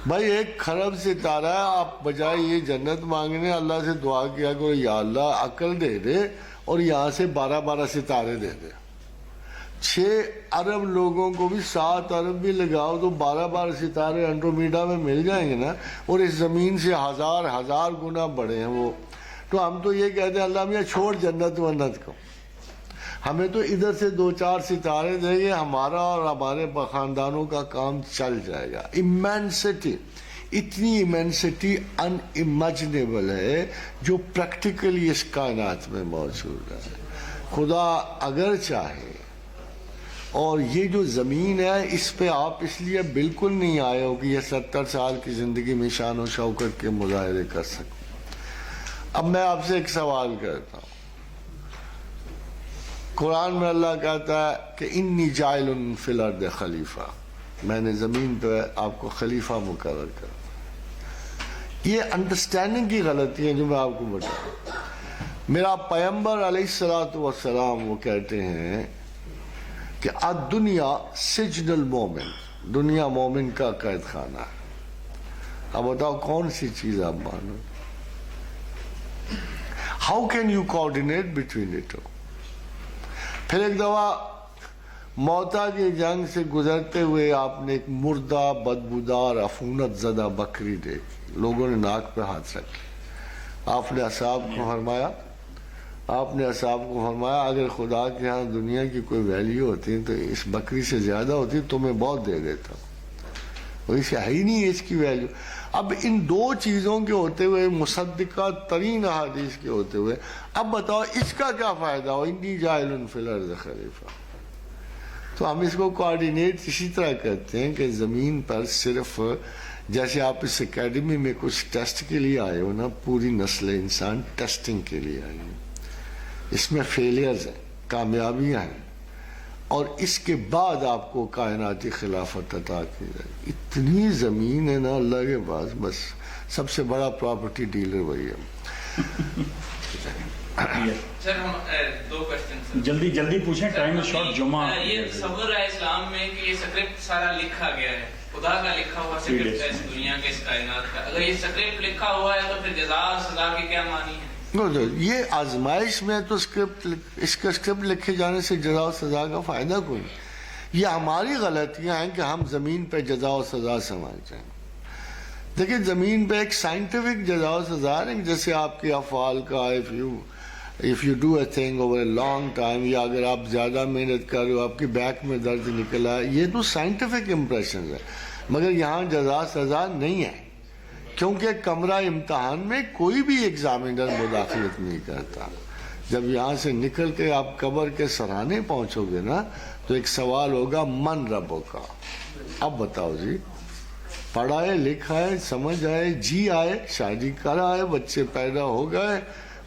بھائی 1 کھرب ستارہ ہے، آپ بجائے یہ جنت مانگنے اللہ سے دعا کیا کرو یا اللہ عقل دے دے اور یہاں سے 12 ستارے دے دے. 6 ارب لوگوں کو بھی 7 ارب بھی لگاؤ تو 12 ستارے انڈرومیڈا میں مل جائیں گے نا، اور اس زمین سے ہزار گنا بڑے ہیں وہ. تو ہم تو یہ کہتے ہیں اللہ میاں چھوڑ جنت ونت کو، ہمیں تو ادھر سے 2-4 ستارے دیں گے، ہمارا اور ہمارے خاندانوں کا کام چل جائے گا. ایمینسٹی، اتنی ایمینسٹی ان امیجنیبل ہے جو پریکٹیکلی اس کائنات میں موجود ہے. خدا اگر چاہے، اور یہ جو زمین ہے اس پہ آپ اس لیے بالکل نہیں آئے ہو کہ یہ 70 سال کی زندگی میں شان و شوکت کے مظاہرے کر سکو. اب میں آپ سے ایک سوال کرتا ہوں. قرآن میں اللہ کہتا ہے کہ انی جاعل فی الارض خلیفہ، میں نے زمین پہ آپ کو خلیفہ مقرر کر. یہ انڈرسٹینڈنگ کی غلطی ہے جو میں آپ کو بتاؤں. میرا پیغمبر علیہ السلام وہ کہتے ہیں کہ الدنیا سجن المومن، دنیا مومن کا قید خانہ ہے. اب بتاؤ کون سی چیز آپ مانو؟ How can you coordinate between it? پھر ایک دفعہ موتا کی جنگ سے گزرتے ہوئے آپ نے ایک مردہ بدبودار عفونت زدہ بکری دیکھی، لوگوں نے ناک پہ ہاتھ رکھے. آپ نے اصحاب کو فرمایا اگر خدا کے ہاں دنیا کی کوئی ویلیو ہوتی تو اس بکری سے زیادہ ہوتی تو میں بہت دے دیتا ہوں، اور اسے ہے ہی نہیں اس کی ویلیو. اب ان 2 چیزوں کے ہوتے ہوئے، مصدقہ ترین احادیث کے ہوتے ہوئے، اب بتاؤ اس کا کیا فائدہ ہو؟ انی جاعل فی الارض خلیفہ. تو ہم اس کو کوآرڈینیٹ اسی طرح کرتے ہیں کہ زمین پر صرف جیسے آپ اس اکیڈمی میں کچھ ٹیسٹ کے لیے آئے ہو نا، پوری نسل انسان ٹیسٹنگ کے لیے آئی ہے. اس میں فیلیئرز ہیں، کامیابیاں ہیں، اور اس کے بعد آپ کو کائناتی خلافت عطا کی جائے. اتنی زمین ہے نا اللہ کے پاس، بس سب سے بڑا پراپرٹی ڈیلر وہی ہے. سر ہم 2 کوسچن جلدی پوچھیں، ٹائم شارٹ. جمعہ یہ تصور ہے اسلام میں کہ یہ سکرپٹ سارا لکھا گیا ہے، خدا کا لکھا ہوا سکرپٹ ہے اس دنیا کے، اس کائنات کا. اگر یہ سکرپٹ لکھا ہوا ہے تو پھر جزا اور سزا کی کیا معنی ہے؟ یہ آزمائش میں تو اس کا اسکرپٹ لکھے جانے سے جزا و سزا کا فائدہ کوئی نہیں. یہ ہماری غلطیاں ہیں کہ ہم زمین پہ جزا و سزا سمجھتے ہیں. دیکھیں زمین پہ ایک سائنٹیفک جزا و سزا ہے، جیسے آپ کے افعال کا if you do a thing over a long time، یا اگر آپ زیادہ محنت کر رہے ہو آپ کی بیک میں درد نکلا، یہ تو سائنٹیفک امپریشن ہے. مگر یہاں جزا سزا نہیں ہے، کیونکہ کمرہ امتحان میں کوئی بھی ایگزامینر مداخلت نہیں کرتا. جب یہاں سے نکل کے آپ قبر کے سرانے پہنچو گے نا تو ایک سوال ہوگا من ربوں کا. اب بتاؤ جی، پڑھا ہے، لکھا ہے، سمجھ آئے، جی آئے، شادی کرا ہے، بچے پیدا ہو گئے،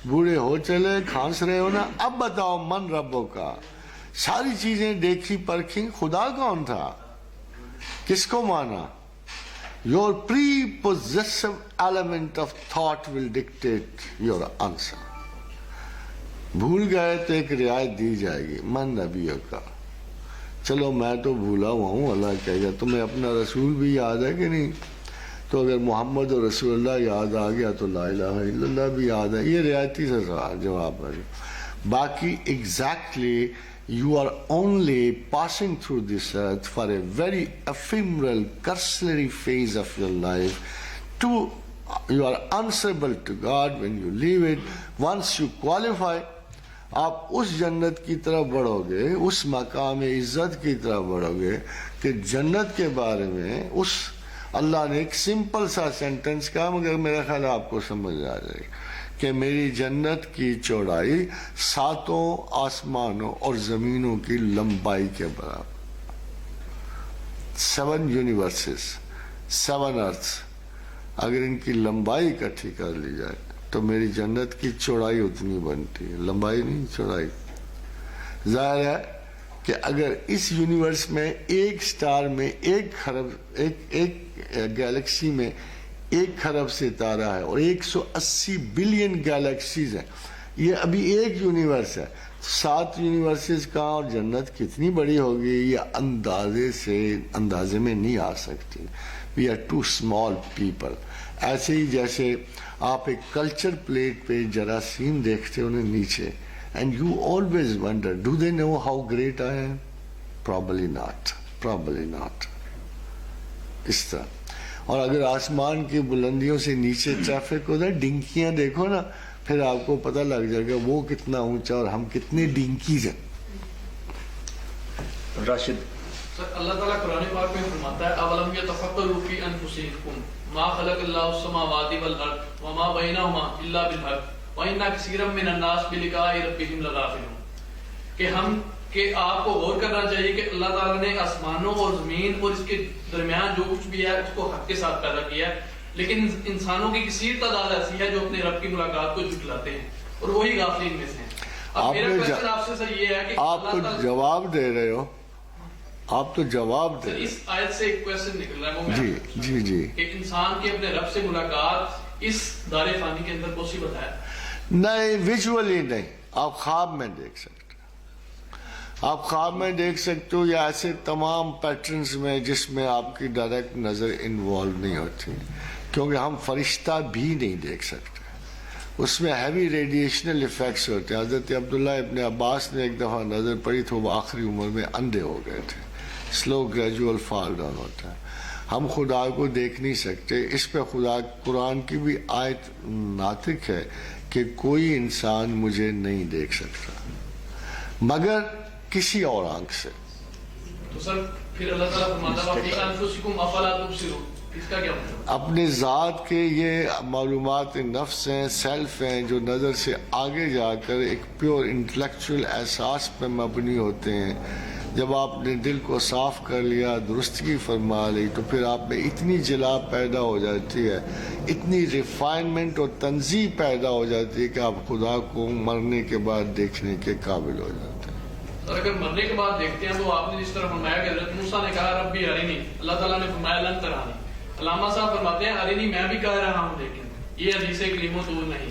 بوڑھے ہو چلے، کھانس رہے ہو نا، اب بتاؤ من ربوں کا. ساری چیزیں دیکھی پرکھی، خدا کون تھا؟ کس کو مانا؟ Your prepossessive element of thought will dictate your answer. بھول گئے تو ایک رعایت دی جائے گی، من نبیوں کا. چلو میں تو بھولا ہوا ہوں، اللہ کہے گا تمہیں اپنا رسول بھی یاد ہے کہ نہیں؟ تو اگر محمد اور رسول اللہ یاد آ گیا تو لا الہ الا اللہ بھی یاد ہے. یہ رعایتی سے جواب ہے. باقی exactly you are only passing through this earth for a very ephemeral, cursory phase of your life. You are answerable to God when you leave it. Once you qualify, آپ اس جنت کی طرف بڑھو گے, اس مقام عزت کی طرف بڑھو گے کہ جنت کے بارے میں اس اللہ نے ایک سمپل سا سینٹنس کہا, مگر میرا خیال آپ کو سمجھ آ جائے گا کہ میری جنت کی چوڑائی 7 آسمانوں اور زمینوں کی لمبائی کے برابر. 7 یونیورسز, 7 ارتھس, اگر ان کی لمبائی اکٹھی کر لی جائے تو میری جنت کی چوڑائی اتنی بنتی ہے, لمبائی نہیں چوڑائی. ظاہر ہے کہ اگر اس یونیورس میں ایک سٹار میں ایک گیلیکسی میں 1 خرب ستارہ ہے اور 180 بلین گیلیکسیز ہیں, یہ ابھی ایک یونیورس ہے. 7 یونیورسز کہاں اور جنت کتنی بڑی ہوگی یہ اندازے میں نہیں آ سکتی. We are too small people. ایسے ہی جیسے آپ ایک کلچر پلیٹ پہ جراثیم دیکھتے انہیں نیچے, and you always wonder do they know how great I am. Probably not. اس طرح. اور اگر آسمان کی بلندیوں سے نیچے ٹریفک ہوتا ہے, ڈنکیاں دیکھو نا, پھر آپ کو پتہ لگ جائے گا وہ کتنا اونچا اور ہم کتنے ڈنکیز ہیں. راشد. سر اللہ تعالیٰ قرآن پاک میں فرماتا ہے اولم یتفکروا فی انفسکم ما خلق اللہ السماوات والارض وما بینہما الا بالحق وان کثیرا من الناس بلقاء ربہم لغافلون. کہ آپ کو غور کرنا چاہیے کہ اللہ تعالیٰ نے آسمانوں اور زمین اور اس کے درمیان جو کچھ بھی ہے اس کو حق کے ساتھ پیدا کیا ہے, لیکن انسانوں کی کثیر تعداد ایسی ہے جو اپنے رب کی ملاقات کو جھٹلاتے ہیں اور وہی غافلین میں سے ہیں. اب میرا کویسچن آپ سے سر یہ ہے کہ آپ تو جواب دے رہے ہو, آپ تو جواب دے رہے. اس آیت سے ایک کویسچن نکل رہا ہے, وہ جی کہ انسان کی اپنے رب سے ملاقات اس دار فانی کے اندر پاسبل ہے؟ نہیں, ویژولی نہیں, آپ خواب میں دیکھ سکتے. آپ خواب میں دیکھ سکتے ہو یا ایسے تمام پیٹرنز میں جس میں آپ کی ڈائریکٹ نظر انوالو نہیں ہوتی, کیونکہ ہم فرشتہ بھی نہیں دیکھ سکتے. اس میں ہیوی ریڈیشنل ایفیکٹس ہوتے ہیں. حضرت عبداللہ ابن عباس نے ایک دفعہ نظر پڑی تو وہ آخری عمر میں اندھے ہو گئے تھے. سلو گریجول فال ڈاؤن ہوتا ہے. ہم خدا کو دیکھ نہیں سکتے. اس پہ خدا قرآن کی بھی آیت ناطق ہے کہ کوئی انسان مجھے نہیں دیکھ سکتا مگر کسی اور آنکھ سے. تو سر پھر اللہ تعالیٰ فرماتا ہے فی انفسکم افلا تبصرون, اس کا کیا مطلب؟ اپنے ذات کے یہ معلومات نفس ہیں, سیلف ہیں, جو نظر سے آگے جا کر ایک پیور انٹلیکچوئل احساس پہ مبنی ہوتے ہیں. جب آپ نے دل کو صاف کر لیا, درستگی فرما لی, تو پھر آپ میں اتنی جلا پیدا ہو جاتی ہے, اتنی ریفائنمنٹ اور تنظیم پیدا ہو جاتی ہے کہ آپ خدا کو مرنے کے بعد دیکھنے کے قابل ہو جاتے ہیں. سر اگر مرنے کے بعد دیکھتے ہیں تو آپ نے جس طرح فرمایا کہ حضرت موسیٰ نے کہا ربی ارنی, اللہ تعالیٰ نے فرمایا لن ترانی. علامہ صاحب فرماتے ہیں ارنی میں بھی کہہ رہا ہوں لیکن یہ حدیث کریم و دور نہیں.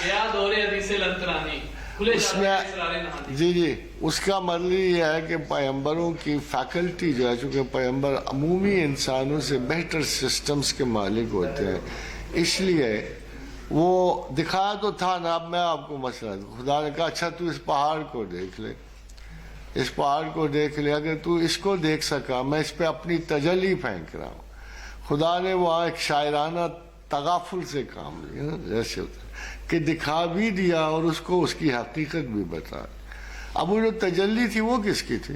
گیا دور حدیث لن ترانی, اس میں جی اس کا مطلب یہ ہے کہ پیغمبروں کی فیکلٹی جو ہے, چونکہ پیغمبر عمومی انسانوں سے بہتر سسٹمز کے مالک ہوتے ہیں, اس لیے وہ دکھایا تو تھا نا. اب میں آپ کو مسئلہ, خدا نے کہا اچھا تو اس پہاڑ کو دیکھ لے, اس پہاڑ کو دیکھ لے, اگر تو اس کو دیکھ سکا میں اس پہ اپنی تجلی پھینک رہا ہوں. خدا نے وہاں ایک شاعرانہ تغافل سے کام لیا, جیسے ہوتا ہے کہ دکھا بھی دیا اور اس کو اس کی حقیقت بھی بتا. اب وہ جو تجلی تھی وہ کس کی تھی؟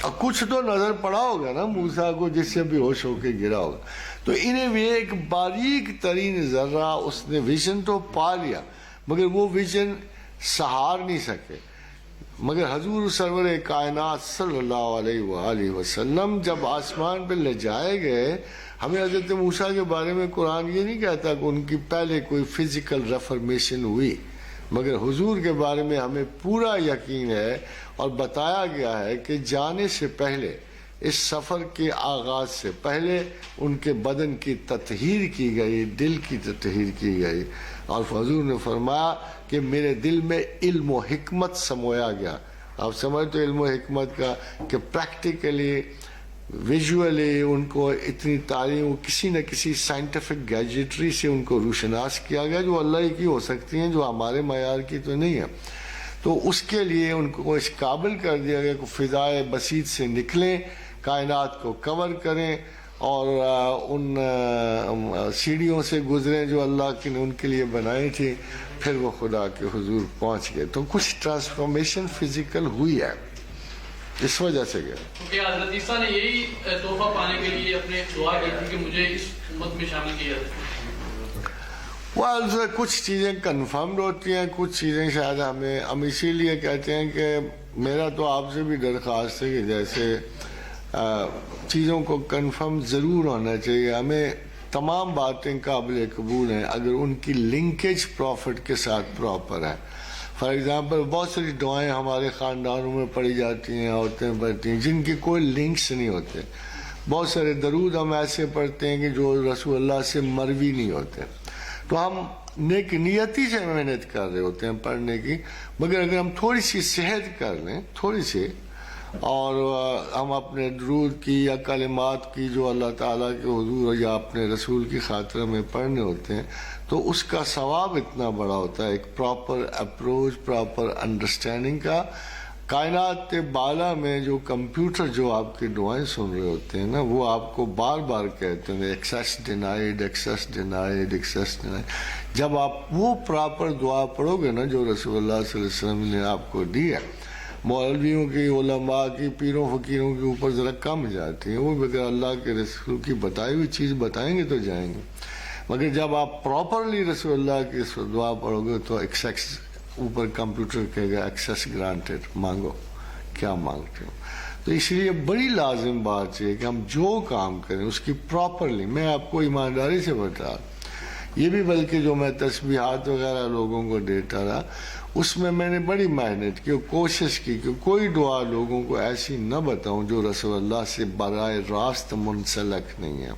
اور کچھ تو نظر پڑا ہوگا نا موسیٰ کو جس سے بے ہوش ہو کے گرا ہوگا. تو انہیں بھی ایک باریک ترین ذرہ اس نے ویژن تو پا لیا مگر وہ ویژن سہار نہیں سکے. مگر حضور سرور کائنات صلی اللہ علیہ وآلہ وسلم جب آسمان پہ لے جائے گئے, ہمیں حضرت موسیٰ کے بارے میں قرآن یہ نہیں کہتا کہ ان کی پہلے کوئی فزیکل ریفارمیشن ہوئی, مگر حضور کے بارے میں ہمیں پورا یقین ہے اور بتایا گیا ہے کہ جانے سے پہلے, اس سفر کے آغاز سے پہلے ان کے بدن کی تطہیر کی گئی, دل کی تطہیر کی گئی, اور حضور نے فرمایا کہ میرے دل میں علم و حکمت سمویا گیا. آپ سمجھتے علم و حکمت کا کہ پریکٹیکلی ویژولی ان کو اتنی تعلیم، کسی نہ کسی سائنٹیفک گیجٹری سے ان کو روشناس کیا گیا جو اللہ کی ہو سکتی ہیں، جو ہمارے معیار کی تو نہیں ہے. تو اس کے لیے ان کو اس قابل کر دیا گیا کہ فضائے بسیط سے نکلیں، کائنات کو کور کریں اور ان سیڑھیوں سے گزریں جو اللہ نے ان کے لیے بنائی تھی، پھر وہ خدا کے حضور پہنچ گئے. تو کچھ ٹرانسفارمیشن فزیکل ہوئی ہے اس وجہ سے گیا. کیونکہ حضرت عیسیٰ نے یہی تحفہ پانے کے لیے اپنے دعا کی تھی کہ مجھے اس امت میں شامل کیا جائے. کچھ چیزیں کنفرمڈ ہوتی ہیں، کچھ چیزیں شاید ہم اسی لیے کہتے ہیں کہ میرا تو آپ سے بھی درخواست ہے کہ جیسے چیزوں کو کنفرم ضرور ہونا چاہیے. ہمیں تمام باتیں قابل قبول ہیں اگر ان کی لنکیج پروفٹ کے ساتھ پراپر ہے. فار ایگزامپل بہت ساری دعائیں ہمارے خاندانوں میں پڑھی جاتی ہیں، عورتیں پڑھتی ہیں، جن کے کوئی لنکس نہیں ہوتے. بہت سارے درود ہم ایسے پڑھتے ہیں کہ جو رسول اللہ سے مروی نہیں ہوتے. تو ہم نیک نیتی سے محنت کر رہے ہوتے ہیں پڑھنے کی، مگر اگر ہم تھوڑی سی صحت کر لیں، تھوڑی سی، اور ہم اپنے درود کی یا کلمات کی جو اللہ تعالیٰ کے حضور یا اپنے رسول کی خاطر میں پڑھنے ہوتے ہیں، تو اس کا ثواب اتنا بڑا ہوتا ہے. ایک پراپر اپروچ، پراپر انڈرسٹینڈنگ کا. کائنات بالا میں جو کمپیوٹر جو آپ کی دعائیں سن رہے ہوتے ہیں نا، وہ آپ کو بار بار کہتے ہیں ایکسیس ڈینائیڈ، ایکسیس ڈینائیڈ، ایکسیس ڈینائیڈ. جب آپ وہ پراپر دعا پڑھو گے نا جو رسول اللہ صلی اللہ علیہ وسلم نے آپ کو دی ہے، مولویوں کی، علماء کی، پیروں فقیروں کے اوپر ذرا کم جاتی ہیں، وہ بغیر اللہ کے رسول کی بتائی ہوئی چیز بتائیں گے تو جائیں گے. مگر جب آپ پراپرلی رسول اللہ کی دعا پڑھو گے تو ایکسیس، اوپر کمپیوٹر کہے گا ایکسیس گرانٹیڈ، مانگو کیا مانگتے ہو. تو اس لیے بڑی لازم بات ہے کہ ہم جو کام کریں اس کی پراپرلی، میں آپ کو ایمانداری سے بتا، یہ بھی بلکہ جو میں تسبیحات وغیرہ لوگوں کو دیتا رہا، اس میں نے بڑی محنت کی، کوشش کی کہ کوئی دعا لوگوں کو ایسی نہ بتاؤں جو رسول اللہ سے براہ راست منسلک نہیں ہے.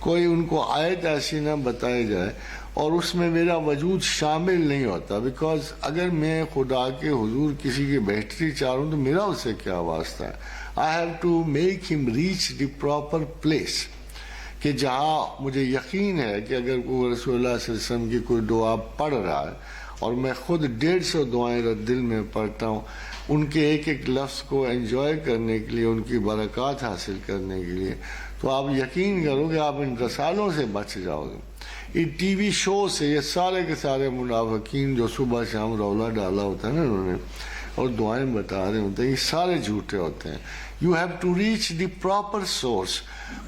کوئی ان کو آیت ایسی نہ بتائی جائے اور اس میں میرا وجود شامل نہیں ہوتا. بیکاز اگر میں خدا کے حضور کسی کی بہتری چاہ رہا ہوں تو میرا اس سے کیا واسطہ ہے. آئی ہیو ٹو میک ہم ریچ دی پراپر پلیس، کہ جہاں مجھے یقین ہے کہ اگر کوئی رسول اللہ صلی اللہ علیہ وسلم کی کوئی دعا پڑھ رہا ہے، اور میں خود 150 دعائیں دل میں پڑھتا ہوں، ان کے ایک ایک لفظ کو انجوائے کرنے کے لیے، ان کی برکات حاصل کرنے کے لیے، تو آپ یقین کرو کہ آپ ان رسالوں سے بچ جاؤ گے. یہ ٹی وی شو سے یہ سارے کے سارے منافقین جو صبح شام رولا ڈالا ہوتا ہے نا انہوں نے، اور دعائیں بتا رہے ہوتے ہیں، یہ سارے جھوٹے ہوتے ہیں. You have to reach the proper source.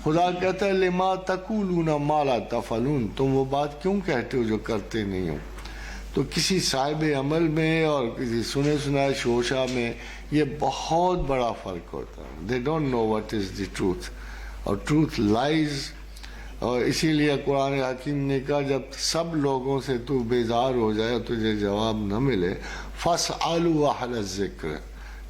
خدا کہتا ہے لما تقولون ما لا تفعلون، تم وہ بات کیوں کہتے ہو جو کرتے نہیں ہو. تو کسی صاحب عمل میں اور کسی سنے سنائے شوشا میں یہ بہت بڑا فرق ہوتا ہے. They don't know what is the truth, اور ٹروتھ لائز. اور اسی لیے قرآن حکیم نے کہا جب سب لوگوں سے تو بیزار ہو جائے اور تجھے جواب نہ ملے، فَاسْأَلُوا أَهْلَ الذِّكْرِ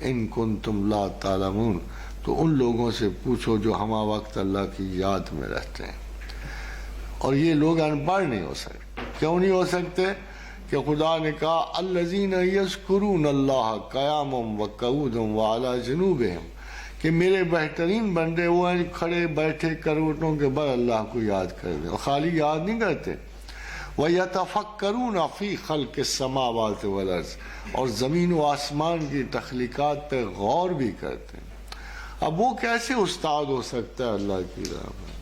إِن كُنتُمْ لَا تَعْلَمُونَ، تو ان لوگوں سے پوچھو جو ہمہ وقت اللہ کی یاد میں رہتے ہیں. اور یہ لوگ ان پڑھ نہیں ہو سکتے. کیوں نہیں ہو سکتے؟ کہ خدا نے کہا الذین یذکرون اللہ قیاما وقعودا وعلی جنوبہم، کہ میرے بہترین بندے وہ ہیں کھڑے بیٹھے کروٹوں کے بل اللہ کو یاد کر دیں، اور خالی یاد نہیں کرتے. وَيَتَفَكَّرُونَ فِي خَلْقِ السَّمَاوَاتِ وَالْأَرْضِ، اور زمین و آسمان کی تخلیقات پہ غور بھی کرتے ہیں. اب وہ کیسے استاد ہو سکتا ہے اللہ کی راہ میں،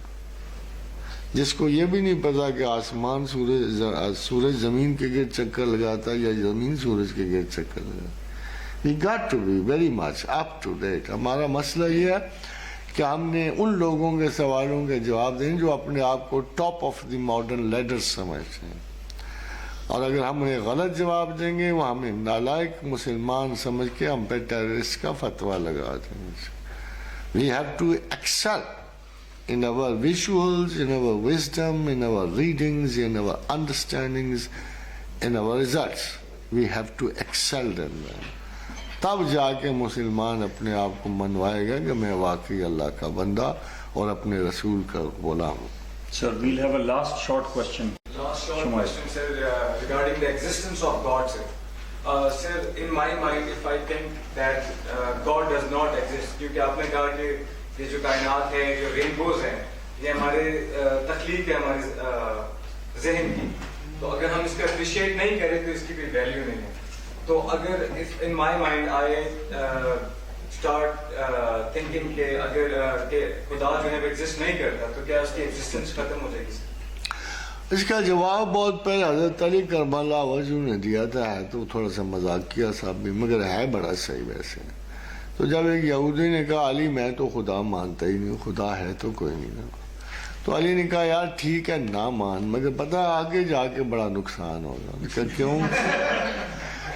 جس کو یہ بھی نہیں پتا کہ آسمان سورج زمین کے گرد چکر لگاتا ہے یا زمین سورج کے گرد چکر لگاتا ہے. We got to be very much up to date. ہمارا مسئلہ یہ ہے کہ ہم نے ان لوگوں کے سوالوں کے جواب دیں جو اپنے آپ کو top of the modern leader سمجھتے ہیں، اور اگر ہم انہیں غلط جواب دیں گے وہ ہمیں نالائق مسلمان سمجھ کے ہم پہ ٹیررسٹ کا فتویٰ لگا دیں گے. We have to excel in our visuals, in our wisdom, in our readings, in our understandings, in our results. We have to excel in them. تب جا کے مسلمان اپنے آپ کو منوائے گا کہ میں واقعی اللہ کا بندہ اور اپنے رسول کا غلام ہوں. Sir, we'll have a last short question. Last short question, sir, regarding the existence of God, sir. Sir, in my mind, if I think that God does not exist, کیونکہ آپ نے کہا کہ یہ جو کائنات ہے, جو رینبوز ہیں, یہ ہمارے تخلیق ہے ہمارے ذہن کی. تو اگر ہم اس کو اپریشیٹ نہیں کریں تو اس کی کوئی ویلیو نہیں ہے. تو اگر in my mind I start thinking کہ اگر کہ خدا جو ہے وہ ایگزسٹ نہیں کرتا تو کیا اس کی ایگزسٹنس ختم ہو جائے گی؟ اس کا جواب بہت پہلے حضرت علی کرم اللہ وجہ نے دیا تھا. ہے تو تھوڑا سا مذاقیہ سا بھی, مگر ہے بڑا صحیح ویسے. تو جب ایک یہودی نے کہا علی میں تو خدا مانتا ہی نہیں, خدا ہے تو کوئی نہیں نا. تو علی نے کہا یار ٹھیک ہے نہ مان, مگر پتہ آگے جا کے بڑا نقصان ہوگا. انہوں نے کہا کیوں؟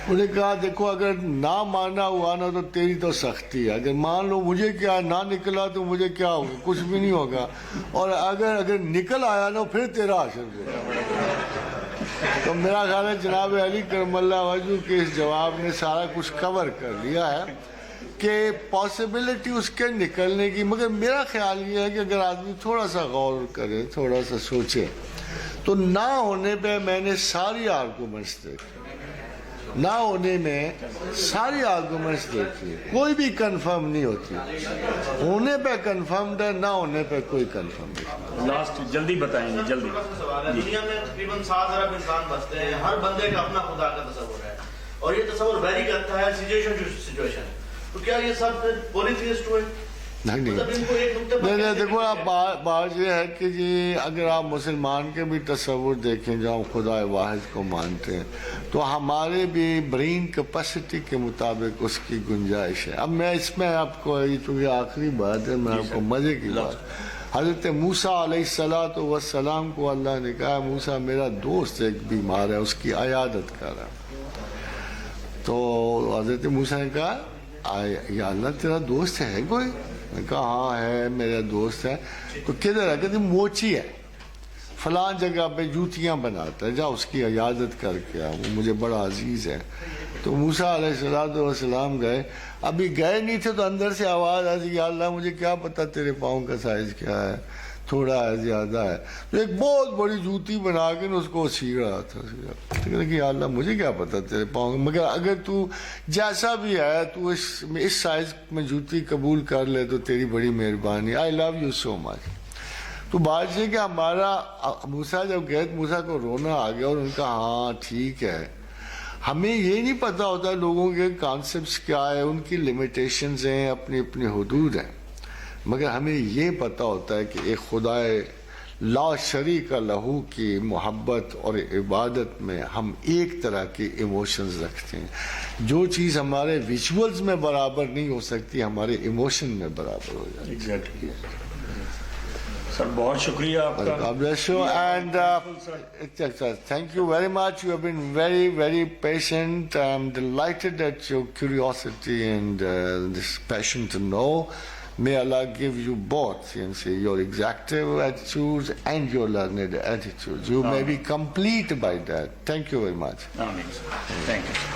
انہوں نے کہا دیکھو اگر نہ ماننا ہوا نا تو تیری تو سختی ہے, اگر مان لو مجھے کیا نہ نکلا تو مجھے کیا ہوگا, کچھ بھی نہیں ہوگا, اور اگر نکل آیا نا پھر تیرا حشر ہوگا. تو میرا خیال ہے جناب علی کرم اللہ وجہ کے اس جواب نے سارا کچھ کور کر لیا ہے کہ پاسبلٹی اس کے نکلنے کی. مگر میرا خیال یہ ہے کہ اگر آدمی تھوڑا سا غور کرے, تھوڑا سا سوچے, تو نہ ہونے پہ میں نے ساری آرگومنٹس دیکھی, نہ ہونے میں ساری آرگومنٹس دیکھی, کوئی بھی کنفرم نہیں ہوتی. ہونے پہ کنفرمڈ ہے, نہ ہونے پہ کوئی کنفرم نہیں. لاسٹ جلدی بتائیں گے جلدی. سوال ہے, دنیا میں تقریباً 7 ارب انسان بستے ہیں, ہر بندے کا اپنا خدا کا تصور ہے, اور یہ تصور ویری کرتا ہے سچویشن ٹو سچویشن. تو کیا یہ سب پولیتھیسٹ ہوئے؟ نہیں دیکھو آپ بات یہ ہے کہ جی اگر آپ مسلمان کے بھی تصور دیکھیں جہاں خدا واحد کو مانتے ہیں تو ہمارے بھی برین کیپیسٹی کے مطابق اس کی گنجائش ہے. اب میں اس میں آپ کو چونکہ آخری بات ہے, میں آپ کو مزے کی بات, حضرت موسیٰ علیہ السلام کو اللہ نے کہا موسیٰ میرا دوست ایک بیمار ہے, اس کی عیادت کر رہا. تو حضرت موسیٰ نے کہا یا اللہ تیرا دوست ہے کوئی؟ میں کہا ہاں ہے میرا دوست ہے. تو کدھر ہے؟ کہتے موچی ہے, فلاں جگہ پہ جوتیاں بناتا ہے, جا اس کی عیادت کر کے وہ مجھے بڑا عزیز ہے. تو موسیٰ علیہ السلام گئے, ابھی گئے نہیں تھے تو اندر سے آواز آئی یا اللہ مجھے کیا پتا تیرے پاؤں کا سائز کیا ہے, تھوڑا ہے زیادہ ہے. تو ایک بہت بڑی جوتی بنا کے اس کو سیڑھ رہا تھا. کہ یا اللہ مجھے کیا پتا تیرے پاؤں, مگر اگر تو جیسا بھی ہے تو اس سائز میں جوتی قبول کر لے تو تیری بڑی مہربانی. آئی لو یو سو مچ. تو بات یہ کہ ہمارا موسیٰ جب گئے موسیٰ کو رونا آ گیا, اور ان کا ہاں ٹھیک ہے. ہمیں یہ نہیں پتا ہوتا لوگوں کے کانسیپٹس کیا ہے, ان کی لمیٹیشنز ہیں, اپنی اپنی حدود ہیں, مگر ہمیں یہ پتا ہوتا ہے کہ ایک خدا لا شریک لہو کی محبت اور عبادت میں ہم ایک طرح کے ایموشنز رکھتے ہیں. جو چیز ہمارے ویژولز میں برابر نہیں ہو سکتی ہمارے ایموشن میں برابر ہو جاتی ہے. ایگزیکٹلی سر, بہت شکریہ آپ کا. God bless you and thank you very much. You have been very, very patient. I'm delighted at your curiosity and this passion to know. May Allah give you both, your exactive attitudes and your learned attitudes. You may be complete by that. Thank you very much. Thank you.